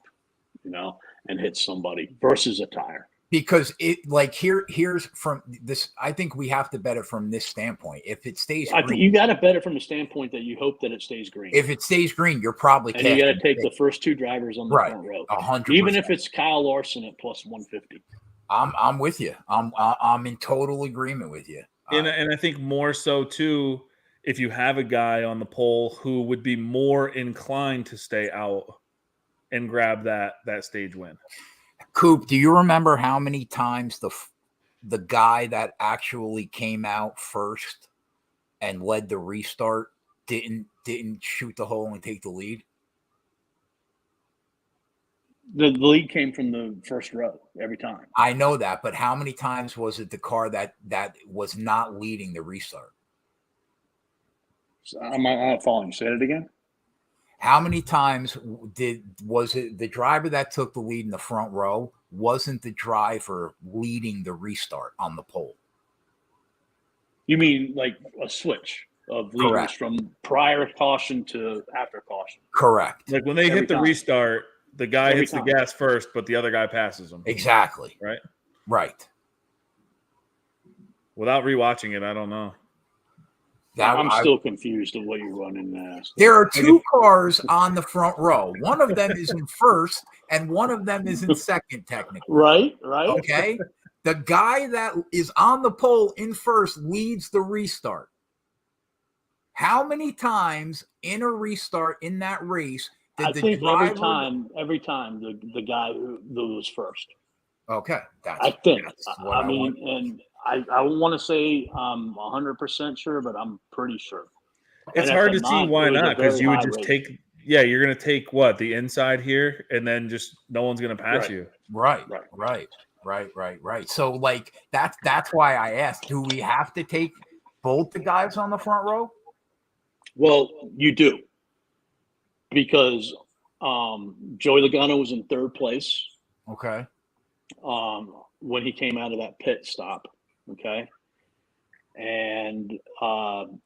and hits somebody versus a tire. Because here's from this. I think we have to bet it from this standpoint. If it stays I green, think you got to bet it from the standpoint that you hope that it stays green. if it stays green, you're probably and you got to take the first two drivers on the front row, 100%. even if it's Kyle Larson at plus 150. I'm with you. I'm in total agreement with you. And I think more so too, if you have a guy on the pole who would be more inclined to stay out and grab that stage win. Coop, do you remember how many times the guy that actually came out first and led the restart didn't shoot the hole and take the lead? The lead came from the first row every time. I know that, but how many times was it the car that was not leading the restart? So I'm not following. Say it again. How many times was it the driver that took the lead in the front row wasn't the driver leading the restart on the pole? You mean like a switch of leaders Correct. from prior caution to after caution? Correct. Like when they hit the restart, the guy hits the gas first, but the other guy passes him. Exactly. Right? Right. Without rewatching it, I don't know. I'm still confused of what you're running now. There are two cars on the front row. One of them is in first, and one of them is in second, technically. Right. Okay? The guy that is on the pole in first leads the restart. How many times in a restart in that race I think every time the guy who was first. Okay. I mean, and I want to say I'm 100% sure, but I'm pretty sure. It's hard to see why not, because you would just you're going to take the inside here, and then just no one's going to pass you. Right. So that's why I asked, do we have to take both the guys on the front row? Well, you do. Because Joey Logano was in third place. Okay. When he came out of that pit stop. Okay. And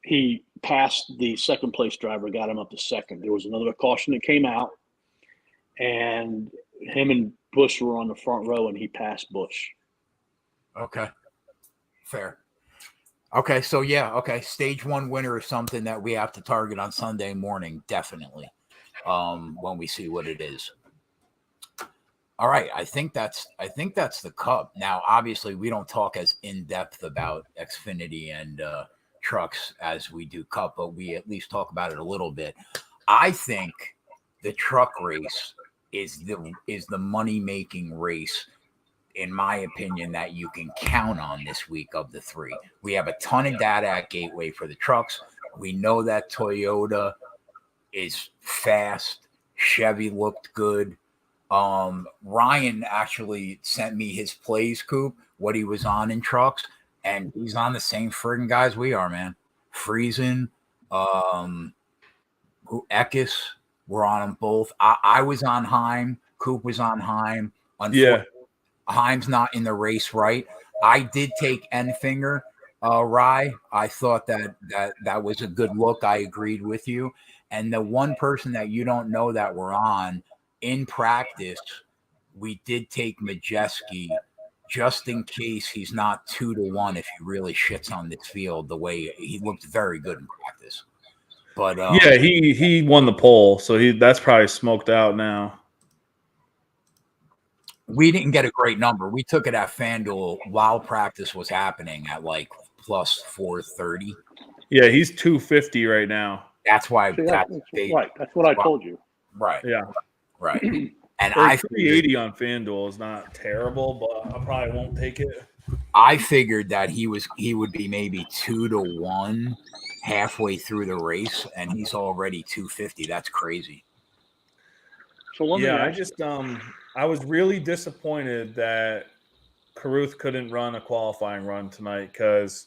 he passed the second place driver, got him up to second. There was another caution that came out, and him and Busch were on the front row, and he passed Busch. Okay. Fair. Okay. So, stage one winner is something that we have to target on Sunday morning, definitely, when we see what it is. All right, I think that's the Cup. Now, obviously, we don't talk as in depth about Xfinity and trucks as we do Cup, but we at least talk about it a little bit. I think the truck race is the money making race, in my opinion, that you can count on this week of the three. We have a ton of data at Gateway for the trucks. We know that Toyota is fast. Chevy looked good. Ryan actually sent me his plays, Coop, what he was on in trucks, and he's on the same friggin' guys we are, man. Friesen, Eckes, we're on them both. I was on Heim. Coop was on Heim. Unfortunately, Heim's not in the race, right? I did take Enfinger, Rye. I thought that was a good look. I agreed with you. And the one person that you don't know that we're on, in practice, we did take Majeski just in case he's not 2-1 if he really shits on this field the way he looked very good in practice. But he won the pole, so that's probably smoked out now. We didn't get a great number. We took it at FanDuel while practice was happening at like plus 430. Yeah, he's 250 right now. That's why. That's what I told you. Right. Yeah. Right. And 380 on FanDuel is not terrible, but I probably won't take it. I figured that he would be maybe 2-1 halfway through the race, and he's already 250. That's crazy. So I was really disappointed that Carruth couldn't run a qualifying run tonight because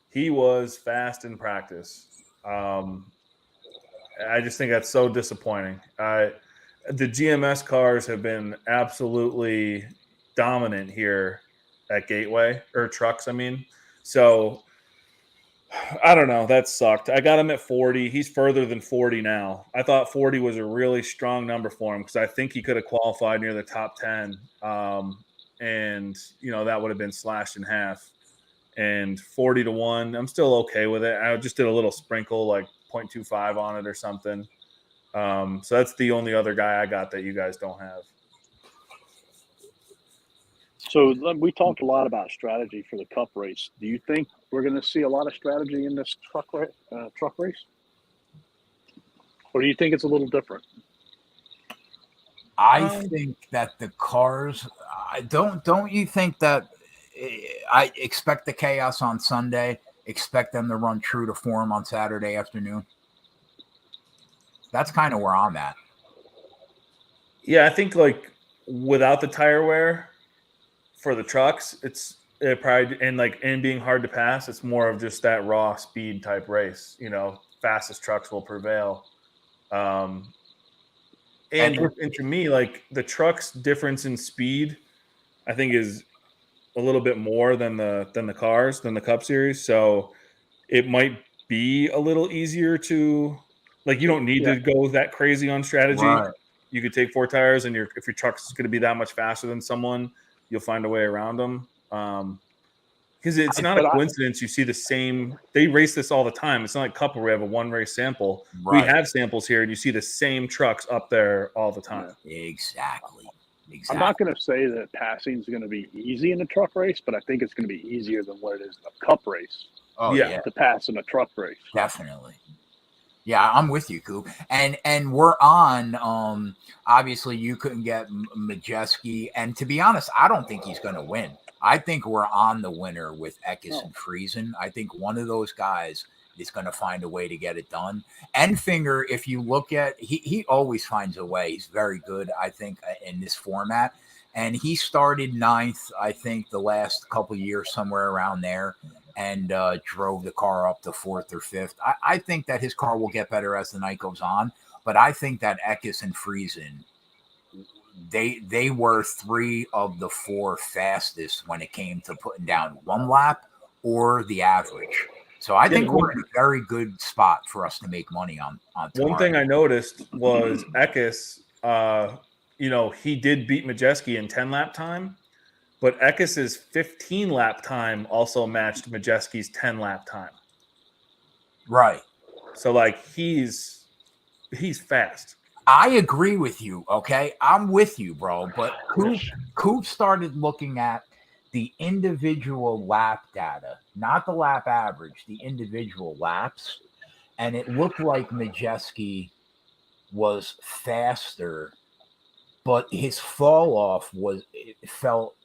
he was fast in practice. I just think that's so disappointing. The GMS cars have been absolutely dominant here at Gateway, or trucks, I mean. So, I don't know. That sucked. I got him at 40. He's further than 40 now. I thought 40 was a really strong number for him because I think he could have qualified near the top 10. and that would have been slashed in half. And 40-1, I'm still okay with it. I just did a little sprinkle, like 0.25 on it or something. So that's the only other guy I got that you guys don't have. So we talked a lot about strategy for the Cup race. Do you think we're going to see a lot of strategy in this truck race? Or do you think it's a little different? I think that the cars. Don't you think that? I expect the chaos on Sunday. Expect them to run true to form on Saturday afternoon. That's kind of where I'm at. Yeah, I think like without the tire wear for the trucks, it probably and being hard to pass, it's more of just that raw speed type race. Fastest trucks will prevail. And to me, like the truck's difference in speed, I think is a little bit more than the cars, than the Cup Series. So it might be a little easier to you don't need to go that crazy on strategy. Right. You could take 4 tires, and if your truck's going to be that much faster than someone, you'll find a way around them. Because it's not a coincidence you see the same. They race this all the time. It's not like Cup where we have a one race sample. Right. We have samples here, and you see the same trucks up there all the time. Yeah. Exactly. I'm not going to say that passing is going to be easy in a truck race, but I think it's going to be easier than what it is in a Cup race. Oh yeah, to pass in a truck race. Definitely. Yeah, I'm with you, Coop. And we're on. Obviously, you couldn't get Majeski, and to be honest, I don't think he's going to win. I think we're on the winner with Eckes and Friesen. I think one of those guys is going to find a way to get it done. Enfinger, if you look at, he always finds a way. He's very good, I think, in this format. And he started 9th, I think, the last couple of years, somewhere around there, and drove the car up to 4th or 5th. I think that his car will get better as the night goes on. But I think that Eckes and Friesen, they were 3 of the 4 fastest when it came to putting down one lap or the average. So I think we're in a very good spot for us to make money on tomorrow. One thing I noticed was Eckes, he did beat Majeski in 10-lap time, but Eckes's 15-lap time also matched Majeski's 10-lap time. Right. So, he's fast. I agree with you, okay? I'm with you, bro. But Coop started looking at the individual lap data, not the lap average, the individual laps. And it looked like Majeski was faster, but his fall off felt,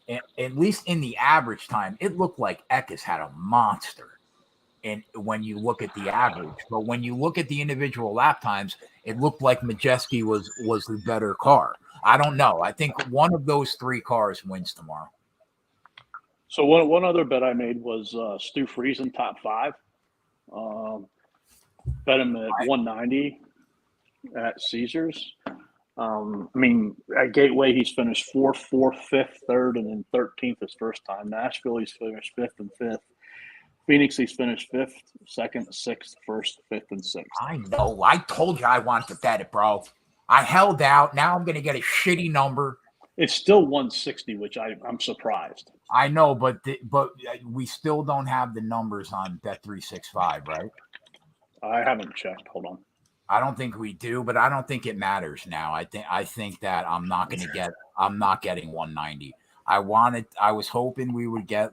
at least in the average time, it looked like Eckes had a monster. And when you look at the average, but when you look at the individual lap times, it looked like Majeski was the better car. I don't know. I think one of those 3 cars wins tomorrow. So one other bet I made was Stu Friesen top 5. Bet him at 190 at Caesars. At Gateway he's finished 4th, 5th, 3rd, and then 13th his first time. Nashville he's finished 5th and 5th. Phoenix, he's finished 5th, 2nd, 6th, 1st, 5th, and 6th. I know. I told you I wanted to bet it, bro. I held out. Now I'm going to get a shitty number. It's still 160, which I'm surprised. I know, but we still don't have the numbers on Bet365, right? I haven't checked. Hold on. I don't think we do, but I don't think it matters now. I think that I'm not getting 190. I was hoping we would get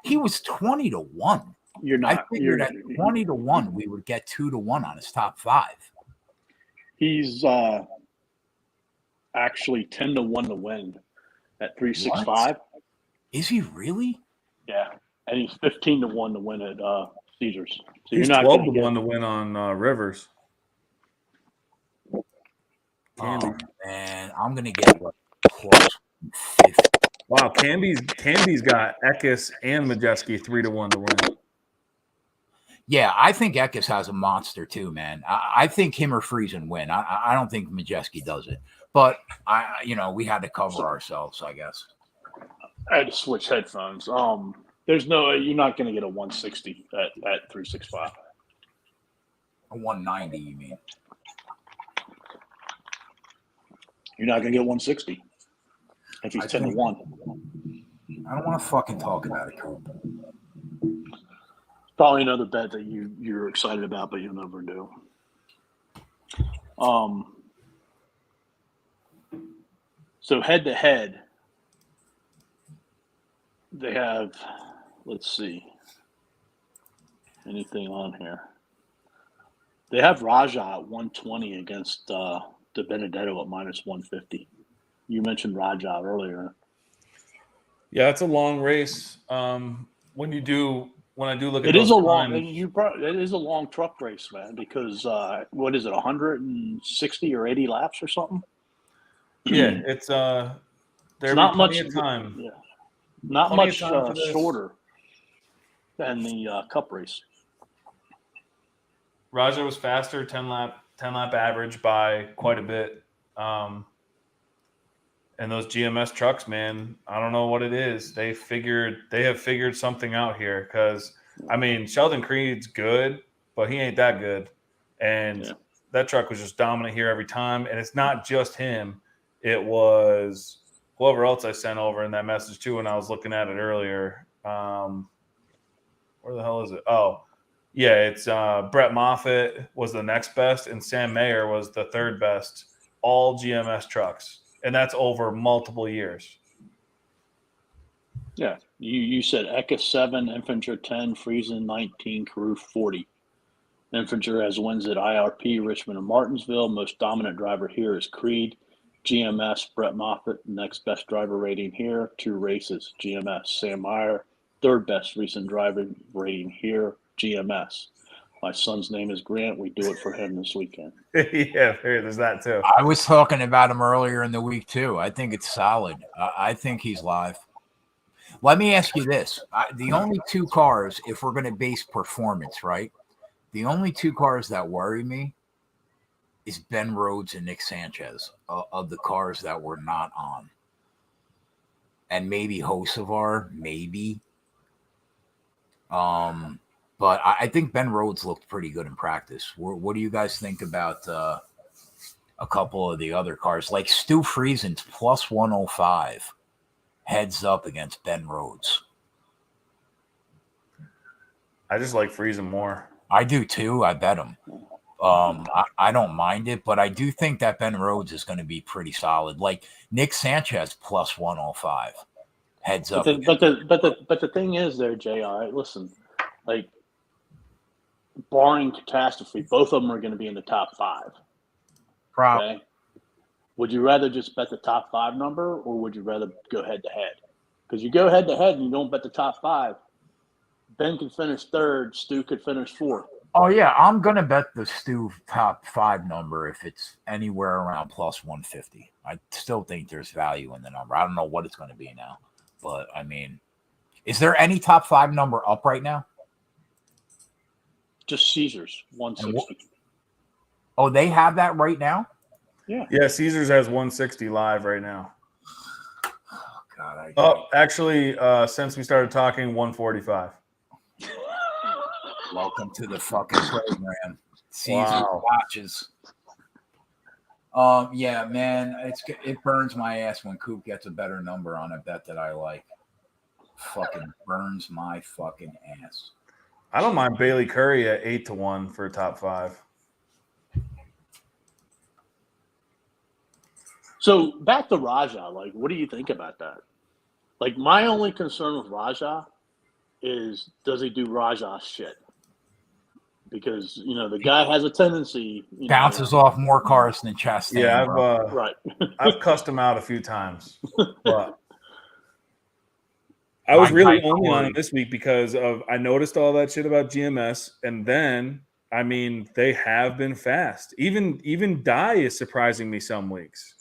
he was 20-1. You're not. I figured at 20-1 we would get 2-1 on his top 5. He's actually 10-1 to win at 365. What? Is he really? Yeah, and he's 15-1 to win at Caesars. So he's 12-1 to win on Rivers. Oh man, I'm gonna get plus 50. Wow, Canby's got Eckes and Majeski 3-1 to win. Yeah, I think Eckes has a monster too, man. I think him or Friesen win. I don't think Majeski does it, but we had to cover ourselves, I guess. I had to switch headphones. There's you're not going to get a 160 at 365. A 190, you mean? You're not going to get 160. if he's 10-1. I don't want to fucking talk about it, Coop. Probably another bet that you're excited about, but you'll never do. So head to head, they have. Let's see. Anything on here? They have Raja at 120 against De Benedetto at minus 150. You mentioned Raja earlier. Yeah, it's a long race. When I do look at It those is a times, it is a long truck race, man. Because what is it, 160 or 80 laps or something? yeah, it's It's there'll not be plenty much. of time. Yeah, not Plenty much of time for this. shorter than the Cup race. Raja was faster, 10 lap average by quite a bit. And those GMS trucks, man, I don't know what it is. They have figured something out here because, I mean, Sheldon Creed's good, but he ain't that good. And that truck was just dominant here every time. And it's not just him. It was whoever else I sent over in that message too when I was looking at it earlier. Where the hell is it? Oh, yeah, it's Brett Moffitt was the next best, and Sam Mayer was the third best, all GMS trucks. And that's over multiple years. Yeah, you said Eka 7, Infantry 10, Friesen 19, Carew 40. Infantry has wins at IRP, Richmond, and Martinsville. Most dominant driver here is Creed. GMS, Brett Moffitt, next best driver rating here. 2 races, GMS. Sam Meyer, third best recent driver rating here, GMS. My son's name is Grant. We do it for him this weekend. Yeah, there's that too. I was talking about him earlier in the week too. I think it's solid. I think he's live. Let me ask you this. The only 2 cars, if we're going to base performance, right? The only 2 cars that worry me is Ben Rhodes and Nick Sanchez of the cars that were not on. And maybe Hocevar, maybe. But I think Ben Rhodes looked pretty good in practice. What do you guys think about a couple of the other cars? Like Stu Friesen's plus 105 heads up against Ben Rhodes. I just like Friesen more. I do too. I bet him. I don't mind it, but I do think that Ben Rhodes is going to be pretty solid. Like Nick Sanchez plus 105 heads up. But the thing is there, JR, listen, like barring catastrophe, both of them are going to be in the top 5. Probably. Okay? Would you rather just bet the top 5 number, or would you rather go head to head? Because you go head to head and you don't bet the top 5, Ben could finish 3rd, Stu could finish 4th. Oh yeah, I'm gonna bet the Stu top 5 number if it's anywhere around plus 150. I still think there's value in the number. I don't know what it's going to be now, but I mean, is there any top 5 number up right now? Just Caesars 160. Oh, they have that right now? Yeah, Caesars has 160 live right now. Oh God! Actually, since we started talking, 145. Welcome to the fucking program. Caesar Wow. watches. Yeah, man, it burns my ass when Coop gets a better number on a bet that I like. Fucking burns my fucking ass. I don't mind Bailey Curry at 8-1 for a top 5. So back to Raja, like, what do you think about that? Like, my only concern with Raja is, does he do Raja shit? Because, you know, the guy has a tendency, bounces off more cars than Chastain. Yeah, right. I've cussed him out a few times, but I was really only on him this week because I noticed all that shit about GMS, and then I mean they have been fast. Even Dye is surprising me some weeks.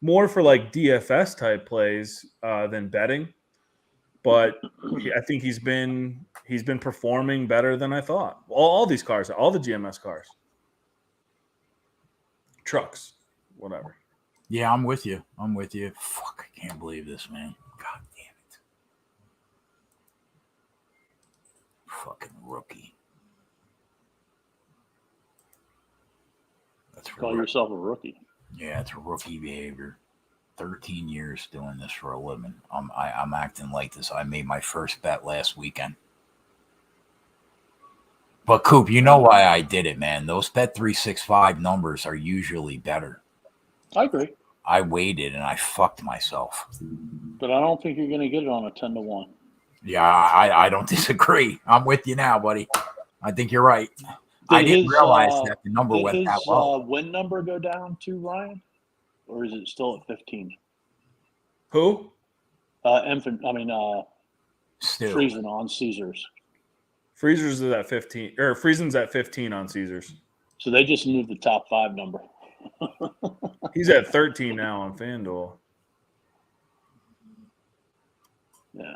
More for like DFS type plays than betting, but I think he's been performing better than I thought. All these cars, all the GMS cars, trucks, whatever. Yeah, I'm with you. Fuck, I can't believe this, man. God damn it. Fucking rookie. Call yourself a rookie. Yeah, it's rookie behavior. 13 years doing this for a living. I'm acting like this. I made my first bet last weekend. But Coop, you know why I did it, man. Those Bet365 numbers are usually better. I agree. I waited and I fucked myself. But I don't think you're going to get it on a 10-1. Yeah, I don't disagree. I'm with you now, buddy. I think you're right. I didn't realize that the number went that low. Did his win number go down to Ryan? Or is it still at 15? Who? Friesen on Caesars. Freezer's is at 15, or Friesen's at 15 on Caesars. So they just moved the top 5 number. He's at 13 now on FanDuel. Yeah.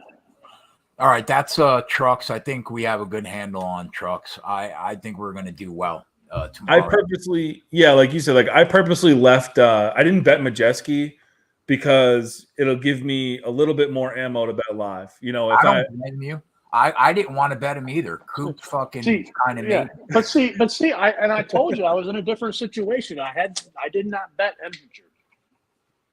All right, that's trucks. I think we have a good handle on trucks. I think we're going to do well tomorrow. I purposely, like you said, I purposely left. I didn't bet Majeski because it'll give me a little bit more ammo to bet live. If I don't blame you. I didn't want to bet him either. Coop fucking kind of made. But see, I told you I was in a different situation. I did not bet Eminger.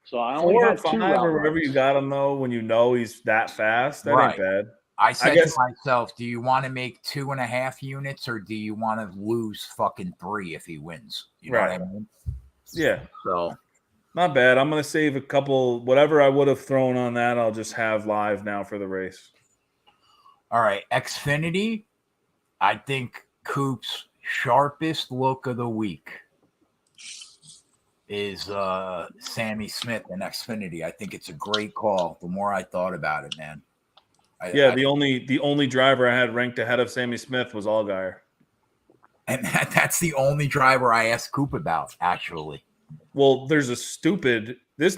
So I only 4 or had 5 2 or whatever you got him though. When you know he's that fast, that ain't bad. I said to myself, do you want to make 2.5 units or do you want to lose fucking 3 if he wins? You know what I mean? Yeah. So not bad. I'm gonna save a couple. Whatever I would have thrown on that, I'll just have live now for the race. All right, Xfinity. I think Coop's sharpest look of the week is Sammy Smith and Xfinity. I think it's a great call. The more I thought about it, man. The only driver I had ranked ahead of Sammy Smith was Allgaier. And that's the only driver I asked Coop about, actually. Well, this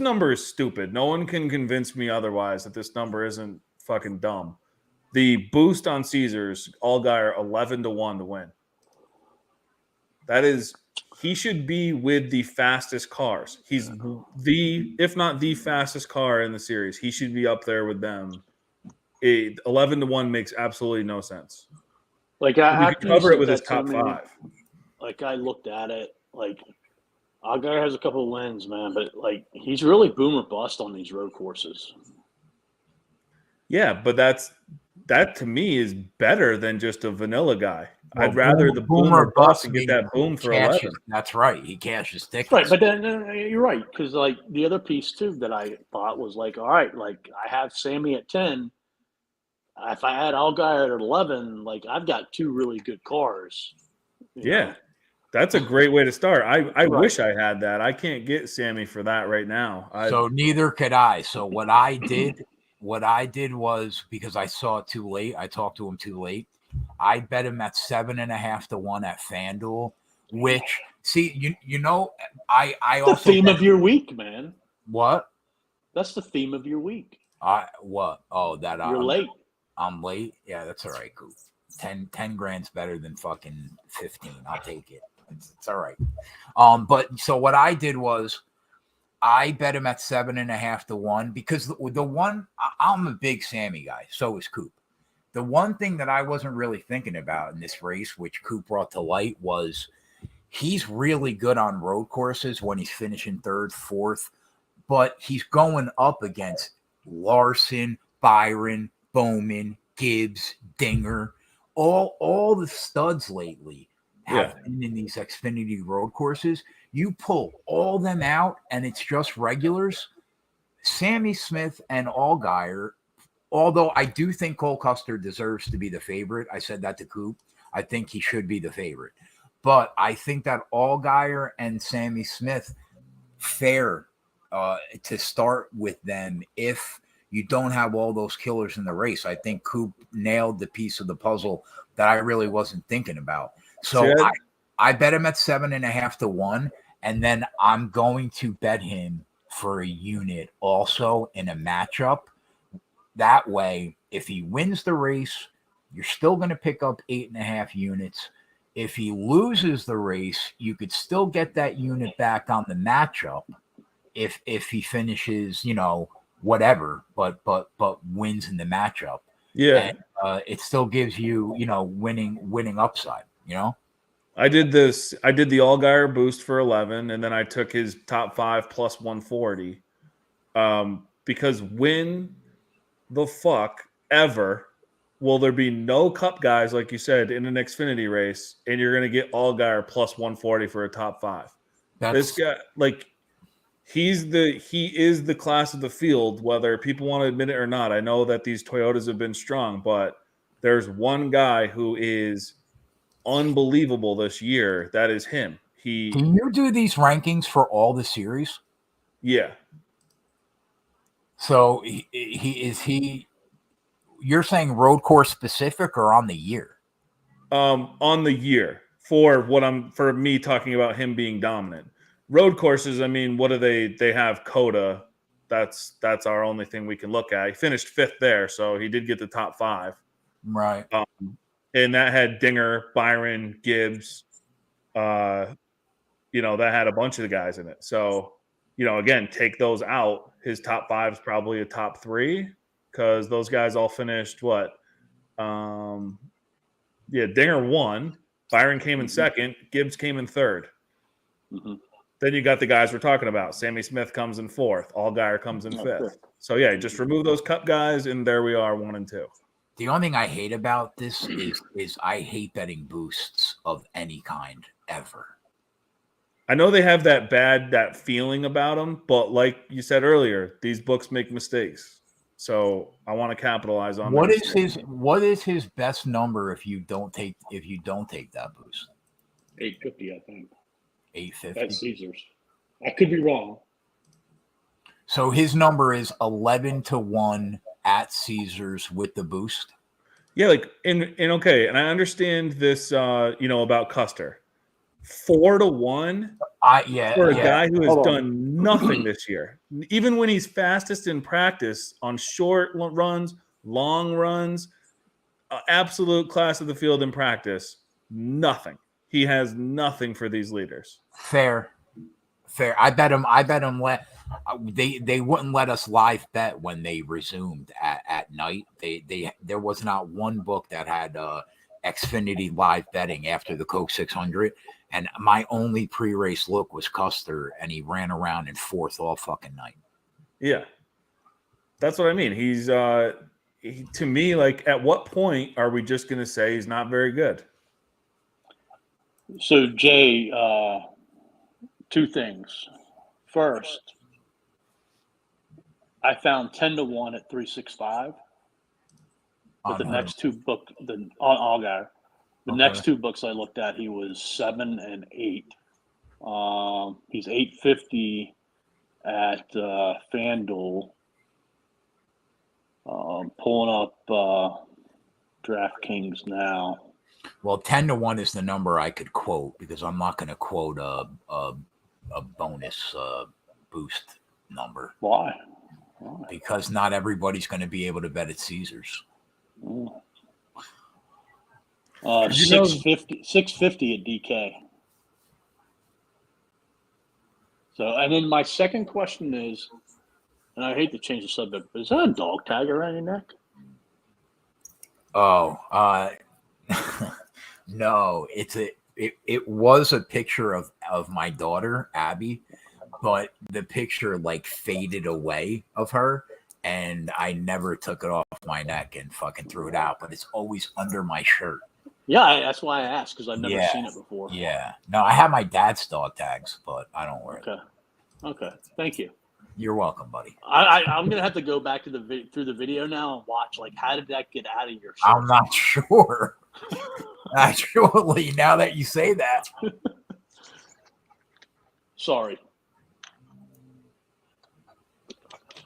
number is stupid. No one can convince me otherwise that this number isn't fucking dumb. The boost on Caesars, Allgaier 11-1 to win. That is, he should be with the fastest cars. He's if not the fastest car in the series. He should be up there with them. 11-1 makes absolutely no sense. I can cover it with his top 5. I looked at it. Allgaier has a couple of wins, man, but he's really boom or bust on these road courses. Yeah, but that to me is better than just a vanilla guy. Well, I'd rather the boom or bust and get that boom for 11. That's right. He cashes tickets. Right, but then you're right, because the other piece too that I thought was all right, I have Sammy at 10. If I had Allgaier at 11, I've got 2 really good cars. You know? That's a great way to start. I wish I had that. I can't get Sammy for that right now. So neither could I. So what I did was, because I saw it too late, I talked to him too late. I bet him at 7.5 to 1 at FanDuel, which I also the theme of your week, man. What? That's the theme of your week. What? Oh, that you're late. I'm late. Yeah, that's all right, Coop. 10 grand's better than fucking 15. I'll take it. It's all right. But so what I did was I bet him at 7.5 to 1 because the one, I'm a big Sammy guy. So is Coop. The one thing that I wasn't really thinking about in this race, which Coop brought to light, was he's really good on road courses when he's finishing 3rd, 4th, but he's going up against Larson, Byron, Bowman, Gibbs, Dinger, all the studs lately have been in these Xfinity road courses. You pull all them out and it's just regulars. Sammy Smith and Allgaier, although I do think Cole Custer deserves to be the favorite. I said that to Coop. I think he should be the favorite. But I think that Allgaier and Sammy Smith fair to start with them if you don't have all those killers in the race. I think Coop nailed the piece of the puzzle that I really wasn't thinking about. So I bet him at 7.5 to 1, and then I'm going to bet him for a unit also in a matchup. That way, if he wins the race, you're still going to pick up 8.5 units. If he loses the race, you could still get that unit back on the matchup if he finishes, whatever, but wins in the matchup. Yeah. And, it still gives you, winning upside, I did the Allgaier boost for 11, and then I took his top 5 plus 140. Because when the fuck ever will there be no Cup guys, like you said, in an Xfinity race, and you're going to get Allgaier plus 140 for a top 5? This guy, like, he is the class of the field, whether people want to admit it or not. I know that these Toyotas have been strong, but there's one guy who is unbelievable this year. That is him. Can you do these rankings for all the series? Yeah. So you're saying road course specific or on the year? On the year for me talking about him being dominant. Road courses, I mean, what do they have? Coda. That's our only thing we can look at. He finished 5th there, so he did get the top 5. Right. And that had Dinger, Byron, Gibbs, that had a bunch of the guys in it. So, again, take those out. His top 5 is probably a top 3 because those guys all finished what? Dinger won. Byron came in 2nd. Gibbs came in 3rd. Mm-hmm. Then you got the guys we're talking about. Sammy Smith comes in 4th. Allgaier comes in 5th. So, yeah, just remove those Cup guys, and there we are, 1 and 2. The only thing I hate about this is I hate betting boosts of any kind ever. I know they have that feeling about them, but like you said earlier, these books make mistakes. So I want to capitalize on what is his best number if you don't take that boost? 850, I think. 850. That's Caesars. I could be wrong. So his number is 11-1 at Caesars with the boost. Yeah, like and okay, and I understand this about Custer. 4-1 for a guy who has done nothing this year. Even when he's fastest in practice on short runs, long runs, absolute class of the field in practice, nothing. He has nothing for these leaders. Fair. I bet him. They wouldn't let us live bet when they resumed at night. There was not one book that had Xfinity live betting after the Coke 600. And my only pre-race look was Custer, and he ran around in 4th all fucking night. Yeah, that's what I mean. He's to me, like, at what point are we just going to say he's not very good? So, Jay, 2 things. First, I found 10-1 at 365. But the next 2 book, on Allgaier. The next 2 books I looked at, he was 7 and 8. He's 850 at FanDuel. Pulling up DraftKings now. Well, 10-1 is the number I could quote because I'm not going to quote a bonus boost number. Why? Because not everybody's going to be able to bet at Caesars. 650 at DK. So, and then my second question is, and I hate to change the subject, but is that a dog tag around your neck? Oh, no, it was a picture of my daughter, Abby, but the picture like faded away of her. And I never took it off my neck and fucking threw it out, but it's always under my shirt. Yeah, that's why I asked, because I've never seen it before. Yeah. No, I have my dad's dog tags, but I don't wear it. Okay. Thank you. You're welcome, buddy. I'm gonna have to go back to through the video now and watch, like, how did that get out of your shirt? I'm not sure. Actually, now that you say that. Sorry.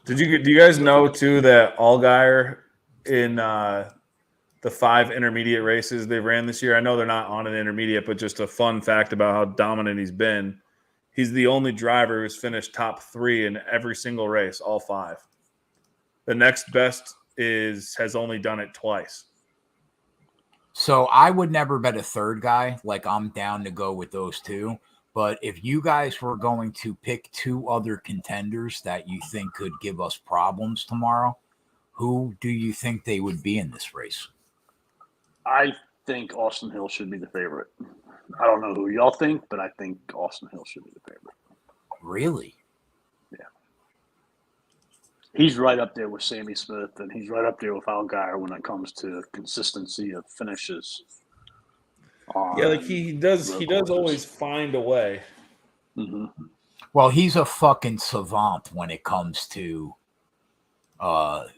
Do you guys know too that Allgaier in the 5 intermediate races they ran this year? I know they're not on an intermediate, but just a fun fact about how dominant he's been. He's the only driver who's finished top 3 in every single race, all 5. The next best has only done it twice. So I would never bet a third guy. Like, I'm down to go with those 2. But if you guys were going to pick 2 other contenders that you think could give us problems tomorrow, who do you think they would be in this race? I think Austin Hill should be the favorite. I don't know who y'all think, but I think Austin Hill should be the favorite. Really? Yeah. he's right up there with Sammy Smith, and he's right up there with Allgaier when it comes to consistency of finishes. Yeah, like he does always find a way. Mm-hmm. Well, he's a fucking savant when it comes to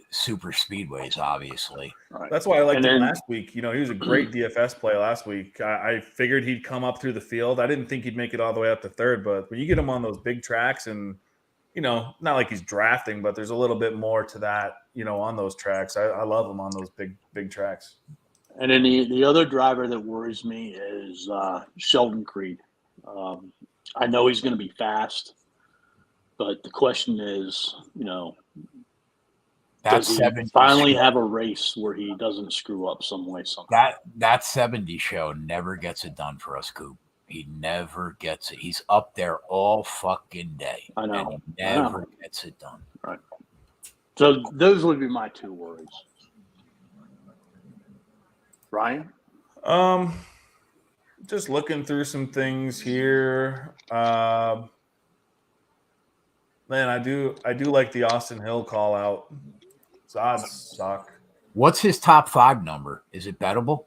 super speedways, obviously. Right. That's why I liked him last week. He was a great DFS play last week. I figured he'd come up through the field. I didn't think he'd make it all the way up to third, but when you get him on those big tracks and, not like he's drafting, but there's a little bit more to that, on those tracks. I love him on those big tracks. And then the other driver that worries me is Sheldon Creed. I know he's going to be fast, but the question is, does he finally have a race where he doesn't screw up some way, somehow? That 70 show never gets it done for us, Coop. He never gets it. He's up there all fucking day. I know. And he never gets it done. Right. So those would be my two worries. Ryan? Just looking through some things here. Man, I do like the Austin Hill call out. His odds suck. What's his top 5 number? Is it bettable?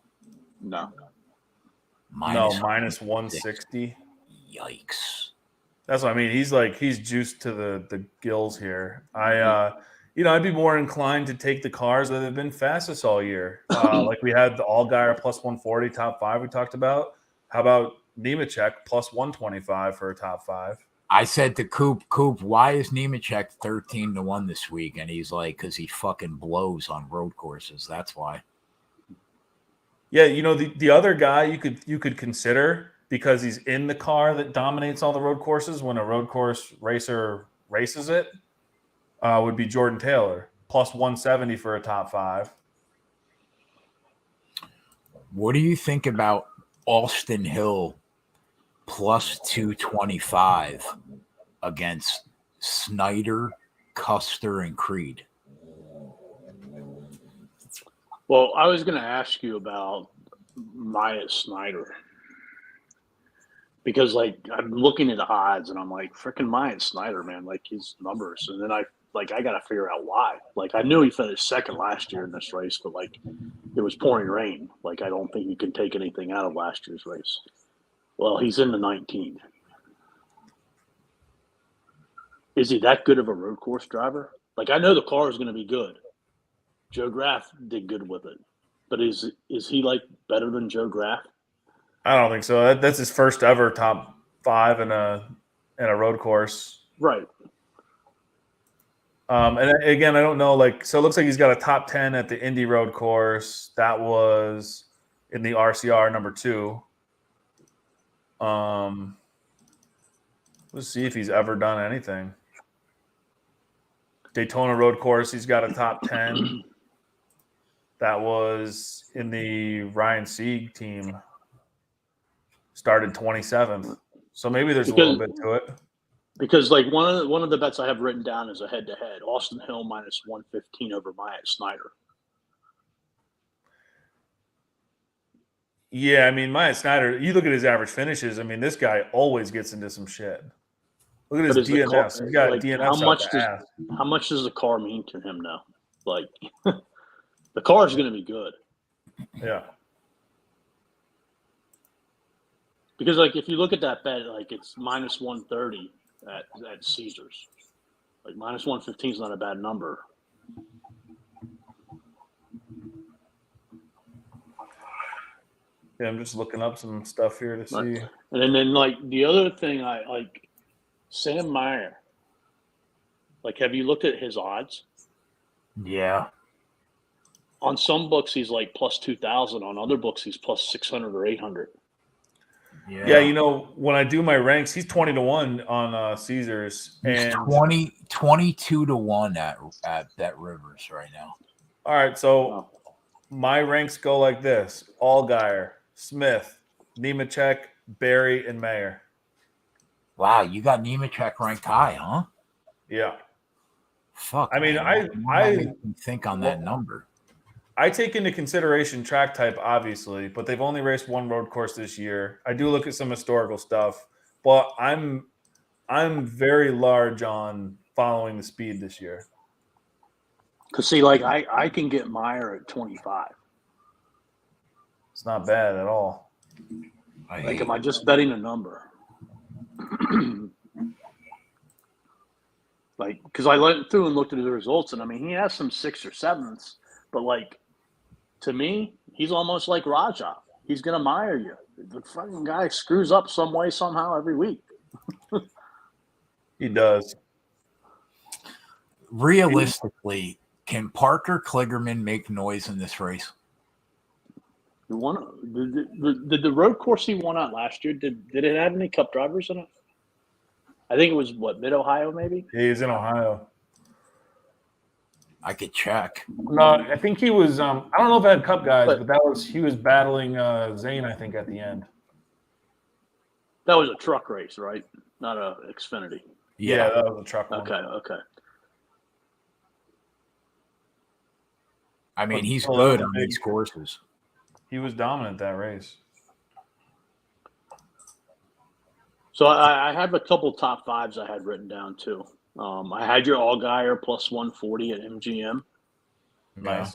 No. Minus 160. Yikes. That's what I mean. He's juiced to the gills here. I'd be more inclined to take the cars that have been fastest all year. Like we had the Allgaier plus 140 top 5 we talked about. How about Nemechek plus 125 for a top 5? I said to Coop, why is Nemechek 13-1 this week? And he's like, because he fucking blows on road courses. That's why. Yeah, the other guy you could consider, because he's in the car that dominates all the road courses when a road course racer races it, would be Jordan Taylor, plus 170 for a top 5. What do you think about Austin Hill plus 225 against Snyder, Custer, and Creed? Well, I was going to ask you about Myatt Snyder. Because, I'm looking at the odds, and I'm like, freaking Myatt Snyder, man, his numbers. And then I got to figure out why. I knew he finished second last year in this race, but, it was pouring rain. I don't think you can take anything out of last year's race. Well, he's in the 19th. Is he that good of a road course driver? I know the car is going to be good. Joe Graf did good with it. But is he, better than Joe Graf? I don't think so. That's his first ever top 5 in a road course. Right. And again, I don't know. So it looks like he's got a top 10 at the Indy road course. That was in the RCR number 2. Let's see if he's ever done anything. Daytona road course, he's got a top 10. That was in the Ryan Sieg team. Started 27th. So maybe there's a little bit to it. Because one of the bets I have written down is a head-to-head. Austin Hill minus 115 over Myatt Snyder. Yeah, I mean, Myatt Snyder, you look at his average finishes. I mean, this guy always gets into some shit. Look at his DNFs. He's got DNFs how much does the car mean to him now? The car is going to be good. Yeah. Because, if you look at that bet, it's minus 130 at Caesars. Minus 115 is not a bad number. Yeah, I'm just looking up some stuff here to see. And then the other thing I like, Sam Meyer. Have you looked at his odds? Yeah. On some books, he's plus 2,000. On other books, he's plus 600 or 800. Yeah, when I do my ranks, he's 20-1 on Caesars. He's 22-1 at Bet Rivers right now. All right, so my ranks go like this: Allgaier, Smith, Nemechek, Barry, and Mayer. Wow, you got Nemechek ranked high, huh? Yeah. Fuck. I mean, I think on that number. I take into consideration track type, obviously, but they've only raced one road course this year. I do look at some historical stuff, but I'm very large on following the speed this year. Because see, like I can get Meyer at 25. It's not bad at all. Like, am I just betting a number? Like, because I went through and looked at the results, and I mean, he has some 6 or 7s, but like, to me, he's almost like Raja. He's gonna Meyer you. The fucking guy screws up some way, somehow every week. He does. Realistically, can Parker Kligerman make noise in this race? Did the road course he won at last year, did it have any Cup drivers in it? I think it was, Mid-Ohio maybe? Yeah, he's in Ohio. I could check. No, I think he was I don't know if it had Cup guys, but he was battling Zane, I think, at the end. That was a truck race, right? Not a Xfinity. Yeah, that was a truck one. Okay. I mean, he's good on these courses. He was dominant that race. So I have a couple top 5s I had written down too. I had your Allgaier plus 140 at MGM. Nice.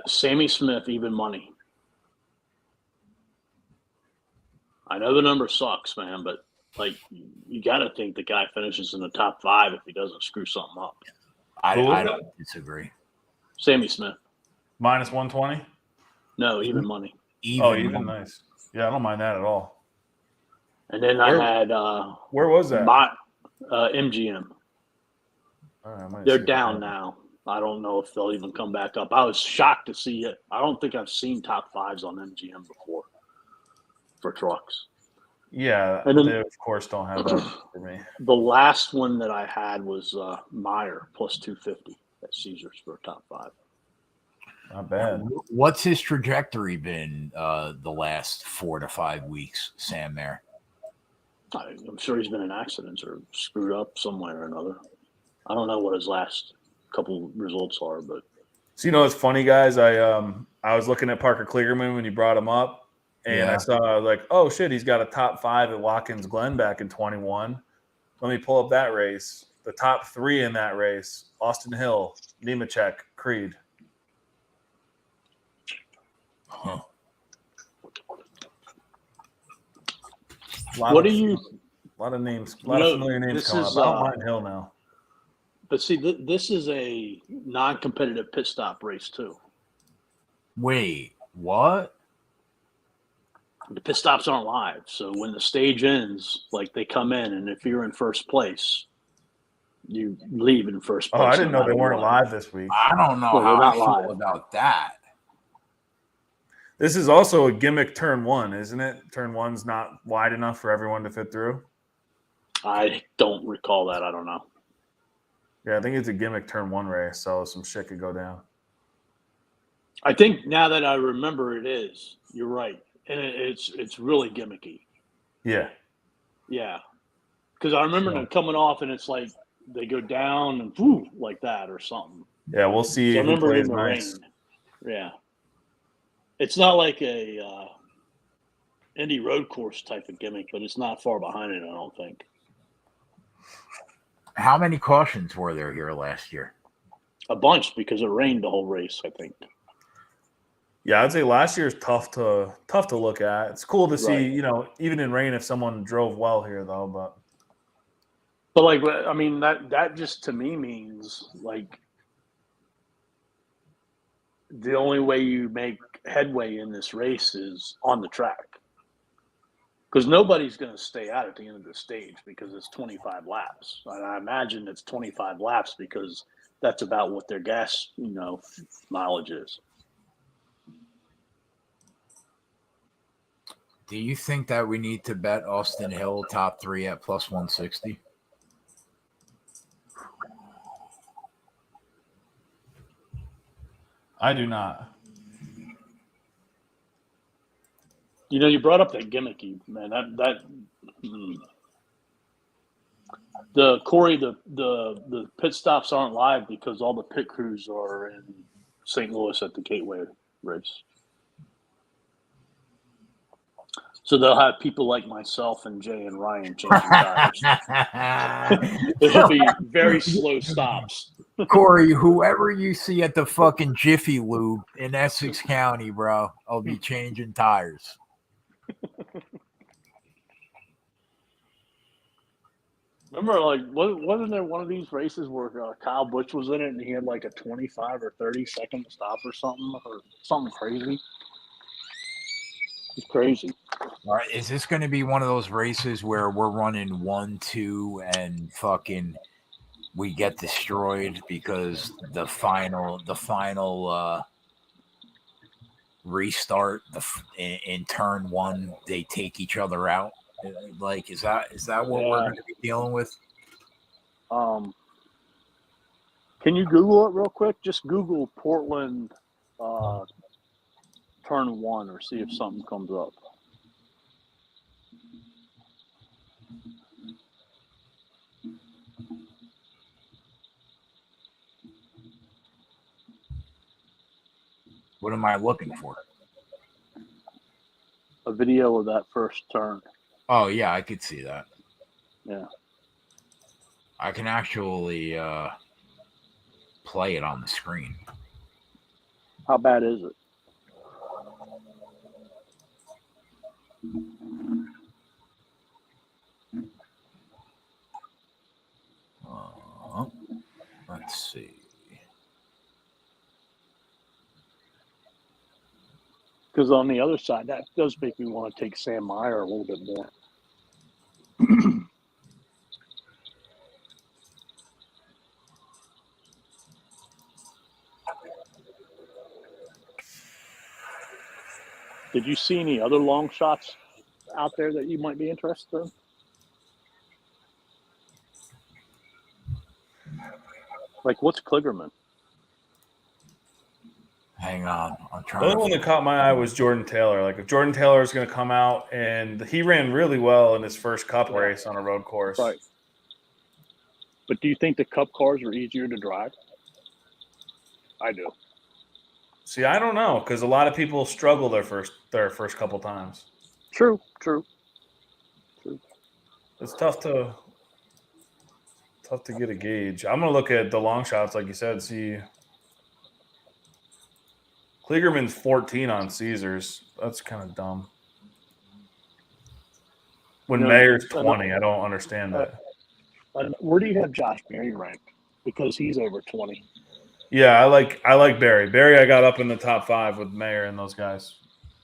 Sammy Smith, even money. I know the number sucks, man, but like you got to think the guy finishes in the top 5 if he doesn't screw something up. I don't disagree. Sammy Smith. Minus 120? No, even money. Even nice. Yeah, I don't mind that at all. And then I had where was that? MGM. They're down now. I don't know if they'll even come back up. I was shocked to see it. I don't think I've seen top 5s on MGM before for trucks. Yeah, and then, they of course don't have that for me. The last one that I had was Meyer plus 250 at Caesars for a top 5. Not bad. What's his trajectory been the last 4 to 5 weeks, Sam Mayer? I'm sure he's been in accidents or screwed up some way or another. I don't know what his last couple results are, but so it's funny, guys. I was looking at Parker Kligerman when you brought him up, and I saw like, oh shit, he's got a top 5 at Watkins Glen back in 21. Let me pull up that race. The top 3 in that race: Austin Hill, Nemechek, Creed. Huh. A lot of names, a lot of familiar names coming up. I don't mind Hill now. But see, this is a non-competitive pit stop race too. Wait, what? The pit stops aren't live, so when the stage ends, like they come in, and if you're in first place, you leave in first place. Oh, I didn't know they weren't live this week. I don't know how I feel about that. This is also a gimmick turn 1, isn't it? Turn 1's not wide enough for everyone to fit through. I don't recall that. I don't know. Yeah, I think it's a gimmick turn 1 race, so some shit could go down. I think now that I remember it is, you're right. And it's really gimmicky. Yeah. Yeah. Because I remember them coming off and it's like they go down and whoo, like that or something. Yeah, we'll see. So I remember it in the rain. Yeah. It's not like a Indy road course type of gimmick, but it's not far behind it, I don't think. How many cautions were there here last year? A bunch, because it rained the whole race, I think. Yeah, I'd say last year's tough to look at. It's cool to see, you know, even in rain if someone drove well here though, but like, I mean, that just to me means like the only way you make headway in this race is on the track. Because nobody's going to stay out at the end of the stage because it's 25 laps. And I imagine it's 25 laps because that's about what their gas, mileage is. Do you think that we need to bet Austin Hill top 3 at plus 160? I do not. You brought up that gimmicky, man. The Corey, the pit stops aren't live because all the pit crews are in St. Louis at the Gateway race. So they'll have people like myself and Jay and Ryan changing tires. It'll be very slow stops. Corey, whoever you see at the fucking Jiffy Lube in Essex County, bro, I'll be changing tires. Remember, like, wasn't there one of these races where Kyle Busch was in it and he had like a 25 or 30-second stop or something crazy? It's crazy. All right, is this going to be one of those races where we're running 1, 2, and fucking we get destroyed because the final restart in turn 1 they take each other out? Like, is that what we're going to be dealing with? Can you Google it real quick? Just Google Portland turn 1 or see if something comes up. What am I looking for? A video of that first turn. Oh yeah, I could see that. Yeah. I can actually play it on the screen. How bad is it? Let's see. Because on the other side, that does make me want to take Sam Meyer a little bit more. Did you see any other long shots out there that you might be interested in? Like, what's Kligerman? Hang on, I'm The trying. only one that caught my eye was Jordan Taylor. Like, if Jordan Taylor is going to come out, and he ran really well in his first Cup race on a road course. Right. But do you think the Cup cars are easier to drive? I do. See, I don't know, because a lot of people struggle their first couple times. True. It's tough to get a gauge. I'm gonna look at the long shots, like you said. See, Kligerman's 14 on Caesars. That's kind of dumb. When Mayer's 20, I don't understand that. Where do you have Josh Berry ranked? Because he's over 20. Yeah, I like Barry. Barry, I got up in the top 5 with Mayer and those guys.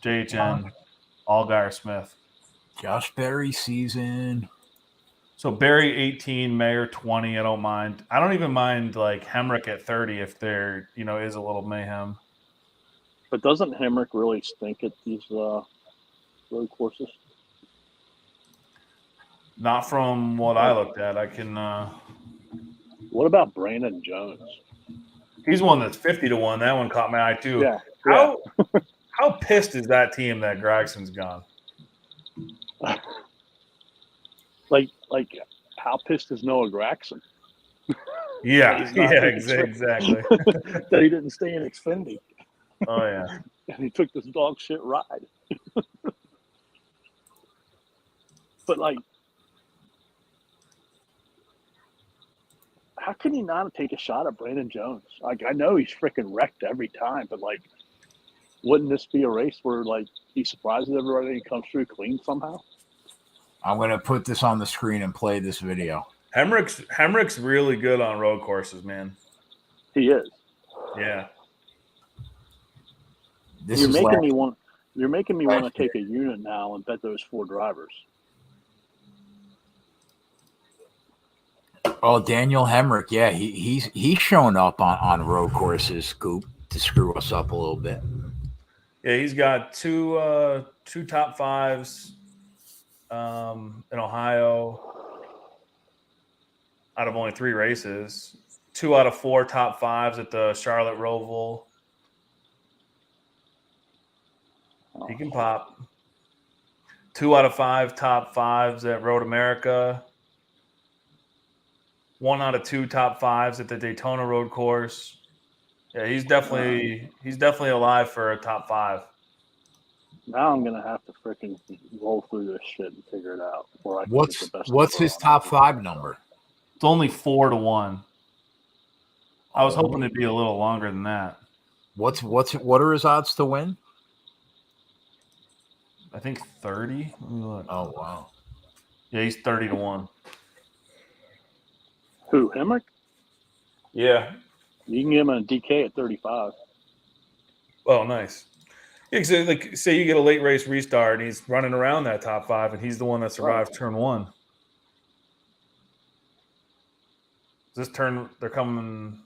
JHN, Allgaier, Smith. Josh Berry season. So Barry 18, Mayer 20. I don't mind. I don't even mind like Hemrick at 30 if there is a little mayhem. But doesn't Hemrick really stink at these road courses? Not from what I looked at. I can. What about Brandon Jones? He's one that's 50-1. That one caught my eye too. Yeah. How pissed is that team that Gregson's gone? Like how pissed is Noah Gragson? Yeah, exactly. That he didn't stay in Xfinity. Oh yeah. And he took this dog shit ride. But like, how can he not take a shot at Brandon Jones? Like, I know he's freaking wrecked every time, but like, wouldn't this be a race where like he surprises everybody and comes through clean somehow? I'm gonna put this on the screen and play this video. Hemrick's really good on road courses, man. He is. Yeah. You're making me want to take a unit now and bet those 4 drivers. Oh, Daniel Hemrick, yeah, he's shown up on road courses, Scoop, to screw us up a little bit. Yeah, he's got two top 5s in Ohio out of only 3 races. 2 out of 4 top 5s at the Charlotte Roval. He can pop. 2 out of 5 top 5s at Road America. 1 out of 2 top 5s at the Daytona Road Course. Yeah, he's definitely alive for a top 5. Now I'm gonna have to freaking roll through this shit and figure it out. What's his top 5 number? It's only 4-1. I was hoping it'd be a little longer than that. What are his odds to win? I think 30. Let me look. Oh wow. Yeah, he's 30-1. Who, Hemrick? Yeah. You can get him a DK at 35. Oh, nice. Yeah, so like say you get a late race restart and he's running around that top 5 and he's the one that survived turn 1. This turn they're coming.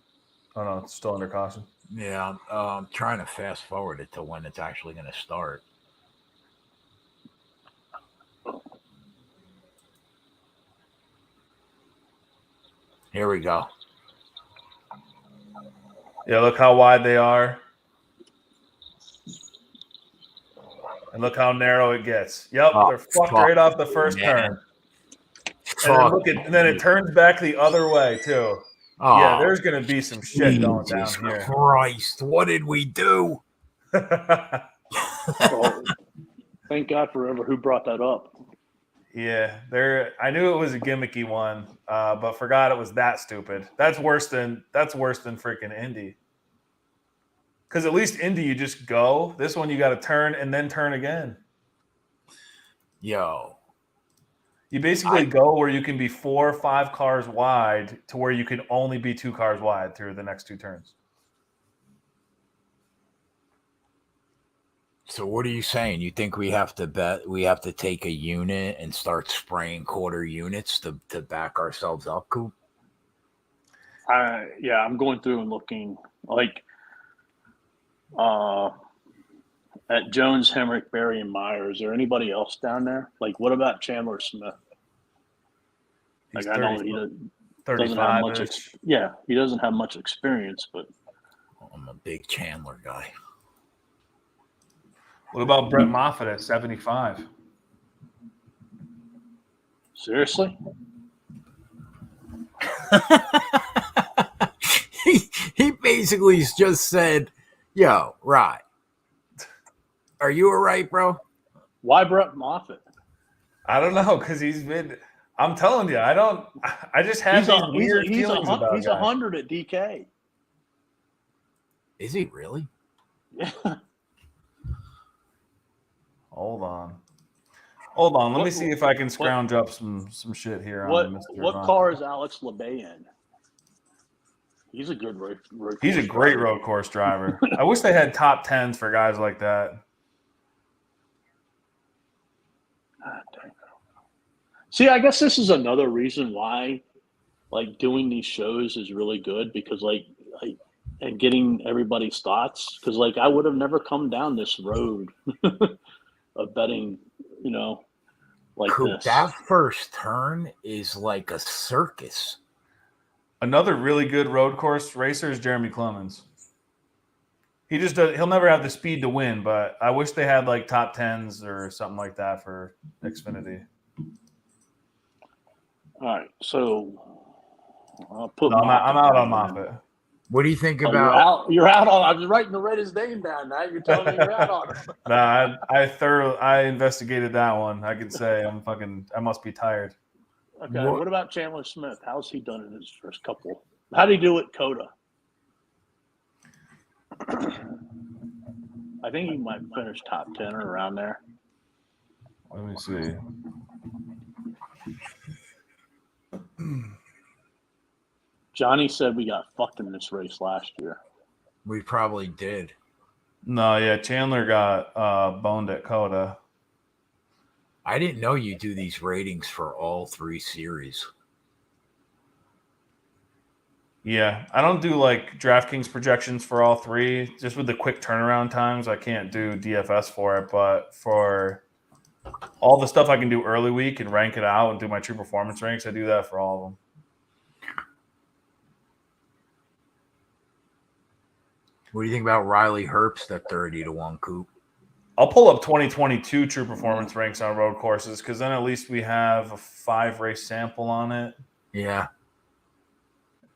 Oh no, it's still under caution. Yeah, I'm trying to fast forward it to when it's actually going to start. Here we go. Yeah, look how wide they are. And look how narrow it gets. Yep, they're fucked right off the first turn. And then it turns back the other way too. Oh, yeah, there's going to be some shit going down here. Christ, what did we do? Well, thank God for who brought that up. Yeah, I knew it was a gimmicky one, but forgot it was that stupid. That's worse than freaking Indy. Because at least Indy, you just go. This one, you got to turn and then turn again. Yo. You basically go where you can be 4 or 5 cars wide to where you can only be 2 cars wide through the next 2 turns. So what are you saying? You think we have to take a unit and start spraying quarter units to back ourselves up, Coop? Yeah, I'm going through and looking like at Jones, Hemrick, Berry, and Meyer. Is there anybody else down there? Like, what about Chandler Smith? He's like, 30, I know he doesn't have much. He doesn't have much experience, but I'm a big Chandler guy. What about Brett Moffitt at 75? Seriously? he basically just said, yo, right. Are you all right, bro? Why Brett Moffitt? I don't know, because I'm telling you, I just have these weird feelings about He's 100 at DK. Is he really? Yeah. Hold on. Let me see if I can scrounge up some shit here on Mr. What car is Alex LeBay in? He's a good road course He's a great road course driver. I wish they had top 10s for guys like that. God damn. See, I guess this is another reason why, like, doing these shows is really good because, like and getting everybody's thoughts. Because, like, I would have never come down this road of betting, like Coop, this. that first turn is like a circus. Another really good road course racer is Jeremy Clemens. He'll never have the speed to win, but I wish they had like top 10s or something like that for Xfinity. All right, so I'll put. I'm out on Moffitt. What do you think about? You're out on. I was writing to write his name down. Now you're telling me you're out on him. Nah, I investigated that one. I could say I must be tired. Okay, what about Chandler Smith? How's he done in his first couple? How did he do at Coda? I think he might finish top 10 or around there. Let me see. Johnny said we got fucked in this race last year. We probably did. No, yeah, Chandler got boned at Coda. I didn't know you do these ratings for all 3 series. Yeah, I don't do like DraftKings projections for all 3. Just with the quick turnaround times, I can't do DFS for it. But for all the stuff I can do early week and rank it out and do my true performance ranks, I do that for all of them. What do you think about Riley Herbst at 30-1, Coop? I'll pull up 2022 true performance ranks on road courses because then at least we have a 5-race sample on it. Yeah.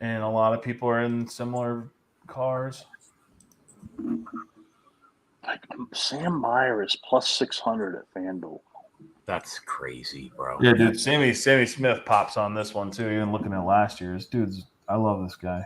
And a lot of people are in similar cars. Like Sam Meyer is plus 600 at FanDuel. That's crazy, bro. Yeah, dude. Sammy Smith pops on this one too. Even looking at last year's, I love this guy.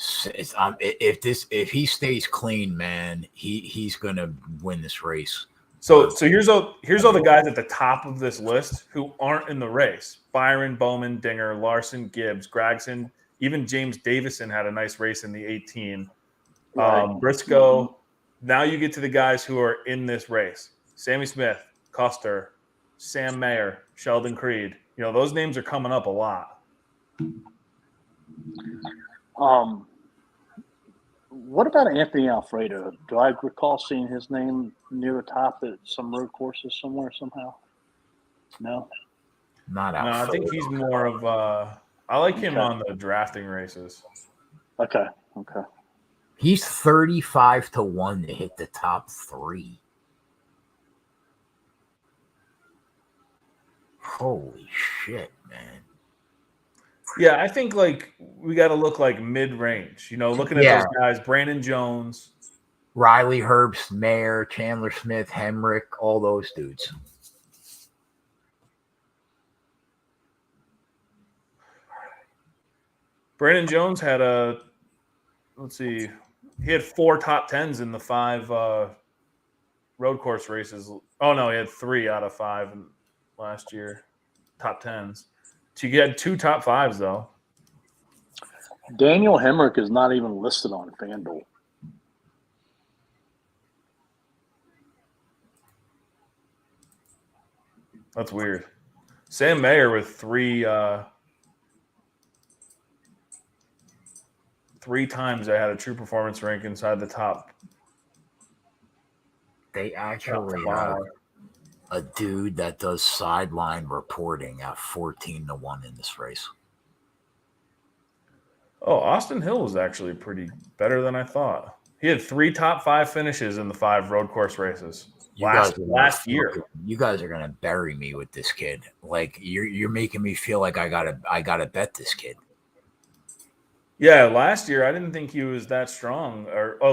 If he stays clean, man, he's gonna win this race. So here's all the guys at the top of this list who aren't in the race: Byron, Bowman, Dinger, Larson, Gibbs, Gregson, even James Davison had a nice race in the 18. Right. Briscoe. Now you get to the guys who are in this race: Sammy Smith, Custer, Sam Mayer, Sheldon Creed. You know, those names are coming up a lot. What about Anthony Alfredo? Do I recall seeing his name near the top at some road courses somewhere somehow? No. Not out. No, I think he's more of. I like him on the drafting races. Okay. He's 35-1 to hit the top 3. Holy shit, man. Yeah, I think like we got to look like mid-range. You know, looking at those guys: Brandon Jones, Riley Herbst, Mayer, Chandler Smith, Hemrick, all those dudes. Brandon Jones had he had 4 top 10s in the 5 road course races. Oh no, he had 3 out of 5 last year, top 10s. So you had 2 top 5s though. Daniel Hemrick is not even listed on FanDuel. That's weird. Sam Mayer with 3 times I had a true performance rank inside the top. They actually have a dude that does sideline reporting at 14-1 in this race. Oh, Austin Hill was actually pretty better than I thought. He had 3 top 5 finishes in the 5 road course races last year. You guys are gonna bury me with this kid. Like you're making me feel like I gotta bet this kid. Yeah, last year I didn't think he was that strong,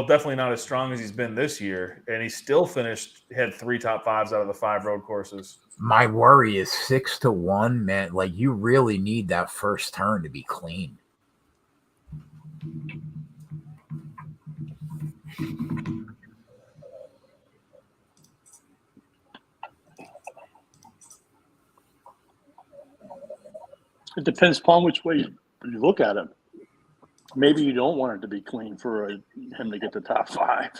definitely not as strong as he's been this year. And he still had 3 top 5s out of the 5 road courses. My worry is 6-1, man. Like you really need that first turn to be clean. It depends upon which way you look at it. Maybe you don't want it to be clean for him to get the top 5.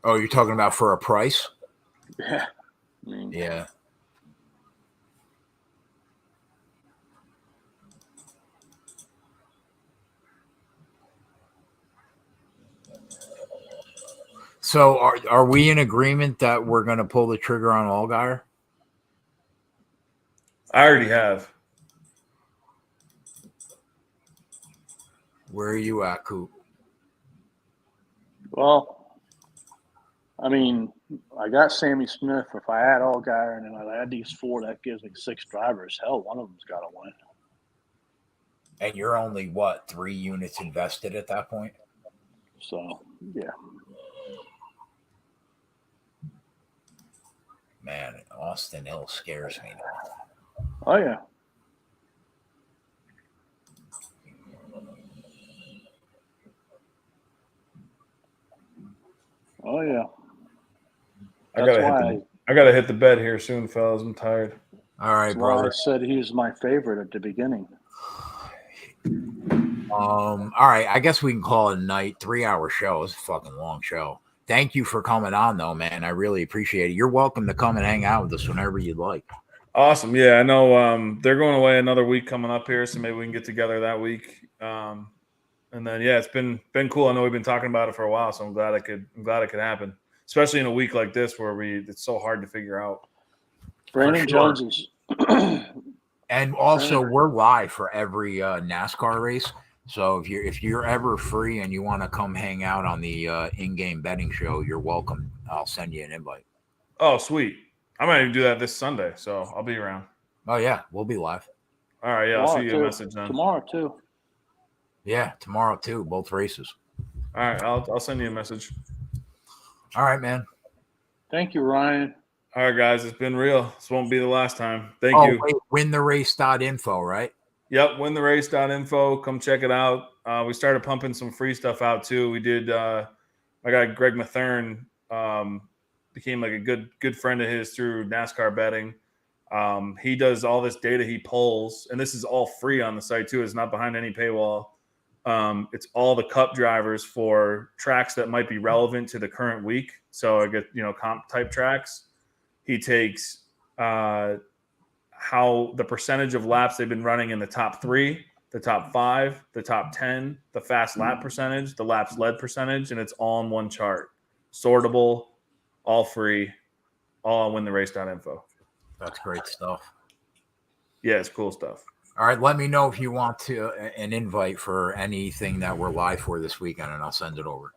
Oh, you're talking about for a price? Yeah. Yeah. So are we in agreement that we're going to pull the trigger on Allgaier? I already have. Where are you at, Coop? Well, I mean, I got Sammy Smith. If I add Allgaier and then I add these 4, that gives me 6 drivers. Hell, one of them's got to win. And you're only, 3 units invested at that point? So, yeah. Man, Austin Hill scares me now. Oh, yeah. Oh, yeah. I gotta hit the bed here soon, fellas. I'm tired. All right, brother. I said he was my favorite at the beginning. All right. I guess we can call it a night. 3-hour show. It's a fucking long show. Thank you for coming on, though, man. I really appreciate it. You're welcome to come and hang out with us whenever you'd like. Awesome. Yeah, I know they're going away another week coming up here, so maybe we can get together that week. And then it's been cool. I know we've been talking about it for a while, so I'm glad it could happen, especially in a week like this where it's so hard to figure out. Brandon Jones is, and also we're live for every NASCAR race. So if you're ever free and you want to come hang out on the in-game betting show, you're welcome. I'll send you an invite. Oh, sweet. I might even do that this Sunday, so I'll be around. Oh yeah, we'll be live. All right, I'll shoot you a message then. Tomorrow too. Yeah, tomorrow too. Both races. All right, I'll send you a message. All right, man. Thank you, Ryan. All right, guys, it's been real. This won't be the last time. Thank you. Wait, wintherace.info, right? Yep, wintherace.info. Come check it out. We started pumping some free stuff out too. We did. My guy Greg Mathern became like a good friend of his through NASCAR betting. He does all this data he pulls, and this is all free on the site too. It's not behind any paywall. It's all the cup drivers for tracks that might be relevant to the current week. So I get, comp type tracks. He takes how the percentage of laps they've been running in the top 3, the top 5, the top 10, the fast lap percentage, the laps led percentage, and it's all in one chart. Sortable, all free, all on wintherace.info. That's great stuff. Yeah, it's cool stuff. All right, let me know if you want an invite for anything that we're live for this weekend, and I'll send it over.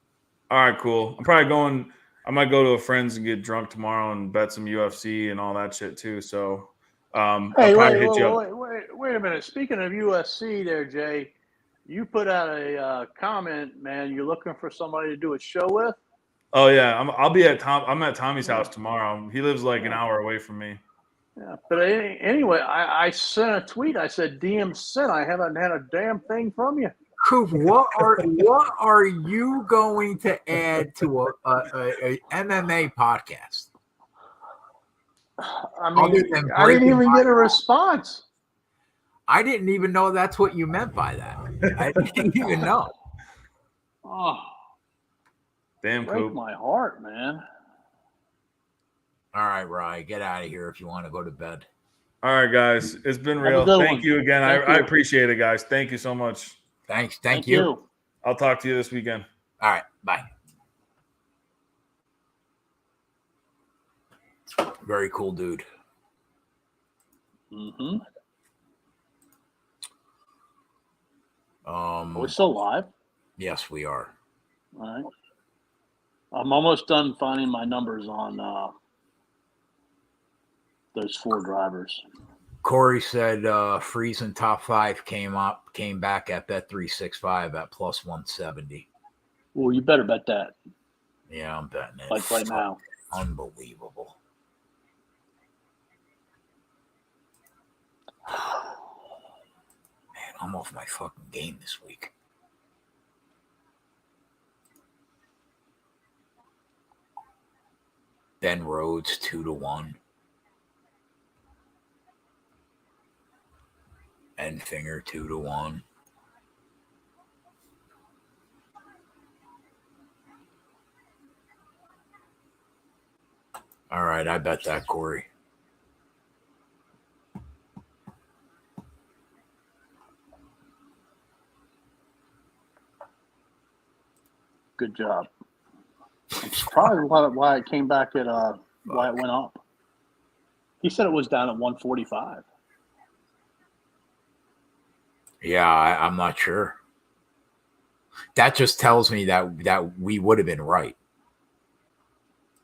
All right, cool. I might go to a friend's and get drunk tomorrow and bet some UFC and all that shit too. So hey, wait a minute. Speaking of UFC there, Jay, you put out a comment, man. You're looking for somebody to do a show with? Oh, yeah. I'm at Tommy's house tomorrow. He lives like an hour away from me. Yeah, but anyway, I sent a tweet. I said, DM sent. I haven't had a damn thing from you. Coop, what are you going to add to a MMA podcast? I mean, I didn't even get a response. I didn't even know that's what you meant by that. I didn't even know. Oh, damn, break Coop. my heart, man. All right, Rye, get out of here if you want to go to bed. All right, guys. It's been real. Thank you again. I appreciate it, guys. Thank you so much. Thanks. Thank you. I'll talk to you this weekend. All right. Bye. Very cool dude. Mm-hmm. Are we still live? Yes, we are. All right. I'm almost done finding my numbers on those 4 drivers. Corey said Friesen top 5 came back at Bet365 at plus 170. Well, you better bet that. Yeah, I'm betting it. Like right now. Unbelievable. Man, I'm off my fucking game this week. Ben Rhodes 2-1. Enfinger 2-1. All right, I bet that, Corey. Good job. I'm surprised why it came back at why it went up. He said it was down at 145. Yeah, I'm not sure. That just tells me that we would have been right.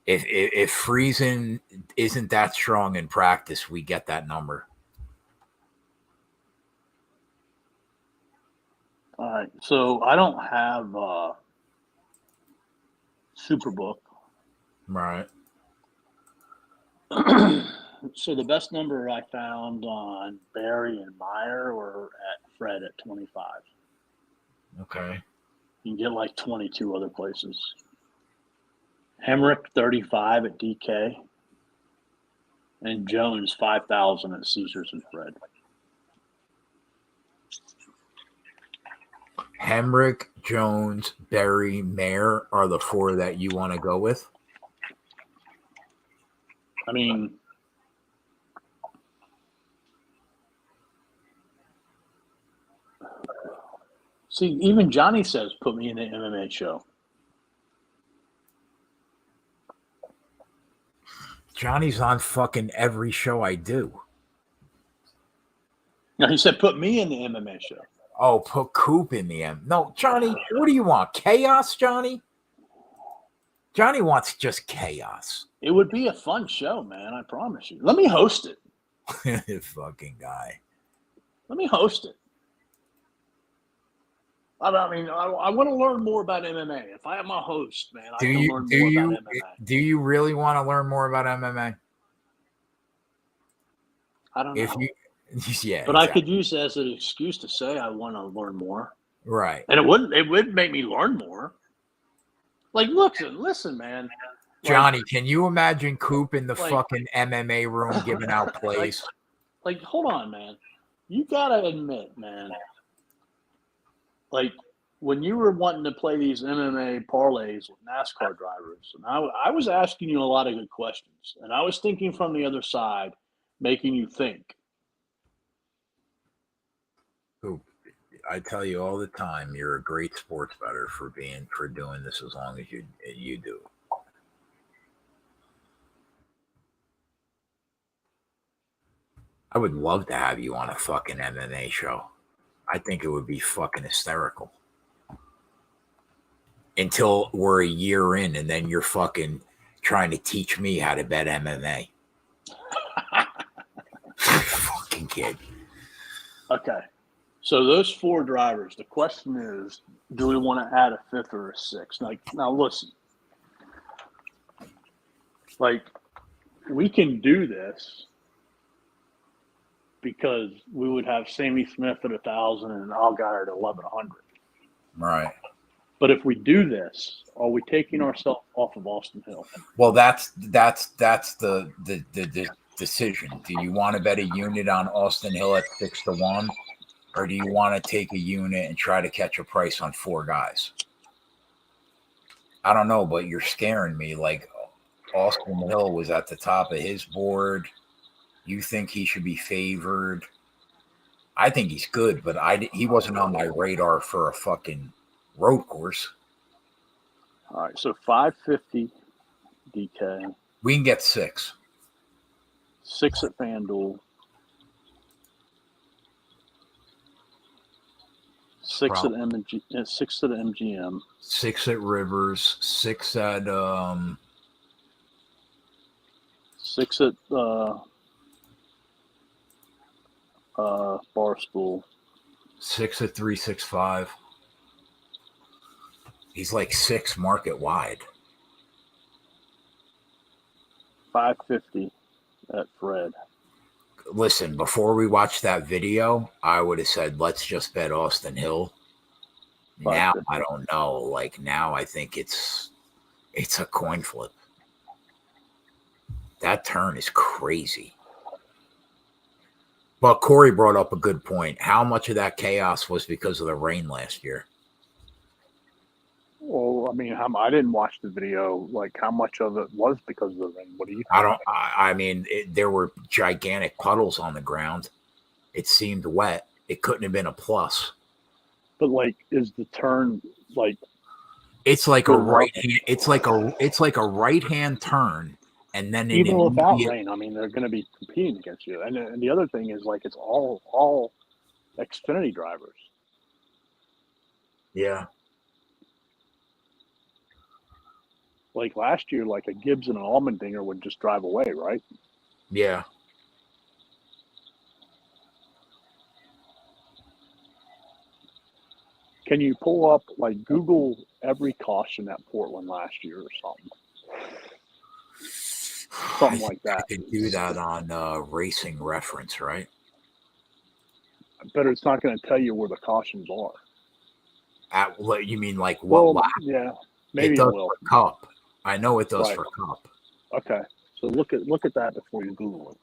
If Friesen isn't that strong in practice, we get that number. All right, so I don't have Superbook. Right. So the best number I found on Barry and Meyer were at Fred at 25. Okay. You can get like 22 other places. Hemrick 35 at DK. And Jones 5,000 at Caesars and Fred. Hemrick, Jones, Berry, Mayer are the 4 that you want to go with? I mean, see, even Johnny says put me in the MMA show. Johnny's on fucking every show I do. No, he said put me in the MMA show. Oh, put Coop in the M. No, Johnny, what do you want? Chaos, Johnny? Johnny wants just chaos. It would be a fun show, man. I promise you. Let me host it. Fucking guy. Let me host it. I mean, I want to learn more about MMA. If I am a host, man, I can learn more about MMA. Do you really want to learn more about MMA? I don't know. Yeah, but I could use it as an excuse to say I want to learn more. Right. And it would make me learn more. Like, listen, man. Johnny, can you imagine Coop in the fucking MMA room giving out plays? Like, hold on, man. You gotta admit, man. Like, when you were wanting to play these MMA parlays with NASCAR drivers, and I was asking you a lot of good questions, and I was thinking from the other side, making you think. Coop, I tell you all the time, you're a great sports bettor for doing this as long as you do. I would love to have you on a fucking MMA show. I think it would be fucking hysterical. Until we're a year in and then you're fucking trying to teach me how to bet MMA. Fucking kid. Okay. So those 4 drivers, the question is, do we want to add a 5th or a 6th? Like, now listen. Like, we can do this because we would have Sammy Smith at 1,000 and Allgaier at 1,100. Right. But if we do this, are we taking ourselves off of Austin Hill? Well, that's the decision. Do you want to bet a unit on Austin Hill at 6-1, or do you want to take a unit and try to catch a price on 4 guys? I don't know, but you're scaring me. Like, Austin Hill was at the top of his board. You think he should be favored? I think he's good, but he wasn't on my radar for a fucking road course. All right, so 550 DK. We can get 6. 6 at FanDuel. 6 at 6 at MGM. 6 at Rivers. 6 at 6 at Barstool. 6 at 365. He's like 6 market wide. 550 at Fred. Listen, before we watched that video, I would have said, let's just bet Austin Hill. Now, I don't know. Like, now I think it's a coin flip. That turn is crazy. But Corey brought up a good point. How much of that chaos was because of the rain last year? Well, I mean, I didn't watch the video. Like, how much of it was because of the rain? What do you think? I mean, there were gigantic puddles on the ground. It seemed wet. It couldn't have been a plus. But like, is the turn like? It's like a right hand. It's like a right hand turn, and then even without rain, I mean, they're going to be competing against you. And the other thing is, like, it's all Xfinity drivers. Yeah. Like last year, like a Gibbs and an Allmendinger would just drive away, right? Yeah. Can you pull up, like, Google every caution at Portland last year or something? Something like that. I could do that on Racing Reference, right? But it's not going to tell you where the cautions are. At what you mean, like what lap? Yeah, maybe it does will. For Cup. I know it does Right. for Cup. Okay, so look at that before you Google it.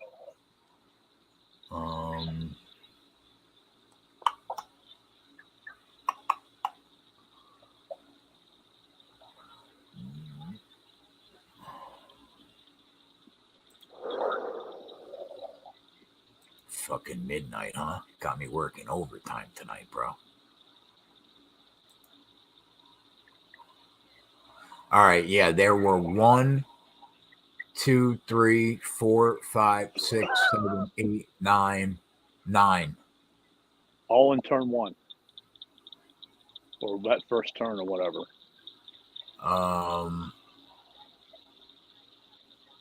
Fucking midnight, huh? Got me working overtime tonight, bro. All right, yeah, there were 1, 2, 3, 4, 5, 6, 7, 8, 9, 9. All in turn 1. Or that first turn or whatever.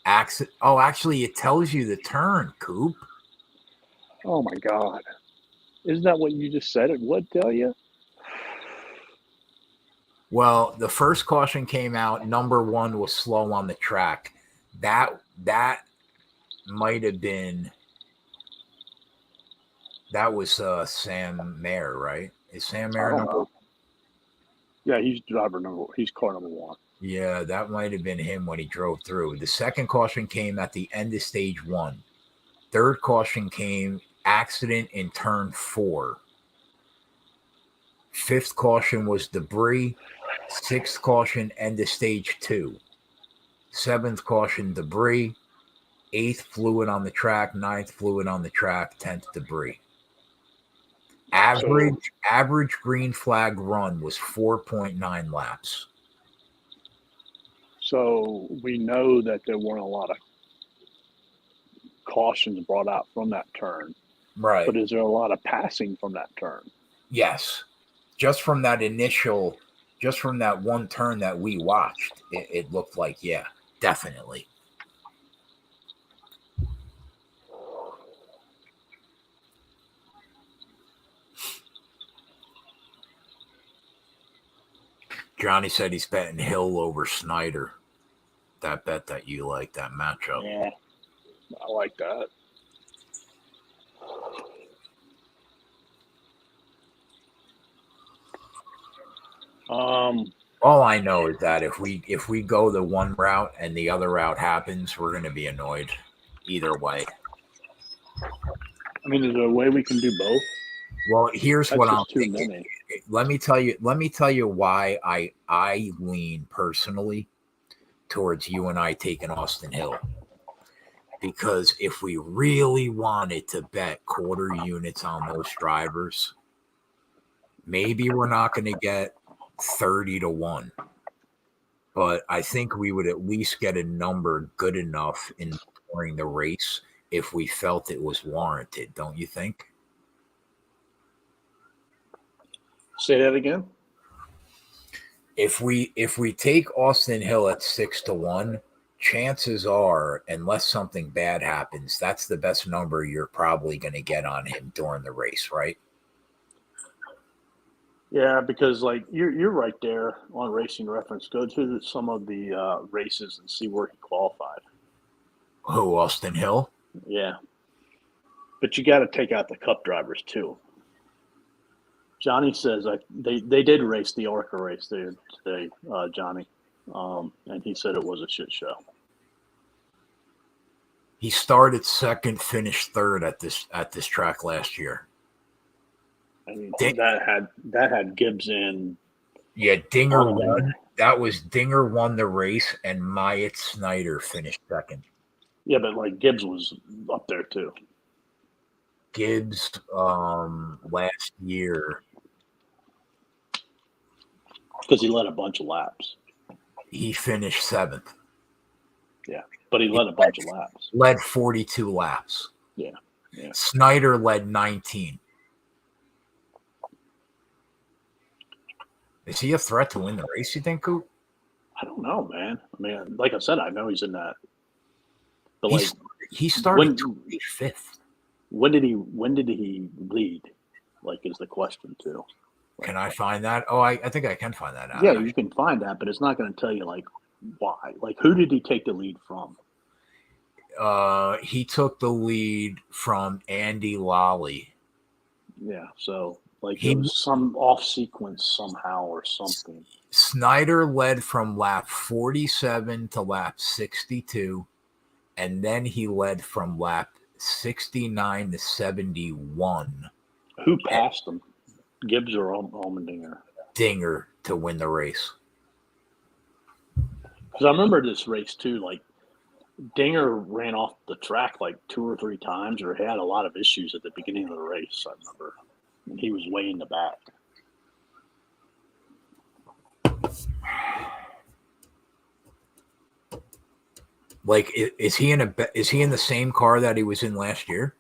Actually, it tells you the turn, Coop. Oh my God. Isn't that what you just said? It would tell you? Well, the first caution came out. Number 1 was slow on the track. That might have been That was Sam Mayer, right? Is Sam I Mayer don't number? know. Yeah, he's he's car number 1. Yeah, that might have been him when he drove through. The second caution came at the end of stage 1. Third caution came accident in turn 4. Fifth caution was debris. Sixth caution end of stage 2. Seventh caution debris. Eighth fluid on the track. Ninth fluid on the track. 10th debris. Average green flag run was 4.9 laps. So we know that there weren't a lot of cautions brought out from that turn. Right. But is there a lot of passing from that turn? Yes. Just from that one turn that we watched, it looked like, yeah, definitely. Johnny said he's betting Hill over Snyder. That bet that you like, that matchup. Yeah, I like that. All I know is that if we go the one route and the other route happens, we're going to be annoyed either way. I mean, is there a way we can do both? Well, here's That's what just I'm too thinking. many. Let me tell you why I lean personally towards you and I taking Austin Hill. Because if we really wanted to bet quarter units on those drivers, maybe we're not going to get 30-1. But I think we would at least get a number good enough in during the race if we felt it was warranted, don't you think? Say that again. If we take Austin Hill at 6-1, chances are, unless something bad happens, that's the best number you're probably going to get on him during the race, right? Yeah, because like you're right there on Racing Reference. Go to some of the races and see where he qualified. Who, Austin Hill? Yeah, but you got to take out the Cup drivers too. Johnny says they did race the Orca race there today, Johnny, and he said it was a shit show. He started second, finished third at this track last year. I mean, that had Gibbs in. Yeah, Dinger won. That was Dinger won the race, and Myatt Snyder finished second. Yeah, but like Gibbs was up there too. Gibbs last year, because he led a bunch of laps. He finished 7th. Yeah, but he led a bunch of laps. Led 42 laps. Yeah. Snyder led 19. Is he a threat to win the race, you think, Coop? I don't know, man. I mean, like I said, I know he's in that. But he started 25th. When did he lead? Like, is the question too. Can I find that? Oh, I think I can find that out. Yeah, you can find that, but it's not going to tell you like why. Like, who did he take the lead from? He took the lead from Andy Lally. Yeah, so like it was some off sequence somehow or something. Snyder led from lap 47 to lap 62, and then he led from lap 69 to 71. Who passed him? Gibbs or Allmendinger? Dinger to win the race. Because I remember this race too. Like Dinger ran off the track like 2 or 3 times, or had a lot of issues at the beginning of the race. I remember, and he was way in the back. Like, is he in the same car that he was in last year?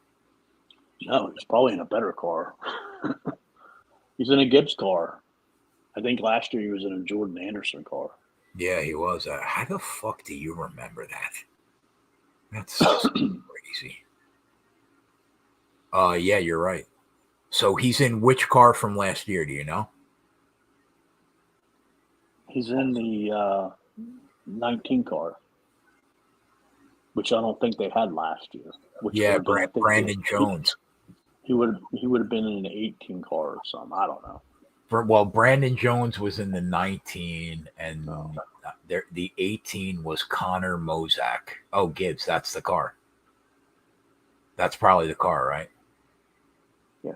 No, he's probably in a better car. He's in a Gibbs car. I think last year he was in a Jordan Anderson car. Yeah, he was. How the fuck do you remember that? That's crazy. Yeah, you're right. So he's in which car from last year? Do you know? He's in the 19 car, which I don't think they had last year. Yeah, Brandon Jones. He would have been in an 18 car or something. I don't know. Well, Brandon Jones was in the 19, and the 18 was Connor Mozak. Oh, Gibbs, that's the car. That's probably the car, right? Yeah.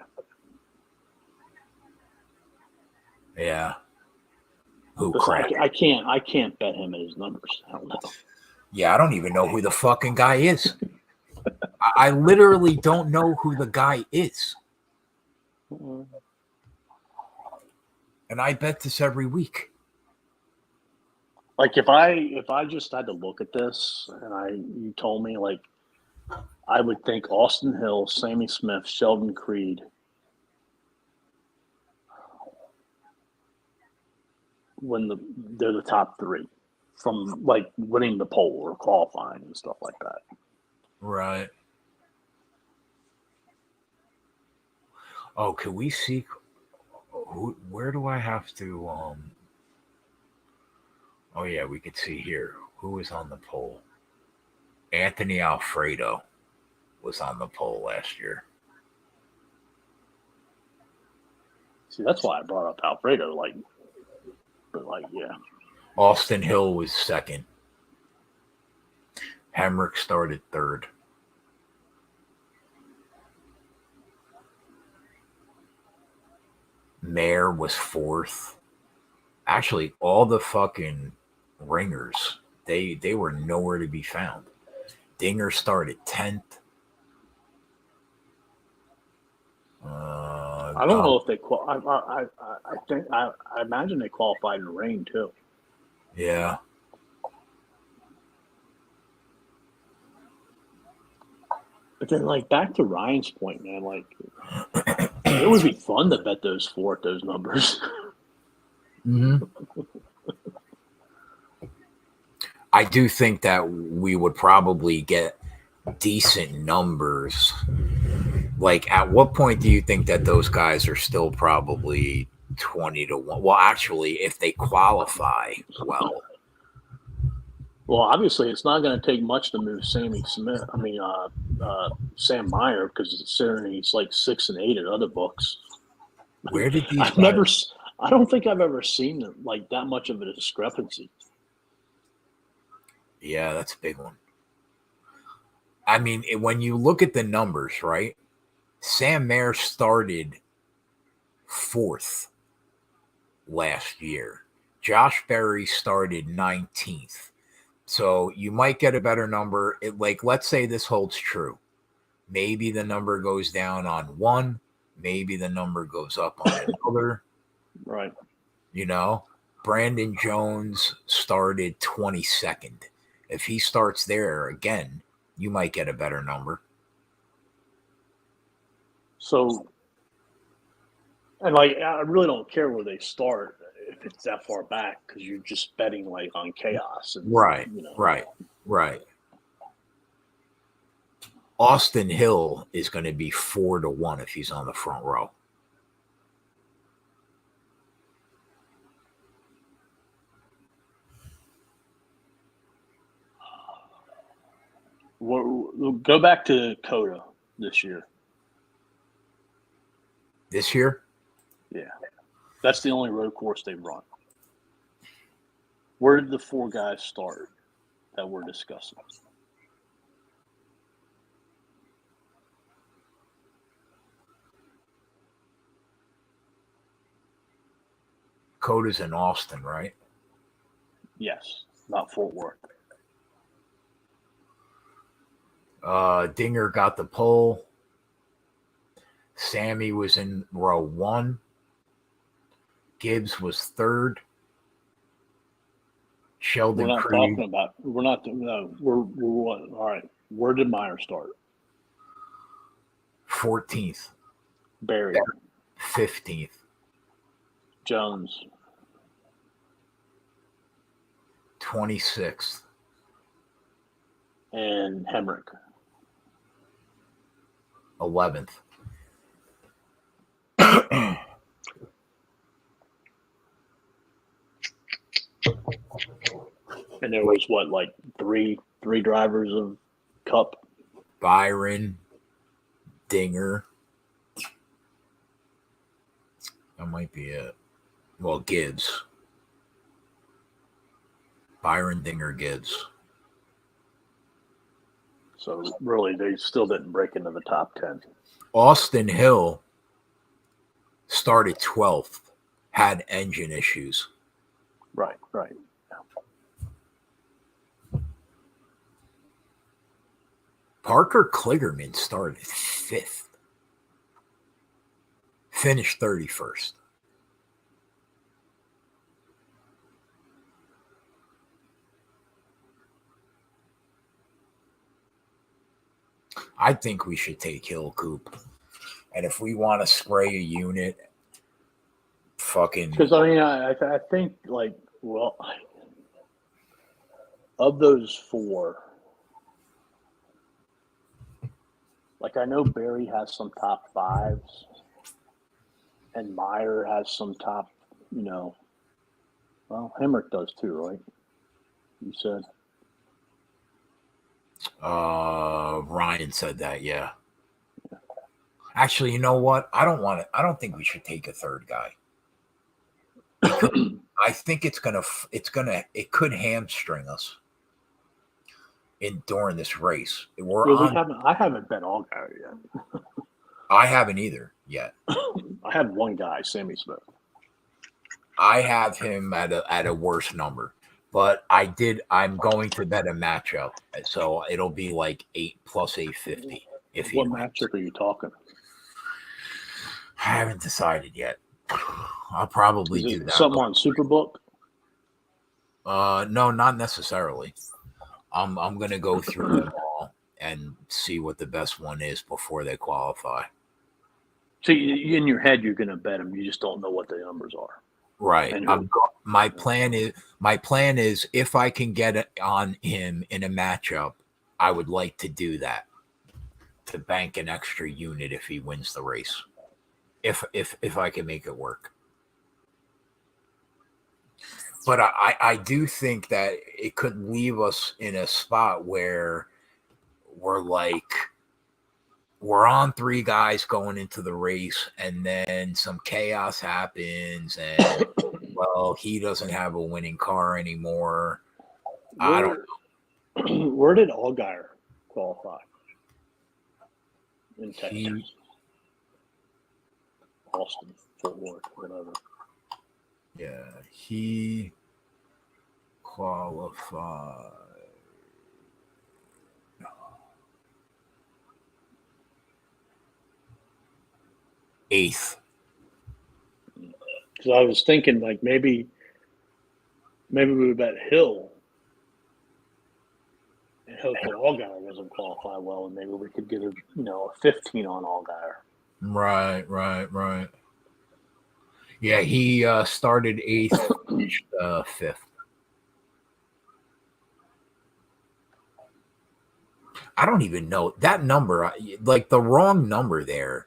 Yeah. Who Listen, cracked? I can't bet him at his numbers. I don't know. Yeah, I don't even know who the fucking guy is. I literally don't know who the guy is. And I bet this every week. Like if I just had to look at this and you told me, like, I would think Austin Hill, Sammy Smith, Sheldon Creed. They're the top three from like winning the pole or qualifying and stuff like that. Right. Oh, can we see where do I have to oh yeah, we could see here who is on the pole. Anthony Alfredo was on the pole last year. See, that's why I brought up Alfredo, yeah. Austin Hill was second. Hemrick started third. Mayer was fourth. Actually, all the fucking ringers, they were nowhere to be found. Dinger started 10th. I don't know if they I imagine they qualified in the rain too. Yeah. But then, like, back to Ryan's point, man, like, it would be fun to bet those four at those numbers. Mm-hmm. I do think that we would probably get decent numbers. Like, at what point do you think that those guys are still probably 20-1? Well, actually, if they qualify well. Well, obviously, it's not going to take much to move Sammy Smith. I mean, Sam Meyer, because considering he's like 6 and 8 at other books. Where did these? I don't think I've ever seen like that much of a discrepancy. Yeah, that's a big one. I mean, when you look at the numbers, right? Sam Mayer started 4th last year. Josh Berry started 19th. So you might get a better number. Let's say this holds true. Maybe the number goes down on one. Maybe the number goes up on another. Right. You know, Brandon Jones started 22nd. If he starts there again, you might get a better number. So, and like, I really don't care where they start if it's that far back, because you're just betting like on chaos. And, right. Austin Hill is going to be 4-1 if he's on the front row. We'll go back to Coda this year. This year? Yeah. That's the only road course they've run. Where did the 4 guys start that we're discussing? Coda's in Austin, right? Yes, not Fort Worth. Dinger got the pole. Sammy was in row 1. Gibbs was 3rd. Sheldon We're not Creed. talking about. We're not. No, we're what? All right. Where did Meyer start? 14th. Barry. 15th. Jones. 26th. And Hemrick. 11th. And there was what, like three drivers of Cup? Byron, Dinger, That might be it. Well, Gibbs. Byron Dinger Gibbs. So really, they still didn't break into the top 10. Austin Hill started 12th, had engine issues. Right. Parker Kligerman started 5th, finished 31st. I think we should take Hill Coop. And if we want to spray a unit, fucking. Because, I mean, I think, like, well, of those 4, like, I know Barry has some top 5s, and Meyer has some top, well, Hemrick does too, right? You said. Ryan said that, yeah. Actually, you know what? I don't think we should take a third guy. I think it could hamstring us during this race. I haven't bet Allgaier yet. I haven't either yet. I have one guy, Sammy Smith. I have him at a worse number, but I'm going to bet a matchup, so it'll be like 8 plus 850. What matchup are you talking? I haven't decided yet. I'll probably do that. Something on Superbook? No, not necessarily. I'm gonna go through them all and see what the best one is before they qualify. So in your head, you're gonna bet them. You just don't know what the numbers are. Right. My plan is if I can get it on him in a matchup, I would like to do that to bank an extra unit if he wins the race. If I can make it work. But I do think that it could leave us in a spot where we're on 3 guys going into the race, and then some chaos happens, and well, he doesn't have a winning car anymore. I don't know. Where did Allgaier qualify? In Texas. Austin, Fort Worth, whatever. Yeah, he qualified 8th. Because I was thinking, like, maybe we would bet Hill and hope that Allgaier doesn't qualify well, and maybe we could get a 15 on Allgaier. Right. Yeah, he started 8th, finished 5th. I don't even know that number. Like the wrong number there.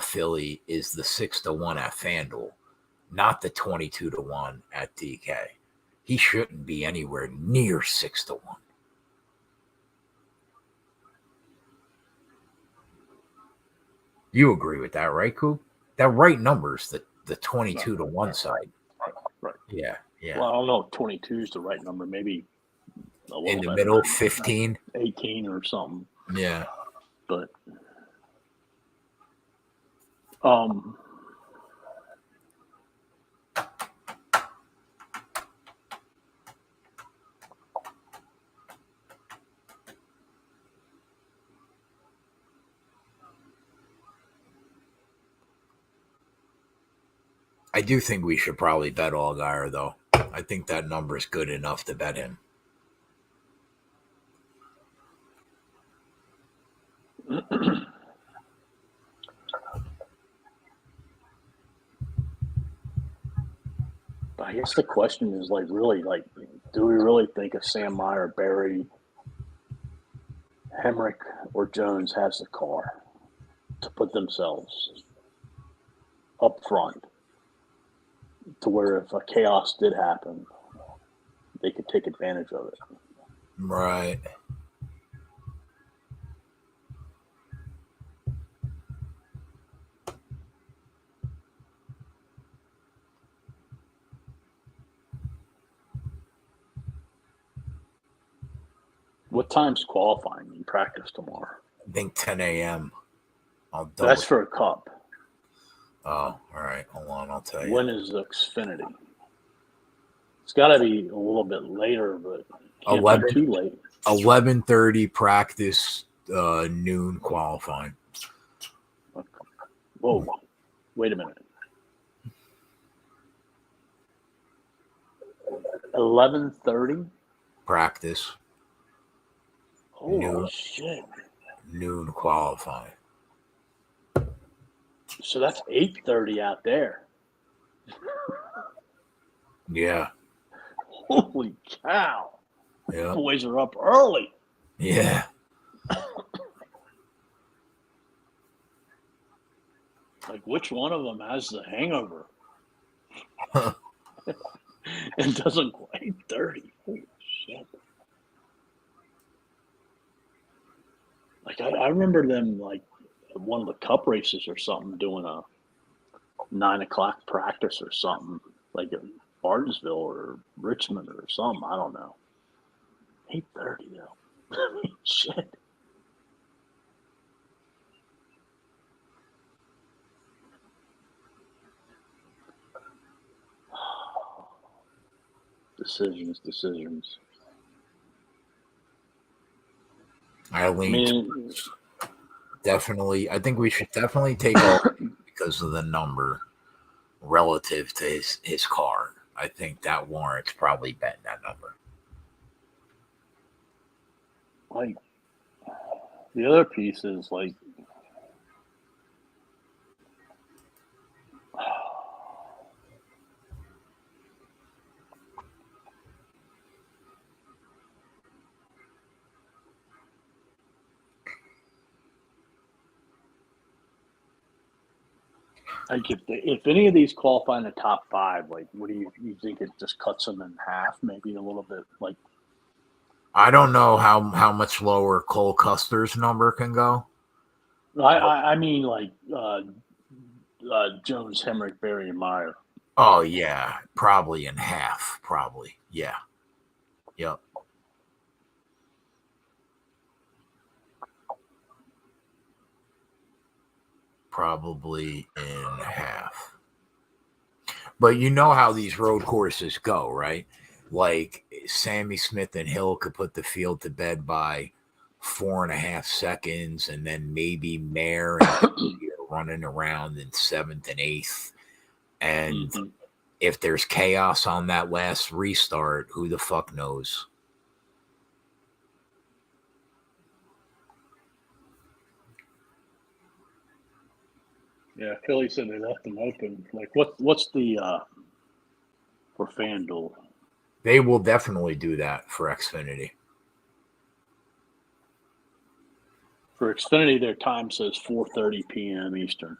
Philly is the 6-1 at FanDuel, not the 22-1 at DK. He shouldn't be anywhere near 6-1. You agree with that, right, Coop? That right number is the 22-1 side. Right. Yeah. Well, I don't know if 22 is the right number. Maybe in the middle, 15, 18 or something. Yeah. But I do think we should probably bet Allgaier, though. I think that number is good enough to bet him. I guess the question is, like, really, like, do we really think if Sam Meyer, Barry, Hemrick, or Jones has the car to put themselves up front to where if a chaos did happen, they could take advantage of it? Right. What time's qualifying in practice tomorrow? I think 10 a.m. That's for a cup. Oh, all right. Hold on, I'll tell you. When is the Xfinity? It's got to be a little bit later, but can't 11 be too late. 11:30 practice, noon qualifying. Whoa, wait a minute. 11:30 practice. Holy shit! Noon qualifying. So that's 8:30 out there. Yeah. Holy cow! Yeah. Boys are up early. Yeah. Like, which one of them has the hangover? And doesn't quite 30. Holy shit. Like, I remember them, like, at one of the cup races or something, doing a 9 o'clock practice or something, like at Barnesville or Richmond or something. I don't know. 8:30 though. I mean, shit. Decisions. I mean, definitely. I think we should definitely take off because of the number relative to his car. I think that warrants probably betting that number. Like, the other piece is like, if any of these qualify in the top 5, like, what do you think it just cuts them in half, maybe a little bit? Like, I don't know how much lower Cole Custer's number can go. I mean, like Jones, Hemrick, Berry, and Meyer. Oh yeah, probably in half. Probably, yeah. Yep. Probably in half. But you know how these road courses go, right? Like Sammy Smith and Hill could put the field to bed by 4.5 seconds, and then maybe Mayer and running around in 7th and 8th. And if there's chaos on that last restart, who the fuck knows? Yeah, Philly said they left them open. Like, what's the for FanDuel? They will definitely do that for Xfinity. For Xfinity, their time says 4:30 p.m. Eastern.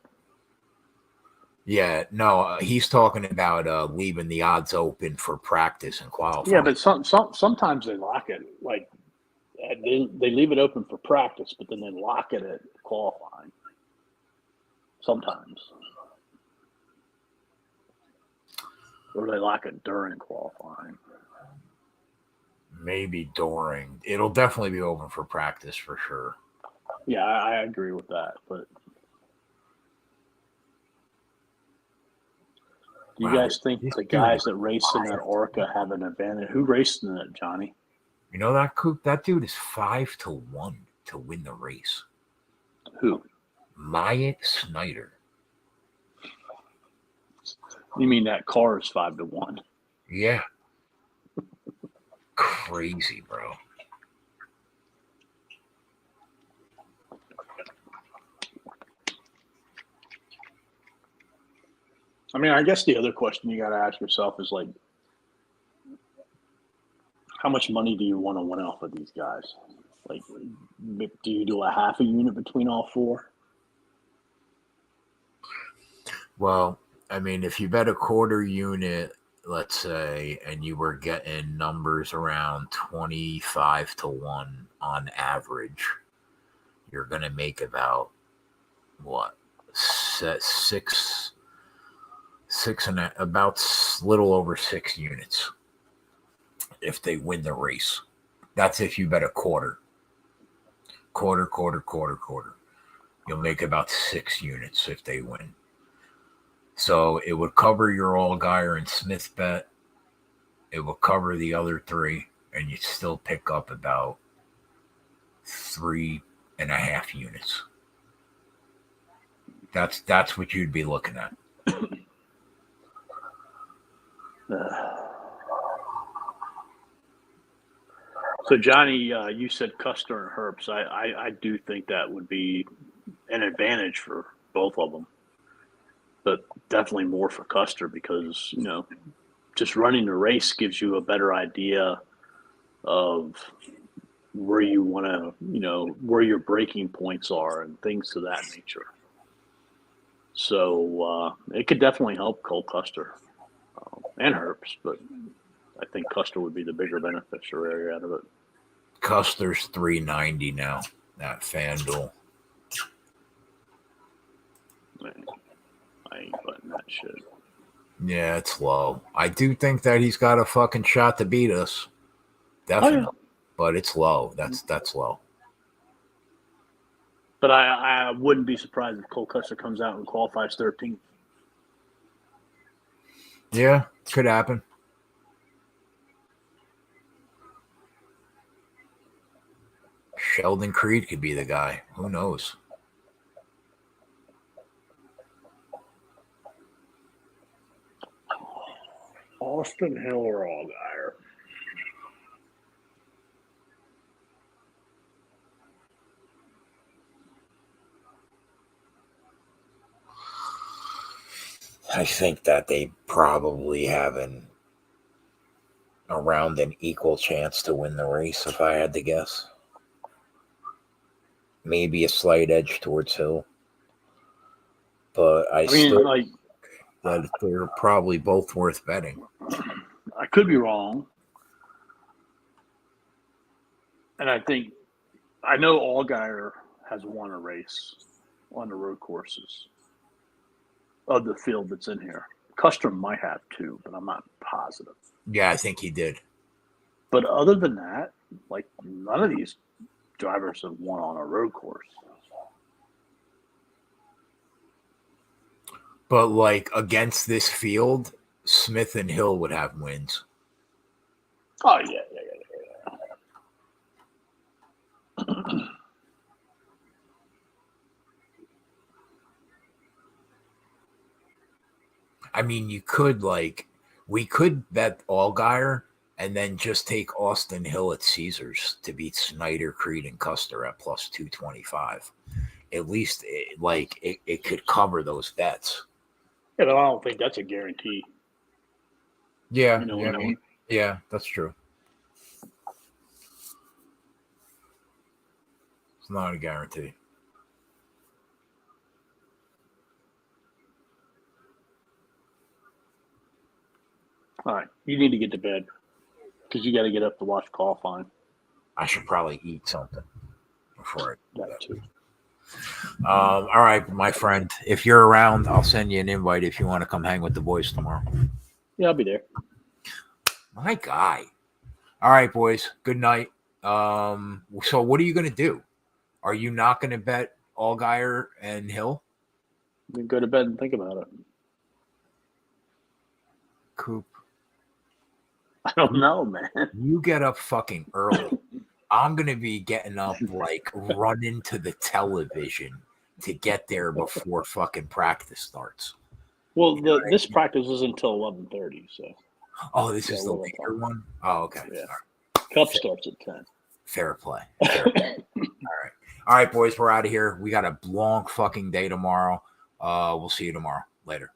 Yeah, no, he's talking about leaving the odds open for practice and qualifying. Yeah, but sometimes they lock it. Like, they leave it open for practice, but then they lock it at qualifying. Sometimes. Or they lock it during qualifying. Maybe during. It'll definitely be open for practice for sure. Yeah, I agree with that. But do you guys think the guys that race in that Orca have an advantage? Who raced in it, Johnny? You know that dude is 5-1 to win the race. Who? Myatt Snyder. You mean that car is 5-1? Yeah. Crazy, bro. I mean, I guess the other question you got to ask yourself is, like, how much money do you want to win off of these guys? Like, do you do a half a unit between all 4? Well, I mean, if you bet a quarter unit, let's say, and you were getting numbers around 25-1 on average, you're going to make about what? About little over 6 units if they win the race. That's if you bet a quarter. Quarter. You'll make about 6 units if they win. So it would cover your Allgaier and Smith bet. It will cover the other 3, and you still pick up about 3.5 units. That's what you'd be looking at. So Johnny, you said Custer and Herbst. I do think that would be an advantage for both of them, but definitely more for Custer because just running the race gives you a better idea of where you want to, where your breaking points are and things of that nature. So it could definitely help Cole Custer and Herbst, but I think Custer would be the bigger beneficiary out of it. Custer's 390 now at FanDuel. Man, I ain't butting that shit. Yeah, it's low. I do think that he's got a fucking shot to beat us. Definitely. Oh, yeah. But it's low. That's low. But I wouldn't be surprised if Cole Custer comes out and qualifies 13th. Yeah, could happen. Sheldon Creed could be the guy. Who knows? Austin Hill or Allgaier? I think that they probably have around an equal chance to win the race, if I had to guess. Maybe a slight edge towards Hill. But I still think that they're probably both worth betting. I could be wrong. And I know Allgaier has won a race on the road courses of the field that's in here. Custer might have too, but I'm not positive. Yeah, I think he did. But other than that, none of these drivers have won on a road course. But against this field, Smith and Hill would have wins. Oh yeah. I mean, you could we could bet Allgaier and then just take Austin Hill at Caesars to beat Snyder, Creed, and Custer at plus 225. At least it could cover those bets. Yeah, but I don't think that's a guarantee. Yeah, you know what I mean? Yeah, that's true. It's not a guarantee. All right, you need to get to bed because you got to get up to watch qualifying. I should probably eat something before I do That too. All right, my friend. If you're around, I'll send you an invite if you want to come hang with the boys tomorrow. Yeah, I'll be there. My guy. All right, boys. Good night. So what are you going to do? Are you not going to bet Allgaier and Hill? You go to bed and think about it. Coop. I don't know, man. You get up fucking early. I'm going to be getting up running to the television to get there before fucking practice starts. Well, this practice is until 11:30, so. Oh, this is the later one? Oh, okay. Yeah. Cup starts at 10. Fair play. All right, boys, we're out of here. We got a long fucking day tomorrow. We'll see you tomorrow. Later.